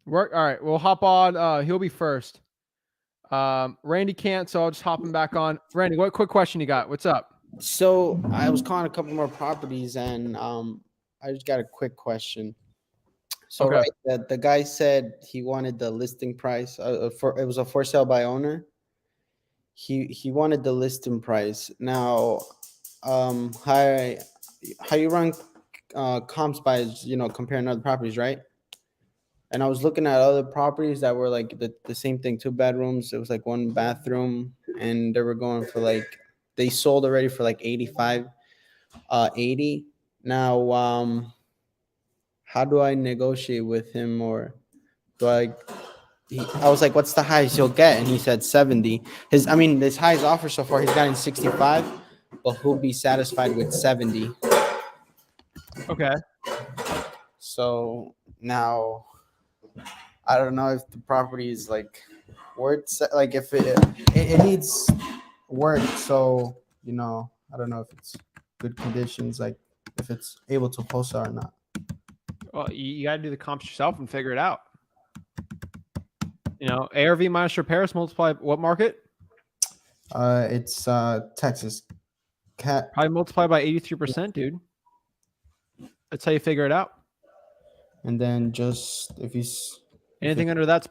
Work. All right. We'll hop on. He'll be first. Randy can't, so I'll just hop him back on. Randy, what quick question you got? What's up? So I was calling a couple more properties, and I just got a quick question. So Okay. Right, the guy said he wanted the listing price. It was a for sale by owner. He wanted the listing price. Now, how you run comps by comparing other properties, right? And I was looking at other properties that were like the same thing, 2 bedrooms. It was like 1 bathroom, and they were going for they sold already for like 85, 80. Now, how do I negotiate with him, or do I was like, what's the highest you'll get? And he said 70. His highest offer so far, he's gotten 65, but he'll be satisfied with 70. Okay. So now I don't know if the property is worth, if it needs work. So, I don't know if it's good conditions, if it's able to wholesale or not. Well, you got to do the comps yourself and figure it out. ARV minus repairs multiply what market? It's Texas. Probably multiply by 83%, dude. That's how you figure it out. And then just if he's anything under that's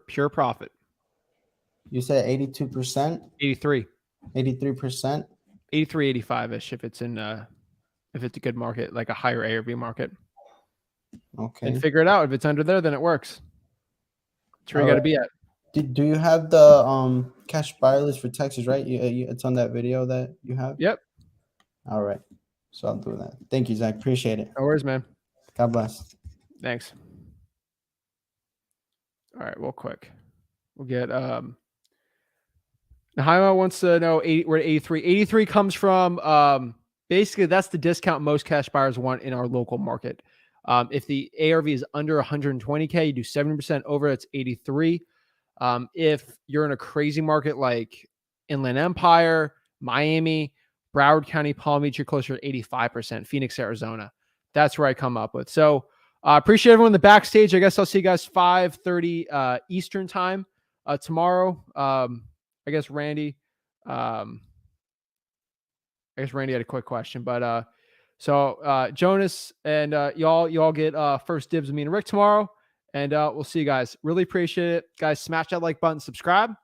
pure profit. You said 82%? 83. 83%? 83, 85-ish if it's a good market, like a higher ARV market. Okay. And figure it out. If it's under there, then it works. That's where you got to be at. Do you have the cash buyer list for Texas, right? It's on that video that you have? Yep. All right. So I'll do that. Thank you, Zach. Appreciate it. No worries, man. God bless. Thanks. All right, real quick. We'll get Nahaima wants to know we're at 83. 83 comes from basically that's the discount most cash buyers want in our local market. If the ARV is under 120K, you do 70%. Over, it's 83. If you're in a crazy market like Inland Empire, Miami, Broward County, Palm Beach, you're closer to 85%. Phoenix, Arizona. That's where I come up with. So appreciate everyone in the backstage. I guess I'll see you guys 5:30 Eastern time tomorrow. I guess Randy had a quick question, but So Jonas and y'all get first dibs with me and Rick tomorrow. And we'll see you guys. Really appreciate it. Guys, smash that like button, subscribe.